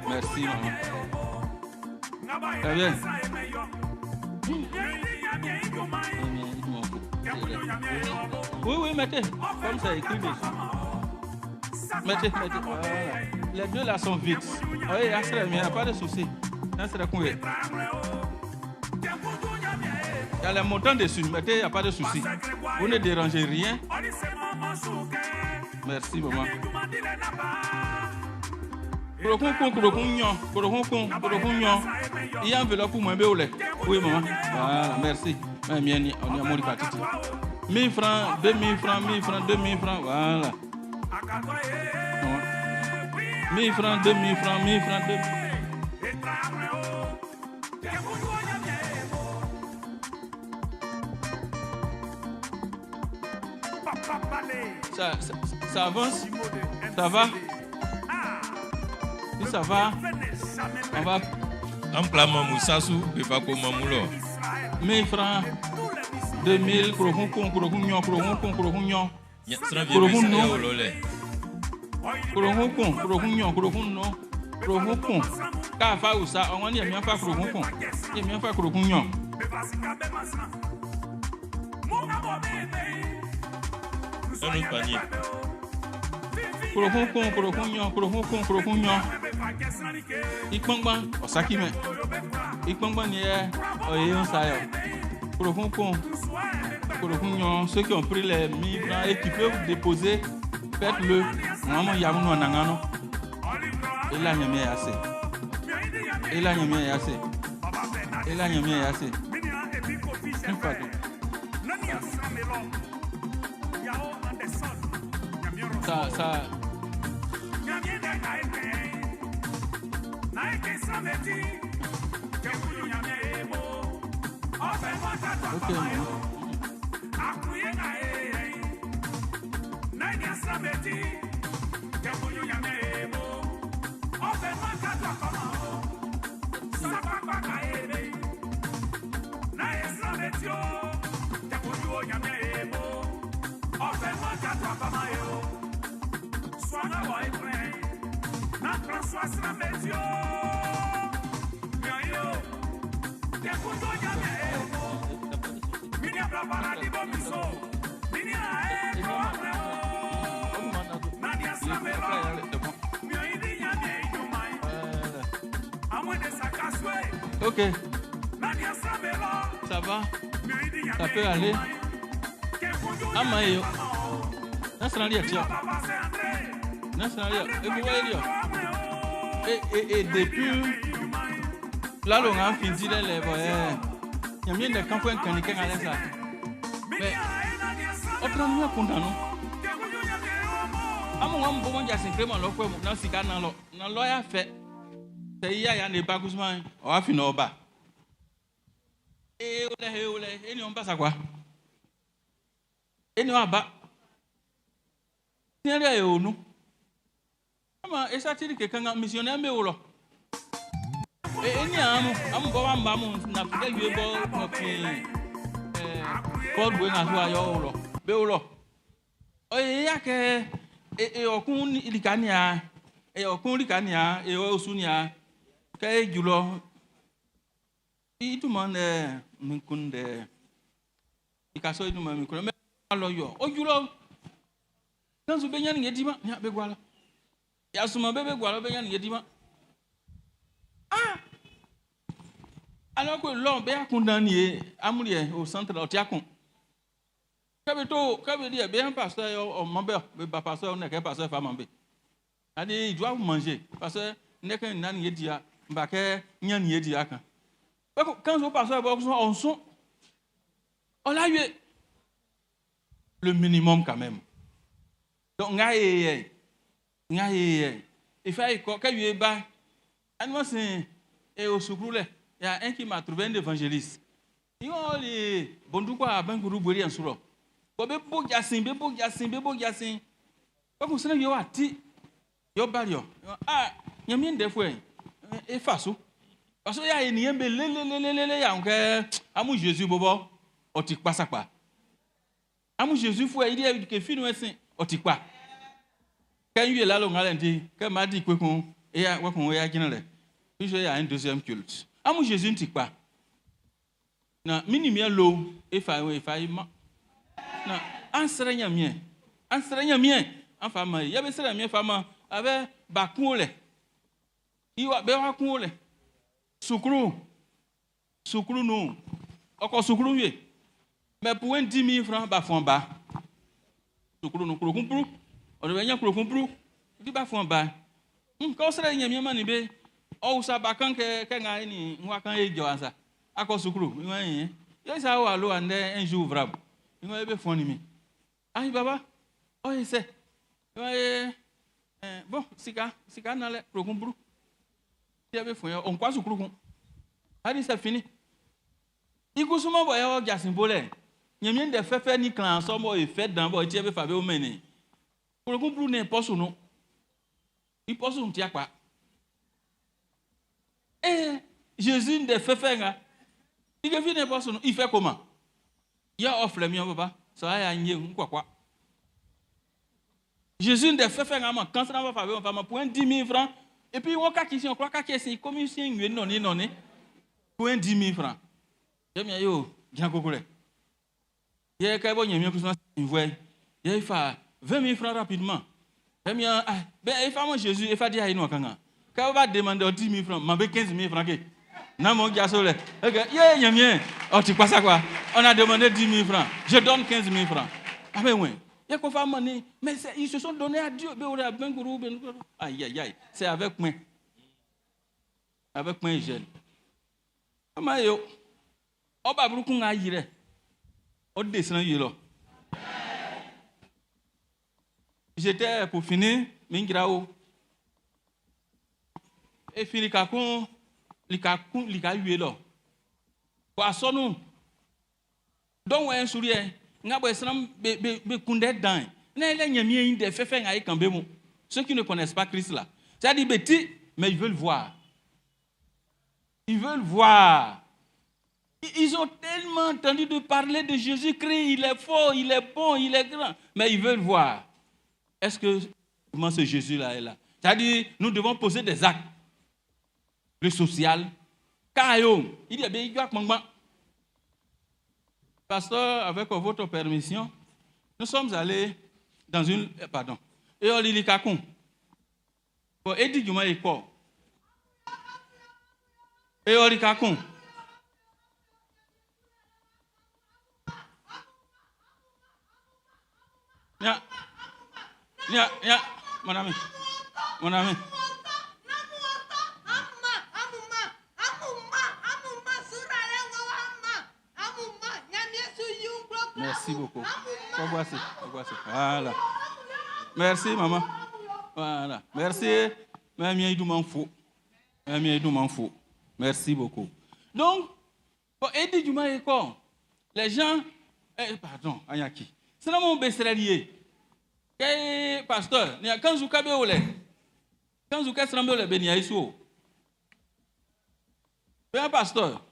Merci, maman. Très bien. Oui, mettez. Comme ça, écrit dessus. Mettez. Voilà. Les deux là sont vides. Oui, il n'y a pas de souci. Il y a les montants dessus. Mettez, il n'y a pas de souci. Vous ne dérangez rien. Merci, maman. Il y a un enveloppe pour moi. Oui, maman. Voilà, merci. On y a mon 1000 francs, 2000 francs, 1000 francs, 2000 francs. Voilà. 1000 francs, 2000 francs, 1000 francs, 2000 francs. Ça avance? Ça va? Si ça va, on va. En plein mamou, ça sous, mais pas comme mamou là. 1000 francs, 2000, krohunyo. Ka fa usa, on y a bien fa krohun. Il bien fa krohunyo. Un autre panier. Krohunyo. Ikpangban, osakime. Ikpangban ni oyeyon sayo. Krohunyo, ceux qui ont pris les 1000 francs et qui peuvent déposer, faites-le. Maman yamuno nangano. Et là, il y a assez. Ça. Ok. Ok. Ça va. Ça peut aller. Amayo. Nationalia tia. Nationalia. Et vous voyez dire. Et depuis là l'on a fini les voyez. Il y a bien des campagnes qui à ça. Mais autrement content non. Amon bon ya simplement lo ko na sika na lo ya fait. C'est ya ne pas Guzman. On va finir au bas. Et ni on passe à quoi? Et nous bas. Tiens là et nous. Et ça dit que quand missionnaire me ou là. Et ni am bo am na fide yue bo Paul we na so ayo lo. Be o lo. Oye ya ke okun ilikania okun ilikania osunia ke julo itu man minkunde ikaso itu man minkunde me alo yo ojulo tanzu benya ni edima nya be gwala ya suma bebe gwala benya ni edima alors que l'homme be akundani amulie au centre de Tiakon kabe dire bien pasteur o mambe be pasteur on est que pasteur fa mambe ani il doit manger parce que n'est que nani edia mbake nya ni edia kan quand on passe on a eu le minimum quand même. Donc, il fait que il bas. Et au secours, il y a un qui m'a trouvé un évangéliste. Il y a les bons quoi à Bangourou Bouri en Souro. Bébé Bogasin. Pas comme ça, il y a ti. Il y a barrio. Ah, il y a bien des fois. Et face. Parce que y a une yembe le ya onke amu Jésus bobo otikpa sakpa amu Jésus fo il dit que finu esin otikpa quand il est là l'on a dit que m'a dit kwekun et ya kwekun ya jinale puis il y a un deuxième culte amu Jésus ntikpa na minimia lo e fa ma na ansrenya mien en femme ya be sera mien femme avec bakun le iwa be wa kun le Soukru non. Encore soukru oui. Mais pour 10 000 francs, bah fond bas. Soukru non, on devait y avoir il va fond bas. Quand ça y a bien manibé, oh ça va quand que ni moi quand il joue ça. Encore soukru, il y a ça au allo un jour ouvrable. Il va be fond ni. Ah baba. Oh c'est. Bon, sika na le prokumbru. On croit sur le allez, c'est fini. Il faut souvent voir un symbole. Il y a des faits ni clan ensemble et fait dans le tiers fait au mené. Pour le coup, pour ne pas son nom. Il passe un tiers quoi. Et Jésus des faits faire. Il ne pas son nom. Il fait comment? Il y a offre le mien papa. Ça a un quoi. Jésus des faits faire quand ça va faire on va pour 10 000 francs. Et puis, on croit que c'est comme si on non, pour 10 000 francs. Je me dis, bien cocolé. Il y a quelqu'un qui a il faut 20 000 francs rapidement. Je me dis, il faut Jésus, il faut dire à nous, quand on va demander 10 000 francs, je 15 000 francs. Non, mon gars, il y a bien. Oh, tu crois ça quoi? On a demandé 10 000 francs. Je donne 15 000 francs. Ah, mais oui. Il y a qu'on fait monnaie, mais ils se sont donnés à Dieu. Aïe, aïe, aïe. C'est avec moi. Avec moi, jeune. Comment est-ce que on va beaucoup de gens? On descend là. j'étais pour finir, Mingrao. Et puis, les cacons, les cacons, poisson nous. Donc, un sourire, n'a pas be kunde dan. N'a les nyamien de fait avec Kambemo. Ceux qui ne connaissent pas Christ là. C'est-à-dire petit, mais ils veulent voir. Ils veulent voir. Ils ont tellement entendu de parler de Jésus-Christ, il est fort, il est bon, il est grand. Mais ils veulent voir. Est-ce que comment ce Jésus-là est là? C'est-à-dire, nous devons poser des actes. Le social. Car il dit, il y a un pasteur, avec votre permission, nous sommes allés dans une... Pardon. Et on lit Kakon. Pour aider du mal quoi. Et on lit Kakon. Mon ami. Mon ami. Merci beaucoup. Voilà. Merci, maman. Voilà. Merci. Merci beaucoup. Donc, pour aider du mal les gens. Pardon, Ayaki. C'est là mon besserelier. Pasteur, quand vous avez quand vous avez pasteur,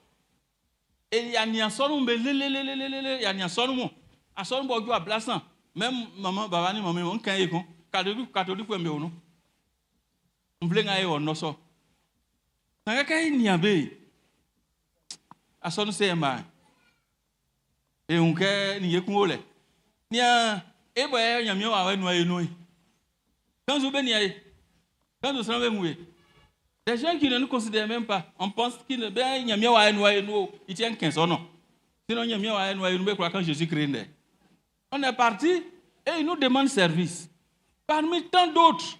il y a un son, il y a un son, à son bourgeois à plaçant. Même maman, babani, maman, on caille, catholique, pour me on voulait aller au nosso. Dans le cas, il y a bé. À son CMA. Et on caille, n'y est qu'un olé. N'y a, et bien, il y a mieux à noyer nous. Quand vous venez, quand vous serez mouillé. Les gens qui ne nous considèrent même pas, on pense qu'il y a mieux à noyer nous, il tient 15 ans. Sinon, il y a mieux à noyer nous, quand Jésus crée. On est parti et il nous demande service. Parmi tant d'autres,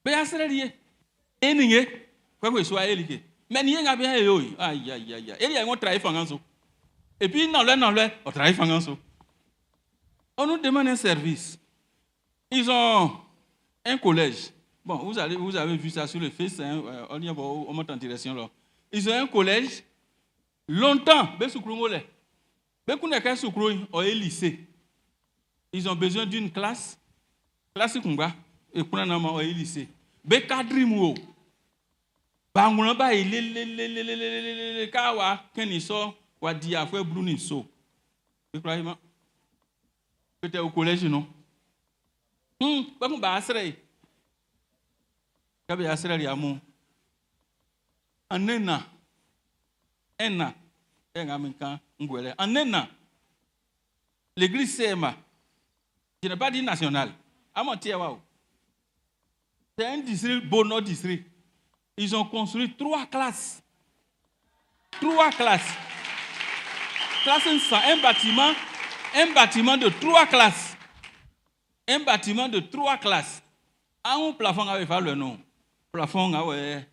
il y a des liés. Et il y a quoi que ce soit éliqué. Mais il y a bien eu. Aïe, aïe, aïe. Et il y a un travail fanganso. Et puis, non, on travaille fanganso. On nous demande un service. Ils ont un collège. Bon, vous avez vu ça sur le Face, hein, on y a en direction là. Ils ont un collège. Longtemps, lycée. Ils ont besoin d'une classe. Classe Kunga. Et pour un lycée. Bekadrimou. Bangulamba, il kawa, Keniso, Wadia, Fouet Bruniso. Peut-être au collège, non? Pas mon bassere. Kabe asere yamu. Anena. Ena. Engaminka ngwele. Anena. L'église CMA. Je n'ai pas dit national. C'est un district, Bono district. Ils ont construit 3 classes. 3 classes. Classe 100, un bâtiment de 3 classes. Un bâtiment de 3 classes. Un plafond avait fait le nom. Plafond avait.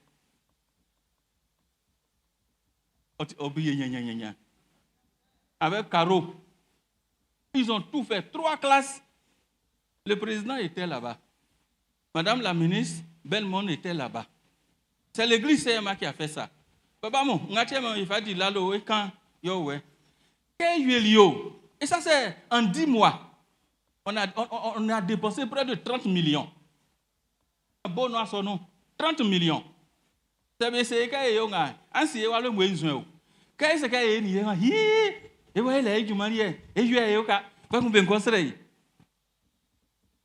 Avec carreau. Ils ont tout fait. 3 classes. Le président était là-bas. Madame la ministre, Belmont était là-bas. C'est l'église CMA qui a fait ça. Papa, il faut dire là, quand et ça, c'est en 10 mois. On a dépensé près de 30 millions. Bon, 30 millions. C'est ce qu'il y a. Ainsi, il y a le besoin. Qu'est-ce qu'il y a? Et voilà, il y a et je vais pas nous bien construire.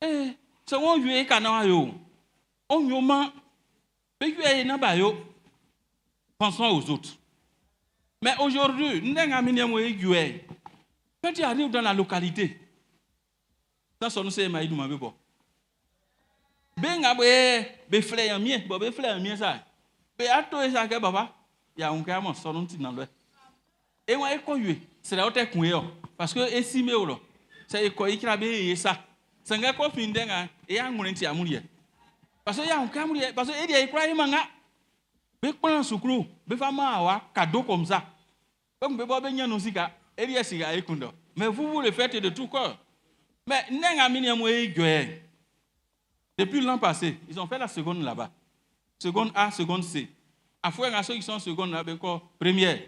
Eh, c'est on veut canard. On veut man. Pensons aux autres. Mais aujourd'hui, quand tu arrives dans la localité, dans son nom, maïdou ma bebo. Ben be fleur mien, be fleur mien ça. Be ato ça que baba, ya on ka mo son nom ti nan lo. Et moi e ko yue, c'est la hote kun yo parce que esime o lo. C'est ko ikra be ye ça. Sanga ko fin denga e ya ngure ti amurie. Parce que ya on ka amurie parce que e dia ikra manga. Be plan sukru, be fama awa cadeau comme ça. Comme be bo be nyan osika, e dia siga e kundo. Mais vous le faites de tout cœur. Mais nenga mini mo e joye. Depuis l'an passé, ils ont fait la seconde là-bas. Seconde A, seconde C. À fois, à ceux qui sont en seconde, là, encore première.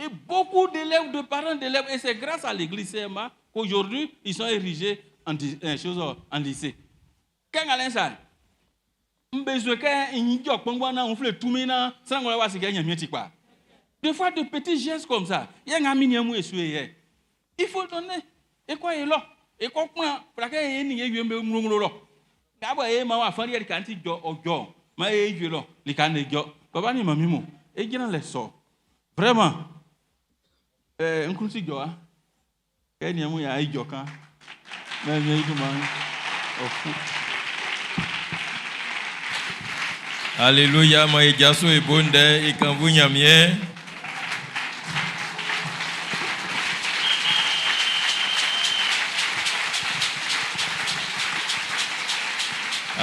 Et beaucoup d'élèves, de parents d'élèves, et c'est grâce à l'église CMA qu'aujourd'hui, ils sont érigés en lycée. Quand Alain ça, des fois, de petits gestes comme ça, il y a un ami qui est il faut donner. Et quoi, il est là? Et quoi, il y a vraiment. Alléluia, Maïdiaso et Bonde, et quand vous nyamiez.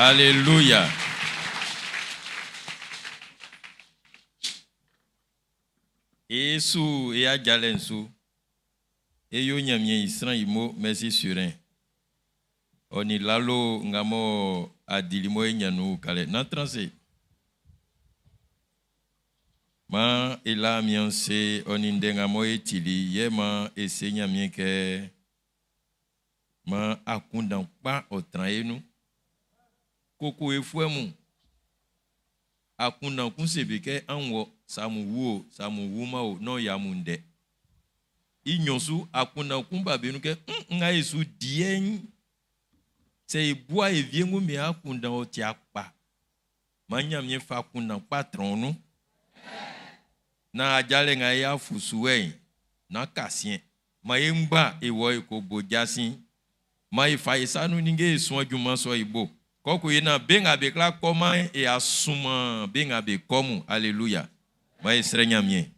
Alléluia. Et sous et à Galensu, et yo nyamie isran imo, merci surin. On est lalo ngamo adilimo e nyanu kale. Nan transe. Ma ela mianse oninde ngamo etili yema ese nyamie ke ma akundan pa otraenu. Koko efuemu akunda kunsebeke anwo samu wuma no yamunde inyosu akunda kumba benuke nga yesu dien se boa eviengu me akunda otiakpa manya mie fa akunda patronu na ajale nga ya fusuwe na kasien mayemba ewo ekobodiasin mai fa isanu ninge esu adwuma so ibo koko yena benga bekla koma e asuma benga be komu alléluia ma esrenya mie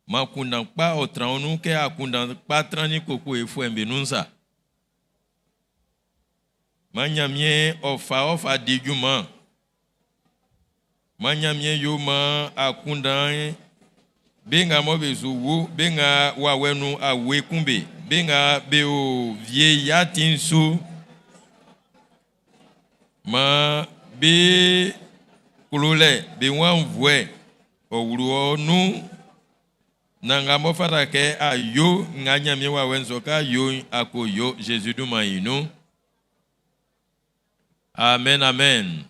ma kunda pa otraonu ke akunda patrani koko efu embenunsa manya mie ofa diguma manya mie yoma akunda benga mobezuwu benga wawenu awekumbe benga beo vie yatinsu ma be kulule be wan vwe owuru nu nanga mo fara ke ayo nganya mi wa wenzo ka yo akoyo Jésus du maïno. Amen amen.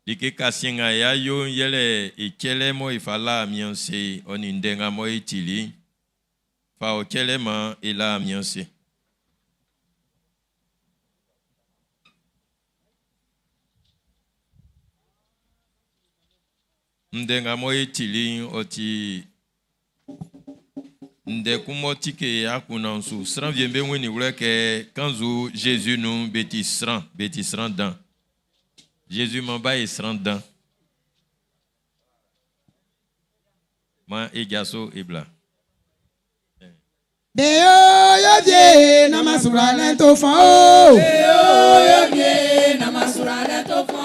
Dike kasinga ya yo yele ikele mo ifala mianse onindenga mo itili fa okele ma ila mianse. Ndenga mo itili oti ndekumo tike akuna nsu sran viembe weni wuleke kanzu Jésus nous bétisran dans Jésus m'en et sran dans ma egaso ebla Beyo yodie na masura lento fa o Beyo yodie na masura lento fa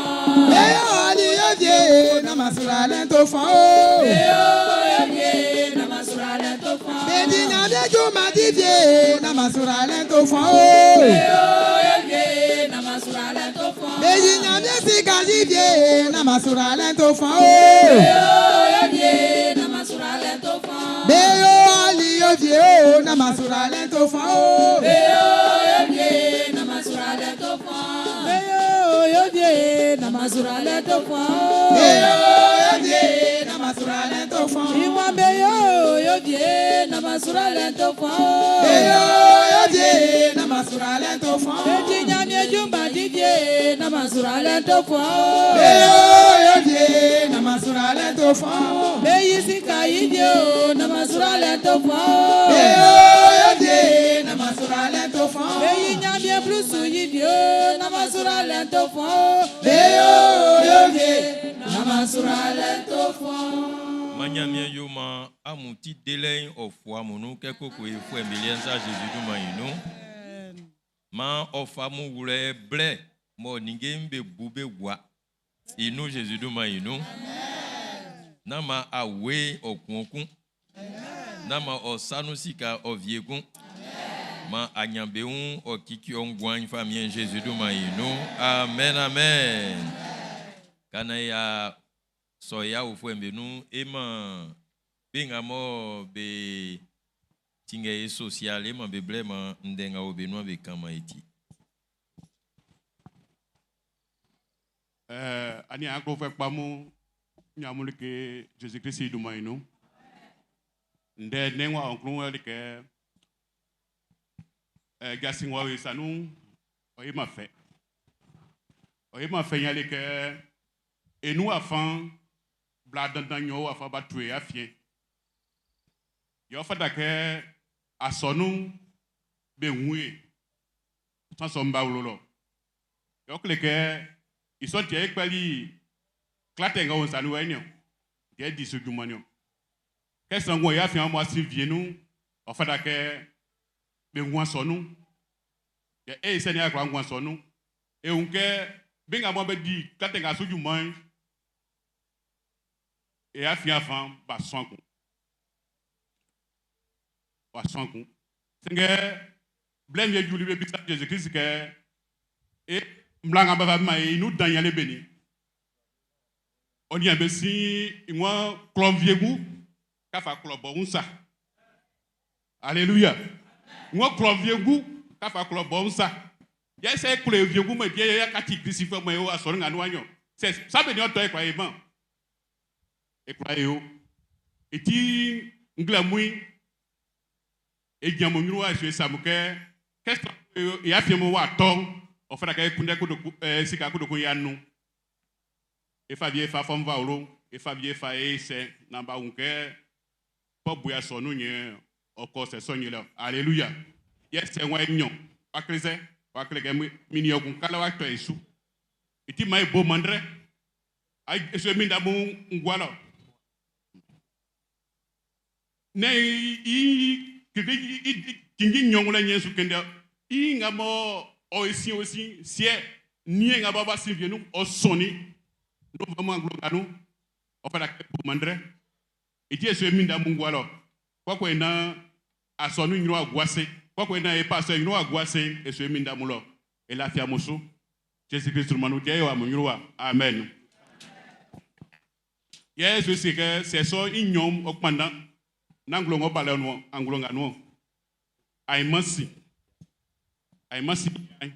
Beyo yodie na masura lento fa o Beyo yodie na masura lento fa Bedina de juma divie na masura lento fa o Beyo yodie na masura lento fa Bedina de sika divie na masura lento fa o Beyo yodie na masura lento fa Beyo Dieu na masura lento fa o Dieu na masura lento fa Dieu na masura lento fa Dieu na masura lento fa Iwa beyo Dieu na masura lento fa Dieu na masura lento fa Dinya miejumba Dieu na masura lento fa Dieu na masura lento fa Beyi sika idio na masura lento fa na masura lento fa Beyi nyambie plusu idio na masura lento fa na masura lento fa manyamie yoma amuti delein ofwa monu keko ko efu embelienza Jésus du maïno ma ofamu wule ble mo ningembe bube wa inu Jésus du maïno nama awe okunkun nama osanu sika oviekun Ma anyambeun o kiki ongwan famille Jésus du maïno. Amen, amen. Kanaya soya ou fwembenu ema bengamo be tinga social ema be blema ndenga obenu be kama eti. Ani ako fe pamu nyamulike Jésus Christ du maïno. Nde nengwa onkru ke gasingwa we sanu oyima fe nyale ke enu afan bladandan yo afa batue afien yo fada ke asonu be nwe tan so mba ulolo yo kleke iso tie ekpali klatenga on sanu enyo die disudumanyo ke sango ya afien mo asivienu o fada ke be ngwa sonu ya seni akwa ngwa sonu unke benga mo be di klatenga suju man et a fait avant ba sonku singe blem ye juli be bisa Jésus Christ ke e mlanga ba ma e nu danyale beni on y a be si moi cloviegu ka fa clobo unsa alléluia moi cloviegu ka fa clobo unsa ya se cloviegu me die ya ka ti Christ fe mo e o asoro nganu anyo se sabe ni o to e kwa e ban ekwayo eti nglamui ejamonru a je samuke kesta ya fiemo wa to o fara ka kunde ko sika ko yanu e fa vie fa fam va oro e fa vie fa se namba unke po buya sonu nye oko se sonyela alléluia yes se wa nyon akrese wa kleke mini okun kala wa to esu eti mai bo mandre ai eso mi ndamu ngwalo ne kingi nyongula nyesu kende ngamo oisi sie nie ngaba basi vienu o soni no vama ngulonganu o fala ke mandre eti eso mi ndamu ngwalo kwa na asonu nyiro agwase kwa na e pastor nyiro agwase eso mi ndamu lo e la fia musu Jésus Christ manu tie wa nyiro amen. Yes, we see que c'est ça inyom okpanda nanglongo baleno anglonga no I must see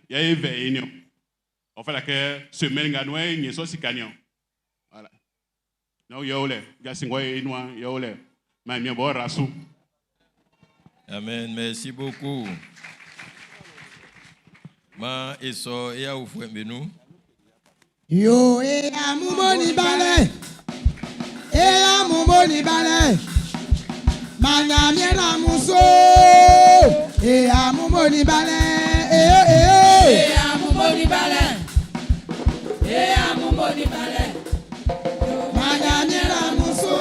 ya eve enyo on fait la que semaine ganwe ni so sikanyo voilà no yole gasingwa enwa yole ma mi bo rasu. Amen, merci beaucoup. Ma eso ya ufwembenu yo e amumoni bale mumoni bale manya miera muso mumoni bale mumoni bale mumoni bale manya miera muso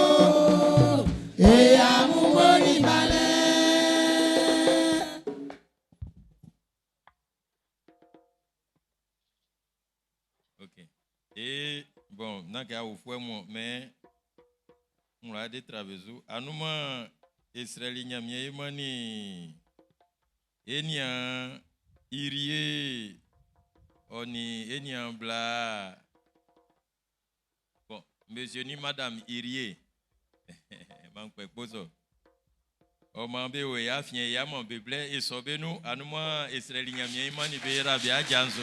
mumoni bale. OK. Et bon, n'a qu'à ouvrir moi mais on a des traversous. Anuma Israël nyamie mani enya irie oni enya bla. Bon, monsieur ni madame irie. Manque poso. O mambe o ya fien ya mon bible et sobenu anuma Israël nyamie mani be rabia janzo.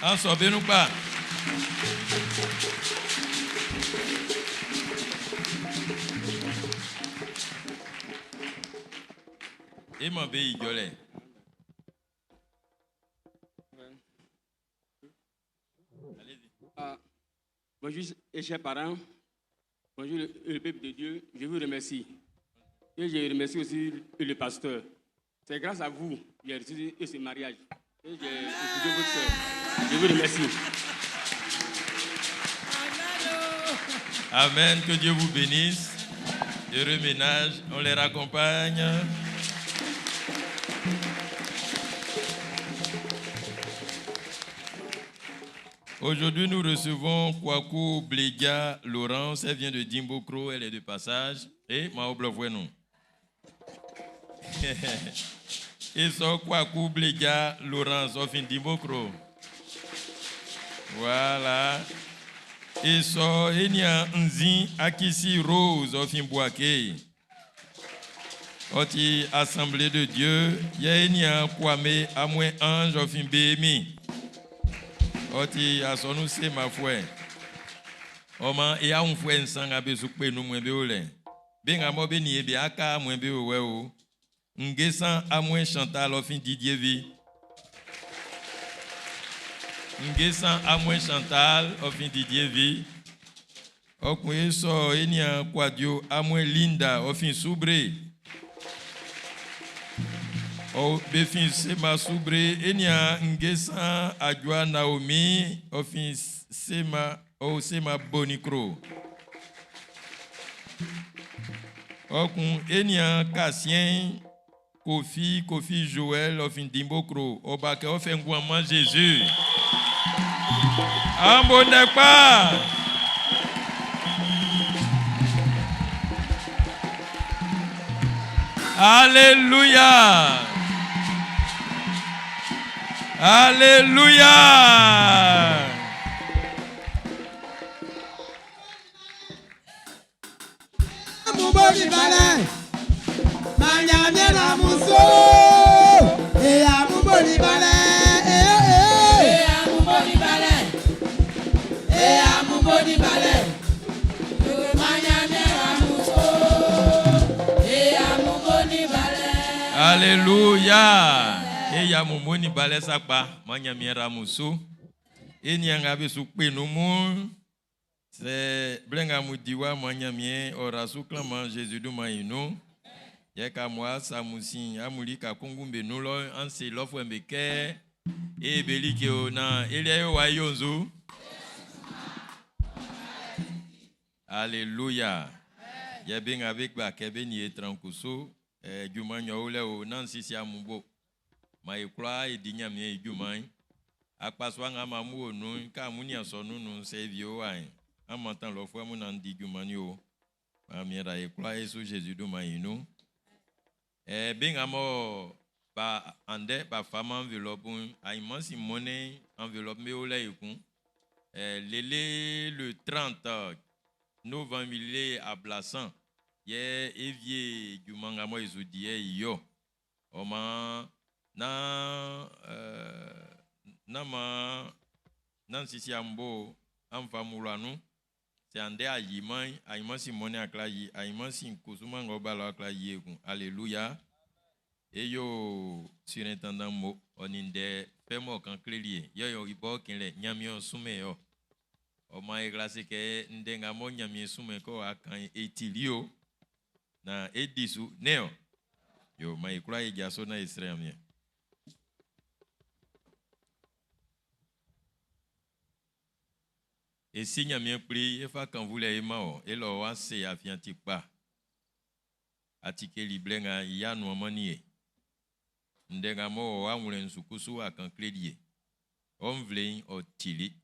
En sobenu pas. Et mon pays gueulait. Bonjour, chers parents. Bonjour, le peuple de Dieu. Je vous remercie. Et je remercie aussi le pasteur. C'est grâce à vous que j'ai reçu ce mariage. Et j'ai écouté votre soeur. Je vous remercie. Amen. Que Dieu vous bénisse. Heureux ménage. On les raccompagne. Aujourd'hui, nous recevons Kwaku Blegia Laurence. Elle vient de Dimbokro, elle est de passage. Et Maoblo Vouenou. Et so kwa kubleja Laurence ofin dimokro. Voilà. Et so enya nzi akisi Rose ofin boake. Oti assemblée de Dieu, ya enya kwame amwe ange ofin bemi. Oti asonu se ma foi. Oma ya un foi nsanga be sukpe nu mwe be ole. Benga mo be ni ebe aka mwe be we o. Ngesan amwe Chantal ofin Didier vi. Ngesan amwe Chantal ofin Didier vi. Okwe so enya kwadio amwe Linda ofin Soubré. O befin sema Soubré enya ngesan adwa Naomi ofin sema o sema Bonicro. Okun enya Cassien Kofi Joël ofin Dimbokro obake ofin ngouama Jésus. Ambonekpa. Alléluia. Alléluia. Muboni bale, manyamye na muso, eya muboni bale, eya muboni bale, eya muboni bale, manyamye na muso, eya muboni bale. Alléluia. Eya mumoni bale sakpa manyamye ramusu. Enyanga besukpe numu. C'est blenga mudiwa manyamie orasu clama Jésus du maïno. Yeka moi samusi amulika kungumbe nulo anse lofwe mbeke e belike ona eliayo wayonzu. Alléluia. Yebing avec ba kebeni etrankusu jumanyo ole o nansi si amubo. Maikwa edinyamie jumai. Akpaswanga mamu onu ka muni asonu nu sevio wain. En montant le fois, mon andi du manio, amiera et quoi sous Jésus du maïno. Ben amo ba ande ba femme enveloppe, aïman si monnaie enveloppe me au laïkun. Le 30 novembre il est à Blassan. Yé évie du mangamo izudie yo. Oma na nama nansisi ambo amfamulanu. C'est un dé à Yiman, Aïman Simone à Clayi, Aïman Sim Kousuma Ngobalo à Clayi. Alléluia. Et yo, surintendant mo, on inde, fais-moi quand clélier. Yo, ibo kinle, nyamio sume yo. O ma glacé que ndengamo nyamie sume ko a kan etilio. Na edisu, neo. Yo, ma ikla e jaso na Israël. Et si n'y a bien pris, il faut qu'on voulait aimer, et l'on c'est à fianti pas. Atike liblenga ya no manie. Ndengamo wa mulen sukusu a kan clédier. On vlein o tili.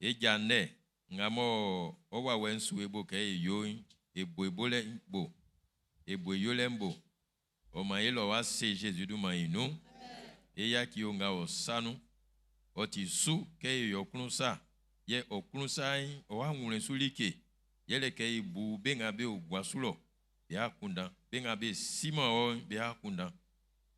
E jane ngamo o wa wensu ebo ke yo e boebole bo. E boyolembo. O ma elo wa c'est Jésus du maïno. E ya ki o nga o sanu. O ti su ke yo kunsa. Ye okunsai o angulen sulike yele kay bu benga be ogwasulo ya kunda benga be sima o be akunda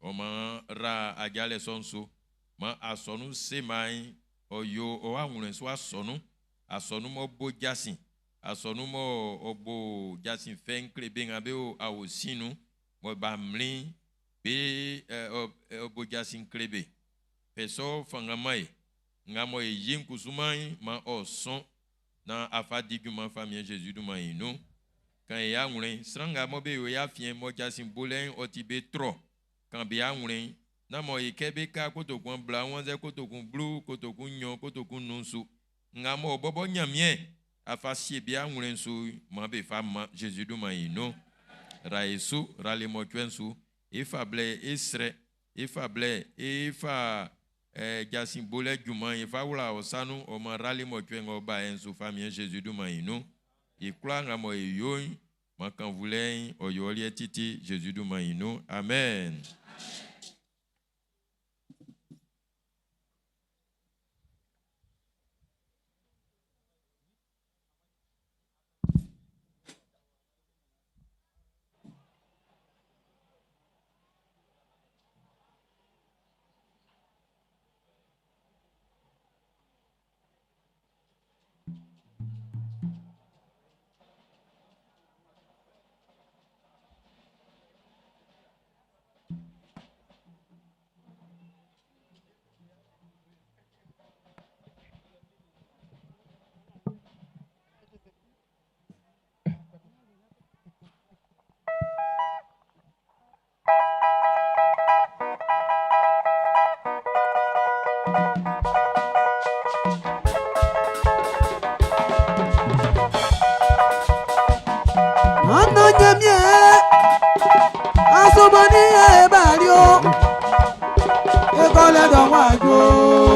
o ma ra ajale sonso ma asonu semai o yo o angulen so asonu mo bo jasin asonu mo obo jasin fenkle benga be o awosinu mo ba mli be obo jasin klebe peso fangamai ngamo yin kusumai ma o son na afadiguma famille Jésus du maïno quand ya ngulin sranga mo be ya fien mo jasin bolen otibe tro quand be ya ngulin na mo ikebe ka kotokun bla wonze kotokun blue kotokun nyon kotokun nunsu ngamo bobo nyamie afasie be ya ngulin su ma be femme Jésus du maïno raisu rale mo twensu ifable isre ifable ifa jasin bole juman ifa wula osanu o ma rali mo twengo ba ensu famille Jésus du maïno ikula nga mo yoy ma quand voulez oyoli titi Jésus de maïnou. Amen. Asomani e bario, e kole don wajo.